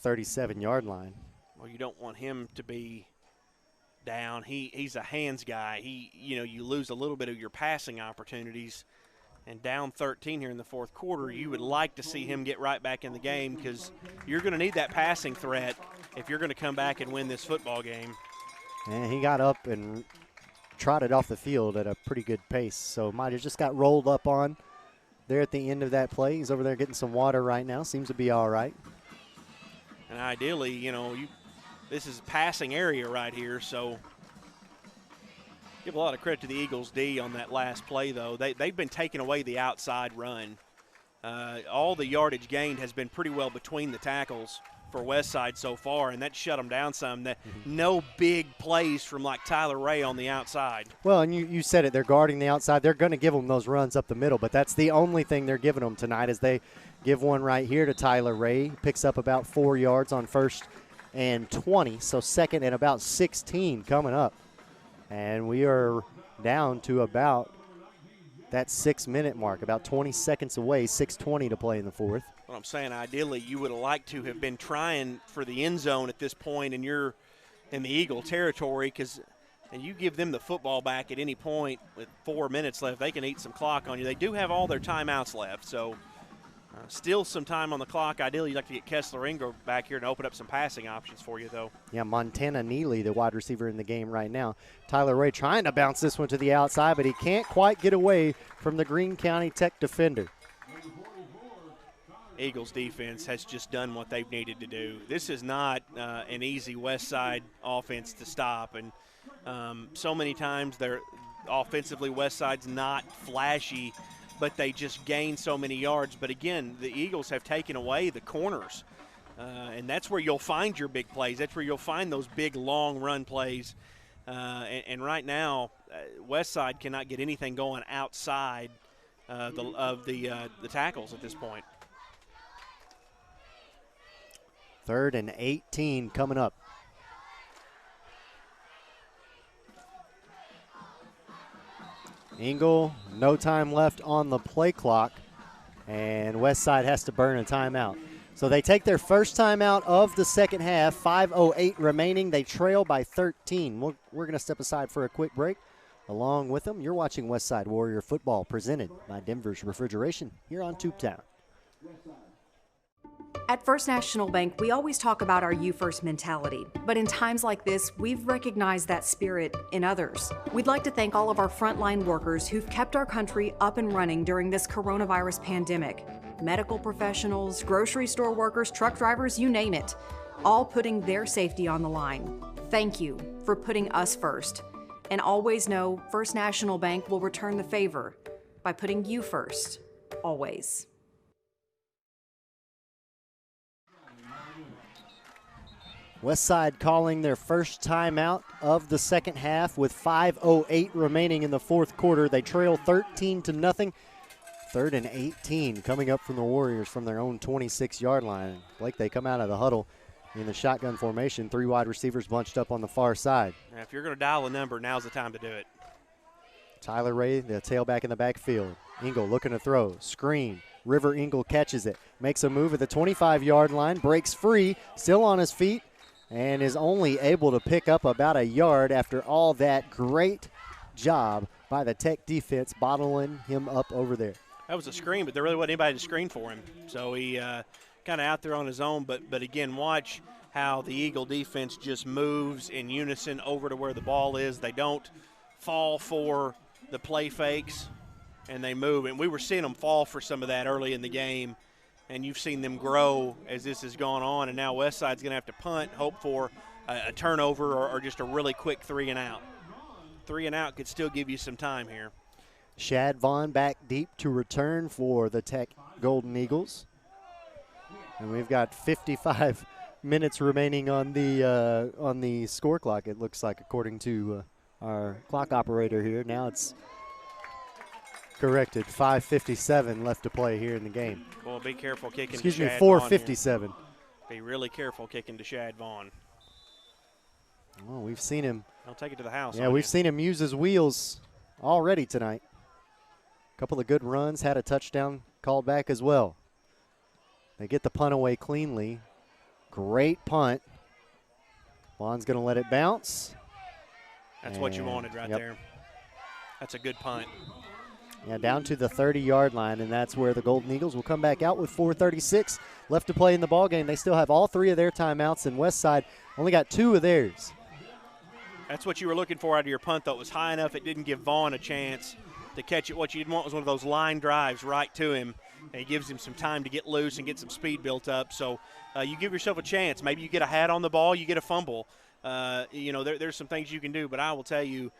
37-yard line. Well, you don't want him to be down. He's a hands guy. You lose a little bit of your passing opportunities. And down 13 here in the fourth quarter, you would like to see him get right back in the game, because you're going to need that passing threat if you're going to come back and win this football game. And he got up and trotted off the field at a pretty good pace, so might have just got rolled up on there at the end of that play. He's over there getting some water right now. Seems to be all right. And ideally, this is a passing area right here, so give a lot of credit to the Eagles D on that last play, though. They've been taking away the outside run. All the yardage gained has been pretty well between the tackles for Westside so far, and that shut them down some. No big plays from like Tyler Ray on the outside. Well, and you said it, they're guarding the outside. They're going to give them those runs up the middle, but that's the only thing they're giving them tonight, is they give one right here to Tyler Ray. Picks up about 4 yards on 1st and 20, so 2nd and about 16 coming up. And we are down to about that 6-minute mark, about 20 seconds away, 6:20 to play in the fourth. What I'm saying, ideally, you would have liked to have been trying for the end zone at this point, and you're in the Eagle territory, and you give them the football back at any point with 4 minutes left, they can eat some clock on you. They do have all their timeouts left, so still some time on the clock. Ideally, you'd like to get Kessler Engel back here and open up some passing options for you, though. Yeah, Montana Neely, the wide receiver in the game right now. Tyler Ray trying to bounce this one to the outside, but he can't quite get away from the Greene County Tech defender. Eagles defense has just done what they've needed to do. This is not an easy Westside offense to stop, and so many times they're offensively Westside's not flashy, but they just gain so many yards. But again, the Eagles have taken away the corners, and that's where you'll find your big plays. That's where you'll find those big long run plays. And right now, Westside cannot get anything going outside of the tackles at this point. 3rd and 18 coming up. Engel, no time left on the play clock, and Westside has to burn a timeout. So they take their first timeout of the second half, 5:08 remaining. They trail by 13. We're going to step aside for a quick break. Along with them, you're watching Westside Warrior football presented by Denver's Refrigeration here on Tubetown. At First National Bank, we always talk about our you first mentality, but in times like this, we've recognized that spirit in others. We'd like to thank all of our frontline workers who've kept our country up and running during this coronavirus pandemic. Medical professionals, grocery store workers, truck drivers, you name it, all putting their safety on the line. Thank you for putting us first. And always know First National Bank will return the favor by putting you first, always. Westside calling their first timeout of the second half with 5:08 remaining in the fourth quarter. They trail 13-0. 3rd and 18 coming up from the Warriors from their own 26-yard line. Blake, they come out of the huddle in the shotgun formation. 3 wide receivers bunched up on the far side. Now, if you're going to dial a number, now's the time to do it. Tyler Ray, the tailback in the backfield. Engel looking to throw. Screen. River Engel catches it. Makes a move at the 25-yard line. Breaks free. Still on his feet. And is only able to pick up about a yard after all that great job by the Tech defense bottling him up over there. That was a screen, but there really wasn't anybody to screen for him. So he kind of out there on his own. But again, watch how the Eagle defense just moves in unison over to where the ball is. They don't fall for the play fakes, and they move. And we were seeing them fall for some of that early in the game. And you've seen them grow as this has gone on, and now Westside's going to have to punt, hope for a turnover or just a really quick 3-and-out. 3-and-out could still give you some time here. Shad Vaughn back deep to return for the Tech Golden Eagles. And we've got 55 minutes remaining on the score clock, it looks like, according to our clock operator here. Now it's corrected. 5:57 left to play here in the game. Well, be careful kicking. Excuse me, Shad 4:57. Be really careful kicking to Shad Vaughn. Well, we've seen him. I'll take it to the house. Yeah, we've seen him use his wheels already tonight. A couple of good runs, had a touchdown called back as well. They get the punt away cleanly. Great punt. Vaughn's going to let it bounce. That's what you wanted right there. That's a good punt. Yeah, down to the 30-yard line, and that's where the Golden Eagles will come back out with 4:36 left to play in the ballgame. They still have all 3 of their timeouts, and Westside only got 2 of theirs. That's what you were looking for out of your punt, though. It was high enough. It didn't give Vaughn a chance to catch it. What you didn't want was one of those line drives right to him. And it gives him some time to get loose and get some speed built up. So you give yourself a chance. Maybe you get a hat on the ball, you get a fumble. There's some things you can do. But I will tell you,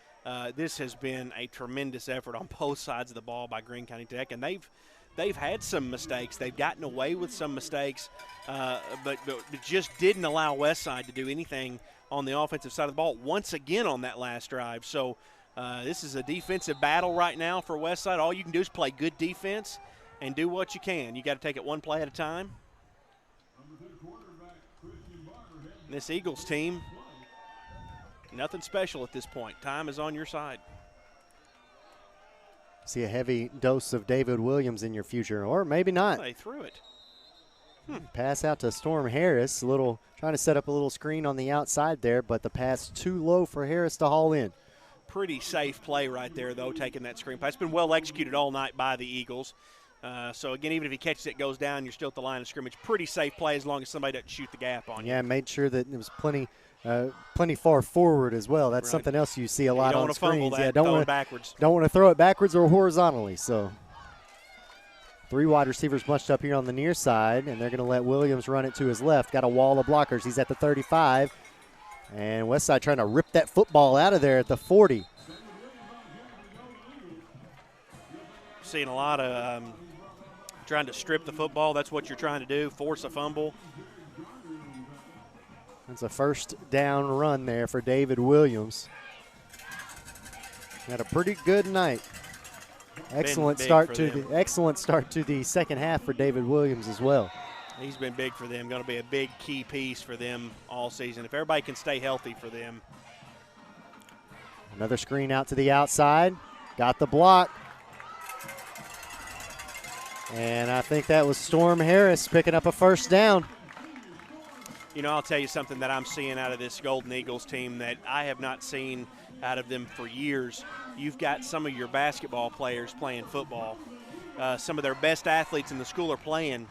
this has been a tremendous effort on both sides of the ball by Greene County Tech. And they've had some mistakes. They've gotten away with some mistakes, but just didn't allow Westside to do anything on the offensive side of the ball once again on that last drive. So this is a defensive battle right now for Westside. All you can do is play good defense and do what you can. You got to take it one play at a time. And this Eagles team, nothing special at this point. Time is on your side. See a heavy dose of David Williams in your future, or maybe not. They threw it. Pass out to Storm Harris. Trying to set up a little screen on the outside there, but the pass too low for Harris to haul in. Pretty safe play right there, though, taking that screen pass. It's been well executed all night by the Eagles. So, again, even if he catches it, goes down, you're still at the line of scrimmage. Pretty safe play as long as somebody doesn't shoot the gap on you. Yeah, made sure that it was plenty far forward as well. That's something else you see a lot on screens. Don't want to backwards. Don't want to throw it backwards or horizontally. So 3 wide receivers bunched up here on the near side, and they're going to let Williams run it to his left. Got a wall of blockers. He's at the 35. And Westside trying to rip that football out of there at the 40. Seeing a lot of trying to strip the football. That's what you're trying to do, force a fumble. That's a first down run there for David Williams. Had a pretty good night. Excellent start to the second half for David Williams as well. He's been big for them. Going to be a big key piece for them all season. If everybody can stay healthy for them. Another screen out to the outside. Got the block. And I think that was Storm Harris picking up a first down. You know, I'll tell you something that I'm seeing out of this Golden Eagles team that I have not seen out of them for years. You've got some of your basketball players playing football. Some of their best athletes in the school are playing.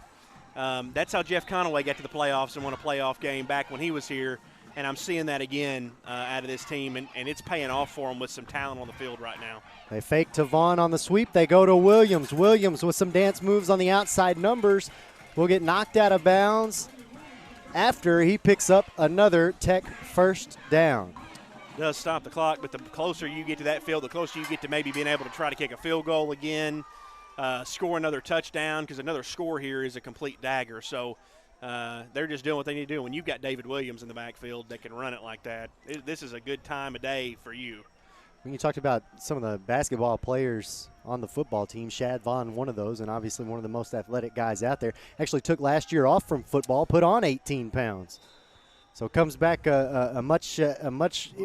That's how Jeff Conaway got to the playoffs and won a playoff game back when he was here. And I'm seeing that again out of this team, and it's paying off for them with some talent on the field right now. They fake to Vaughn on the sweep. They go to Williams. Williams with some dance moves on the outside numbers will get knocked out of bounds after he picks up another Tech first down. Does stop the clock, but the closer you get to that field, the closer you get to maybe being able to try to kick a field goal again, score another touchdown, because another score here is a complete dagger. So they're just doing what they need to do. When you've got David Williams in the backfield that can run it like that, this is a good time of day for you. When you talked about some of the basketball players on the football team, Shad Vaughn, one of those, and obviously one of the most athletic guys out there, actually took last year off from football, put on 18 pounds. So comes back a much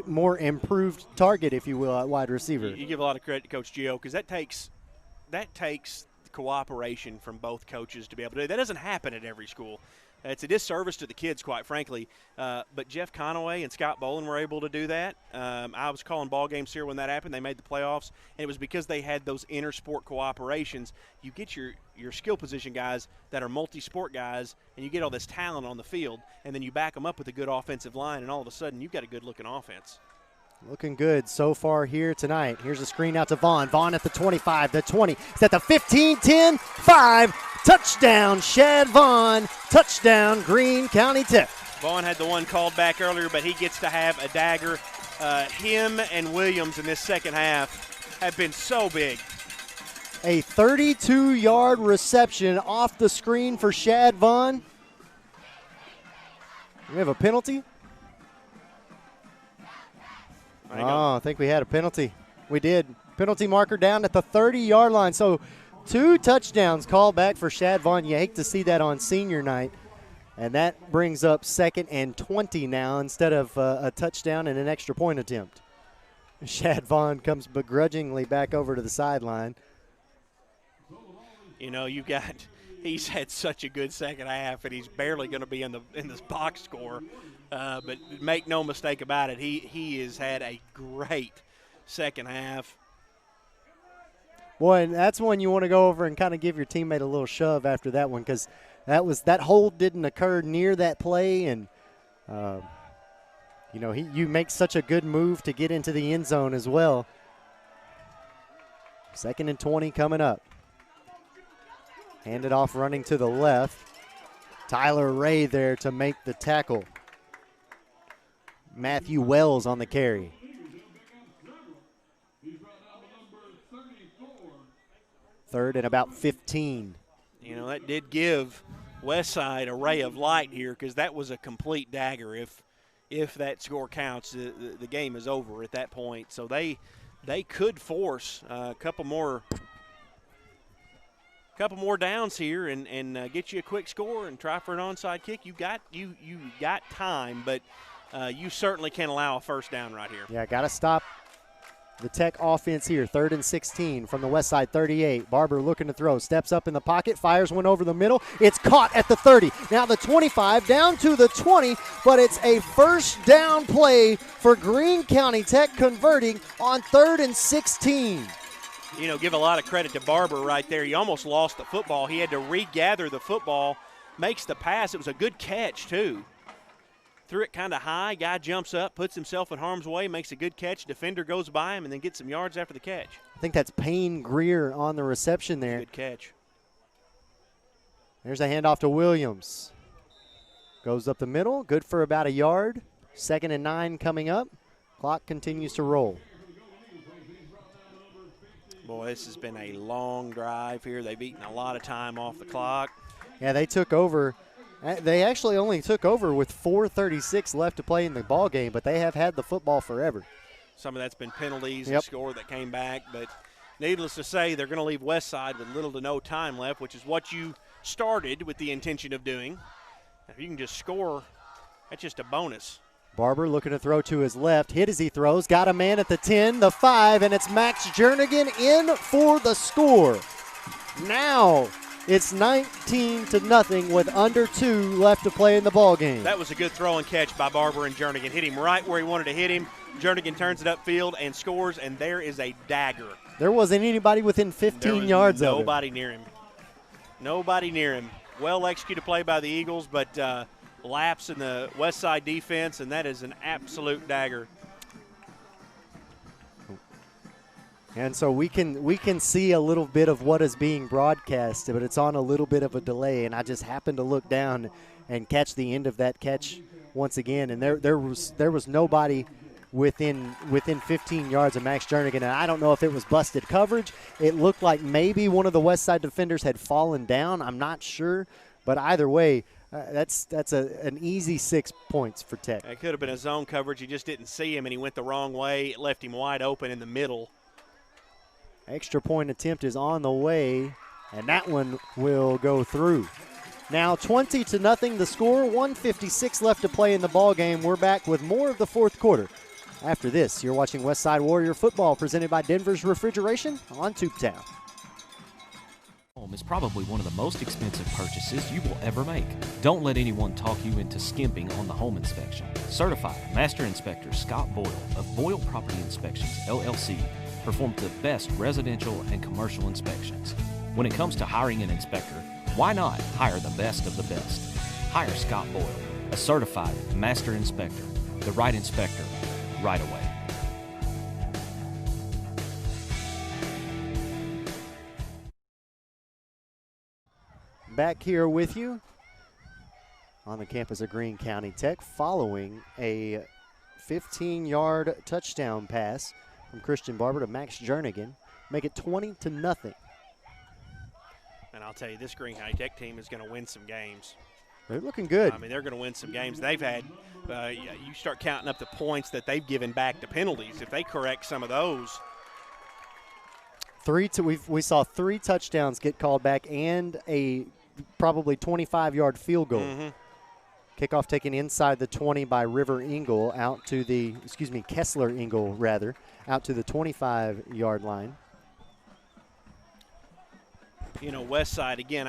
more improved target, if you will, at wide receiver. You give a lot of credit to Coach Gio, because that takes cooperation from both coaches to be able to do. That doesn't happen at every school. It's a disservice to the kids, quite frankly. But Jeff Conaway and Scott Bolin were able to do that. I was calling ball games here when that happened. They made the playoffs, and it was because they had those inter-sport cooperations. You get your skill position guys that are multi-sport guys, and you get all this talent on the field, and then you back them up with a good offensive line, and all of a sudden you've got a good-looking offense. Looking good so far here tonight. Here's a screen out to Vaughn. Vaughn at the 25, the 20. It's at the 15, 10, 5. Touchdown, Shad Vaughn. Touchdown, Greene County Tech. Vaughn had the one called back earlier, but he gets to have a dagger. Him and Williams in this second half have been so big. A 32-yard reception off the screen for Shad Vaughn. We have a penalty? I think we had a penalty. We did. Penalty marker down at the 30-yard line. So 2 touchdowns called back for Shad Vaughn. You hate to see that on senior night. And that brings up 2nd and 20 now instead of a touchdown and an extra point attempt. Shad Vaughn comes begrudgingly back over to the sideline. You know, he's had such a good second half, and he's barely going to be in this box score. But make no mistake about it, he has had a great second half. Boy, and that's when you want to go over and kind of give your teammate a little shove after that one, because that hold didn't occur near that play, and you know, you make such a good move to get into the end zone as well. 2nd and 20 coming up. Handed off running to the left. Tyler Ray there to make the tackle. Matthew Wells on the carry. Third and about 15. You know, that did give Westside a ray of light here, because that was a complete dagger. If that score counts, the game is over at that point. So they could force a couple more downs here and get you a quick score and try for an onside kick. You got time, but you certainly can't allow a first down right here. Yeah, got to stop the Tech offense here. 3rd and 16 from the Westside 38. Barber looking to throw. Steps up in the pocket. Fires one over the middle. It's caught at the 30. Now the 25 down to the 20, but it's a first down play for Greene County Tech, converting on 3rd and 16. You know, give a lot of credit to Barber right there. He almost lost the football. He had to regather the football, makes the pass. It was a good catch, too. Threw it kind of high. Guy jumps up, puts himself in harm's way, makes a good catch. Defender goes by him and then gets some yards after the catch. I think that's Payne Greer on the reception there. Good catch. There's a handoff to Williams. Goes up the middle. Good for about a yard. 2nd and 9 coming up. Clock continues to roll. Boy, this has been a long drive here. They've eaten a lot of time off the clock. Yeah, they took over. They actually only took over with 4:36 left to play in the ball game, but they have had the football forever. Some of that's been penalties and score that came back, but needless to say, they're going to leave Westside with little to no time left, which is what you started with the intention of doing. If you can just score, that's just a bonus. Barber looking to throw to his left. Hit as he throws. Got a man at the 10, the 5, and it's Max Jernigan in for the score. Now it's 19-0 with under 2 left to play in the ball game. That was a good throw and catch by Barber and Jernigan. Hit him right where he wanted to hit him. Jernigan turns it upfield and scores, and there is a dagger. There wasn't anybody within 15 yards of him. Nobody near him. Nobody near him. Well executed play by the Eagles, but lapse in the Westside defense, and that is an absolute dagger. And so we can see a little bit of what is being broadcast, but it's on a little bit of a delay, and I just happened to look down and catch the end of that catch once again, and there was nobody within 15 yards of Max Jernigan, and I don't know if it was busted coverage. It looked like maybe one of the Westside defenders had fallen down. I'm not sure, but either way, that's an easy 6 points for Tech. It could have been a zone coverage. He just didn't see him, and he went the wrong way. It left him wide open in the middle. Extra point attempt is on the way, and that one will go through. Now 20-0 the score, 1:56 left to play in the ball game. We're back with more of the fourth quarter. After this, you're watching Westside Warrior football presented by Denver's Refrigeration on Tubetown. Home is probably one of the most expensive purchases you will ever make. Don't let anyone talk you into skimping on the home inspection. Certified Master Inspector Scott Boyle of Boyle Property Inspections, LLC, performs the best residential and commercial inspections. When it comes to hiring an inspector, why not hire the best of the best? Hire Scott Boyle, a certified master inspector, the right inspector, right away. Back here with you on the campus of Greene County Tech following a 15-yard touchdown pass from Christian Barber to Max Jernigan. Make it 20-0. And I'll tell you, this Greene County Tech team is going to win some games. They're looking good. I mean, they're going to win some games. They've had you start counting up the points that they've given back to penalties. If they correct some of those. We saw 3 touchdowns get called back and a probably 25-yard field goal. Mm-hmm. Kickoff taken inside the 20 by River Ingle out to the, Kessler Ingle rather, out to the 25-yard line. You know, Westside, again,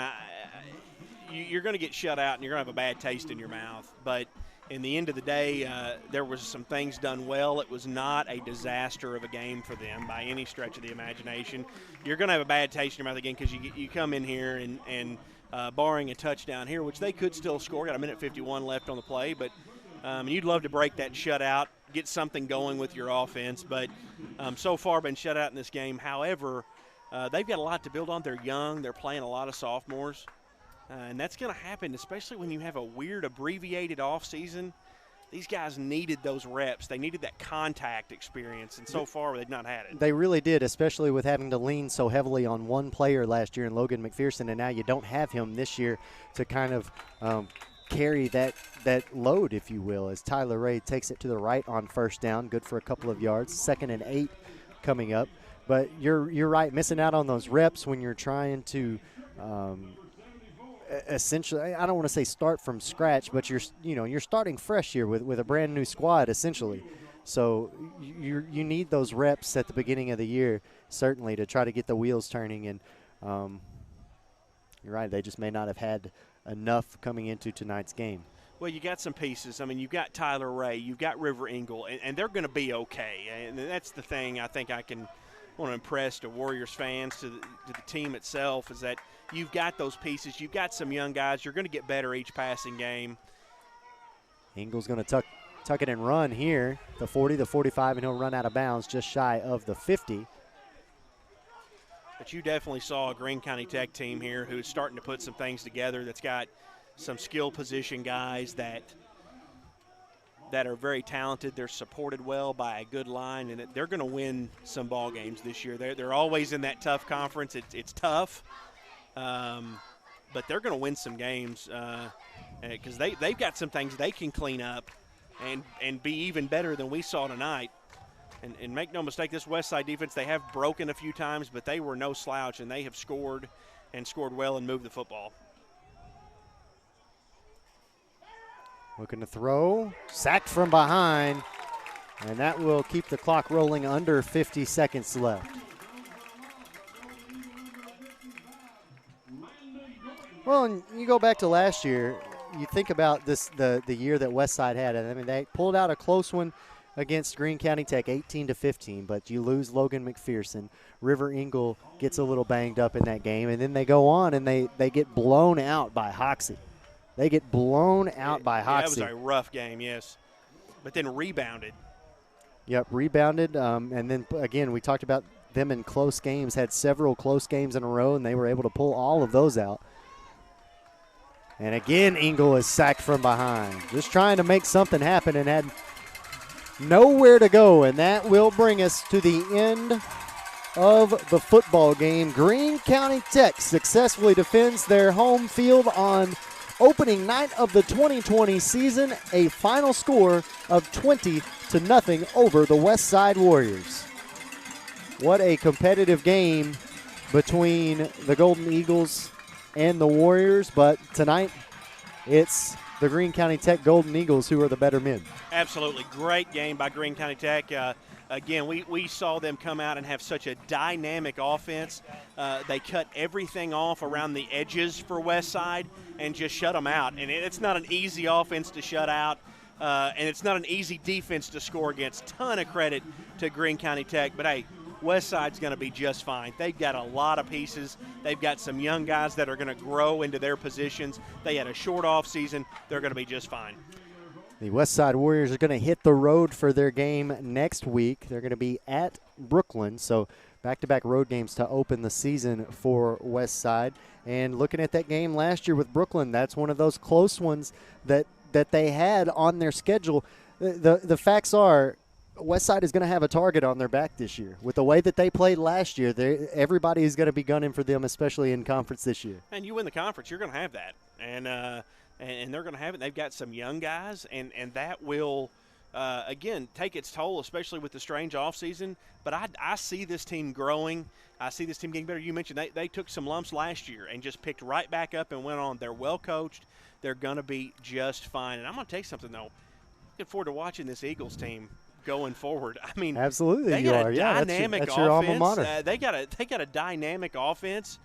you're going to get shut out and you're going to have a bad taste in your mouth. But in the end of the day, there was some things done well. It was not a disaster of a game for them by any stretch of the imagination. You're going to have a bad taste in your mouth again because you come in here and barring a touchdown here, which they could still score. Got a minute 51 left on the play, but you'd love to break that shutout, get something going with your offense. But so far been shut out in this game. However, they've got a lot to build on. They're young. They're playing a lot of sophomores. And that's going to happen, especially when you have a weird abbreviated offseason. These guys needed those reps. They needed that contact experience, and so far they've not had it. They really did, especially with having to lean so heavily on one player last year in Logan McPherson, and now you don't have him this year to kind of carry that load, if you will, as Tyler Ray takes it to the right on first down, good for a couple of yards. 2nd and 8 coming up. But you're right, missing out on those reps when you're trying to essentially, I don't want to say start from scratch, but you're starting fresh here with a brand new squad essentially. So you need those reps at the beginning of the year certainly to try to get the wheels turning. And you're right, they just may not have had enough coming into tonight's game. Well, you got some pieces. I mean, you've got Tyler Ray, you've got River Ingle, and they're going to be okay. And that's the thing I think I can want to impress to Warriors fans, to the team itself, is that you've got those pieces. You've got some young guys. You're going to get better each passing game. Ingle's going to tuck it and run here, the 40, the 45, and he'll run out of bounds just shy of the 50. But you definitely saw a Greene County Tech team here who's starting to put some things together, that's got some skill position guys that are very talented. They're supported well by a good line, and they're going to win some ball games this year. They're always in that tough conference. It's tough, but they're going to win some games because they've got some things they can clean up and be even better than we saw tonight. And make no mistake, this Westside defense, they have broken a few times, but they were no slouch, and they have scored and scored well and moved the football. Looking to throw, sacked from behind, and that will keep the clock rolling under 50 seconds left. Well, and you go back to last year, you think about the year that Westside had. I mean, they pulled out a close one against Greene County Tech, 18-15, but you lose Logan McPherson. River Ingle gets a little banged up in that game, and then they go on and they get blown out by Hoxie. They get blown out by Hoxie. That was a rough game, yes. But then rebounded. Yep, rebounded. And then, again, we talked about them in close games, had several close games in a row, and they were able to pull all of those out. And, again, Ingle is sacked from behind. Just trying to make something happen and had nowhere to go. And that will bring us to the end of the football game. Greene County Tech successfully defends their home field on opening night of the 2020 season, a final score of 20-0 over the Westside Warriors. What a competitive game between the Golden Eagles and the Warriors, but tonight it's the Greene County Tech Golden Eagles who are the better men. Absolutely. Great game by Greene County Tech. Again, we saw them come out and have such a dynamic offense. They cut everything off around the edges for Westside and just shut them out. And it's not an easy offense to shut out, and it's not an easy defense to score against. Ton of credit to Greene County Tech. But, hey, Westside's going to be just fine. They've got a lot of pieces. They've got some young guys that are going to grow into their positions. They had a short off season. They're going to be just fine. The Westside Warriors are going to hit the road for their game next week. They're going to be at Brooklyn, so back-to-back road games to open the season for Westside. And looking at that game last year with Brooklyn, that's one of those close ones that they had on their schedule. The facts are Westside is going to have a target on their back this year. With the way that they played last year, everybody is going to be gunning for them, especially in conference this year. And you win the conference, you're going to have that. and they're going to have it. They've got some young guys, and that will, again, take its toll, especially with the strange offseason. But I see this team growing. I see this team getting better. You mentioned they took some lumps last year and just picked right back up and went on. They're well coached. They're going to be just fine. And I'm going to tell you something, though. Looking forward to watching this Eagles team going forward. I mean, absolutely, they got a dynamic that's your alma offense. mater. They got a dynamic offense.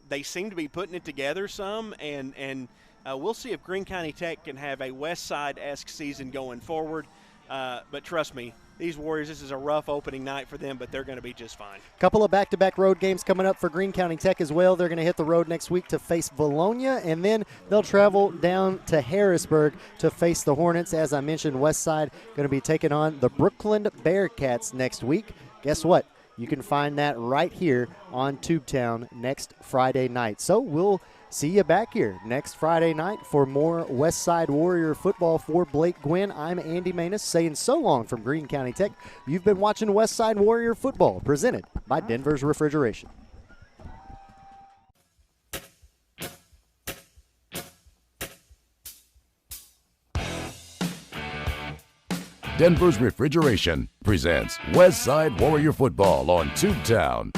They seem to be putting it together some, and we'll see if Greene County Tech can have a Westside-esque season going forward. But trust me, these Warriors, this is a rough opening night for them, but they're going to be just fine. Couple of back-to-back road games coming up for Greene County Tech as well. They're going to hit the road next week to face Valonia, and then they'll travel down to Harrisburg to face the Hornets. As I mentioned, Westside going to be taking on the Brooklyn Bearcats next week. Guess what? You can find that right here on Tubetown next Friday night. So we'll see you back here next Friday night for more Westside Warrior football. For Blake Gwynn, I'm Andy Manus saying so long from Greene County Tech. You've been watching Westside Warrior football presented by Denver's Refrigeration. Denver's Refrigeration presents Westside Warrior Football on Tubetown.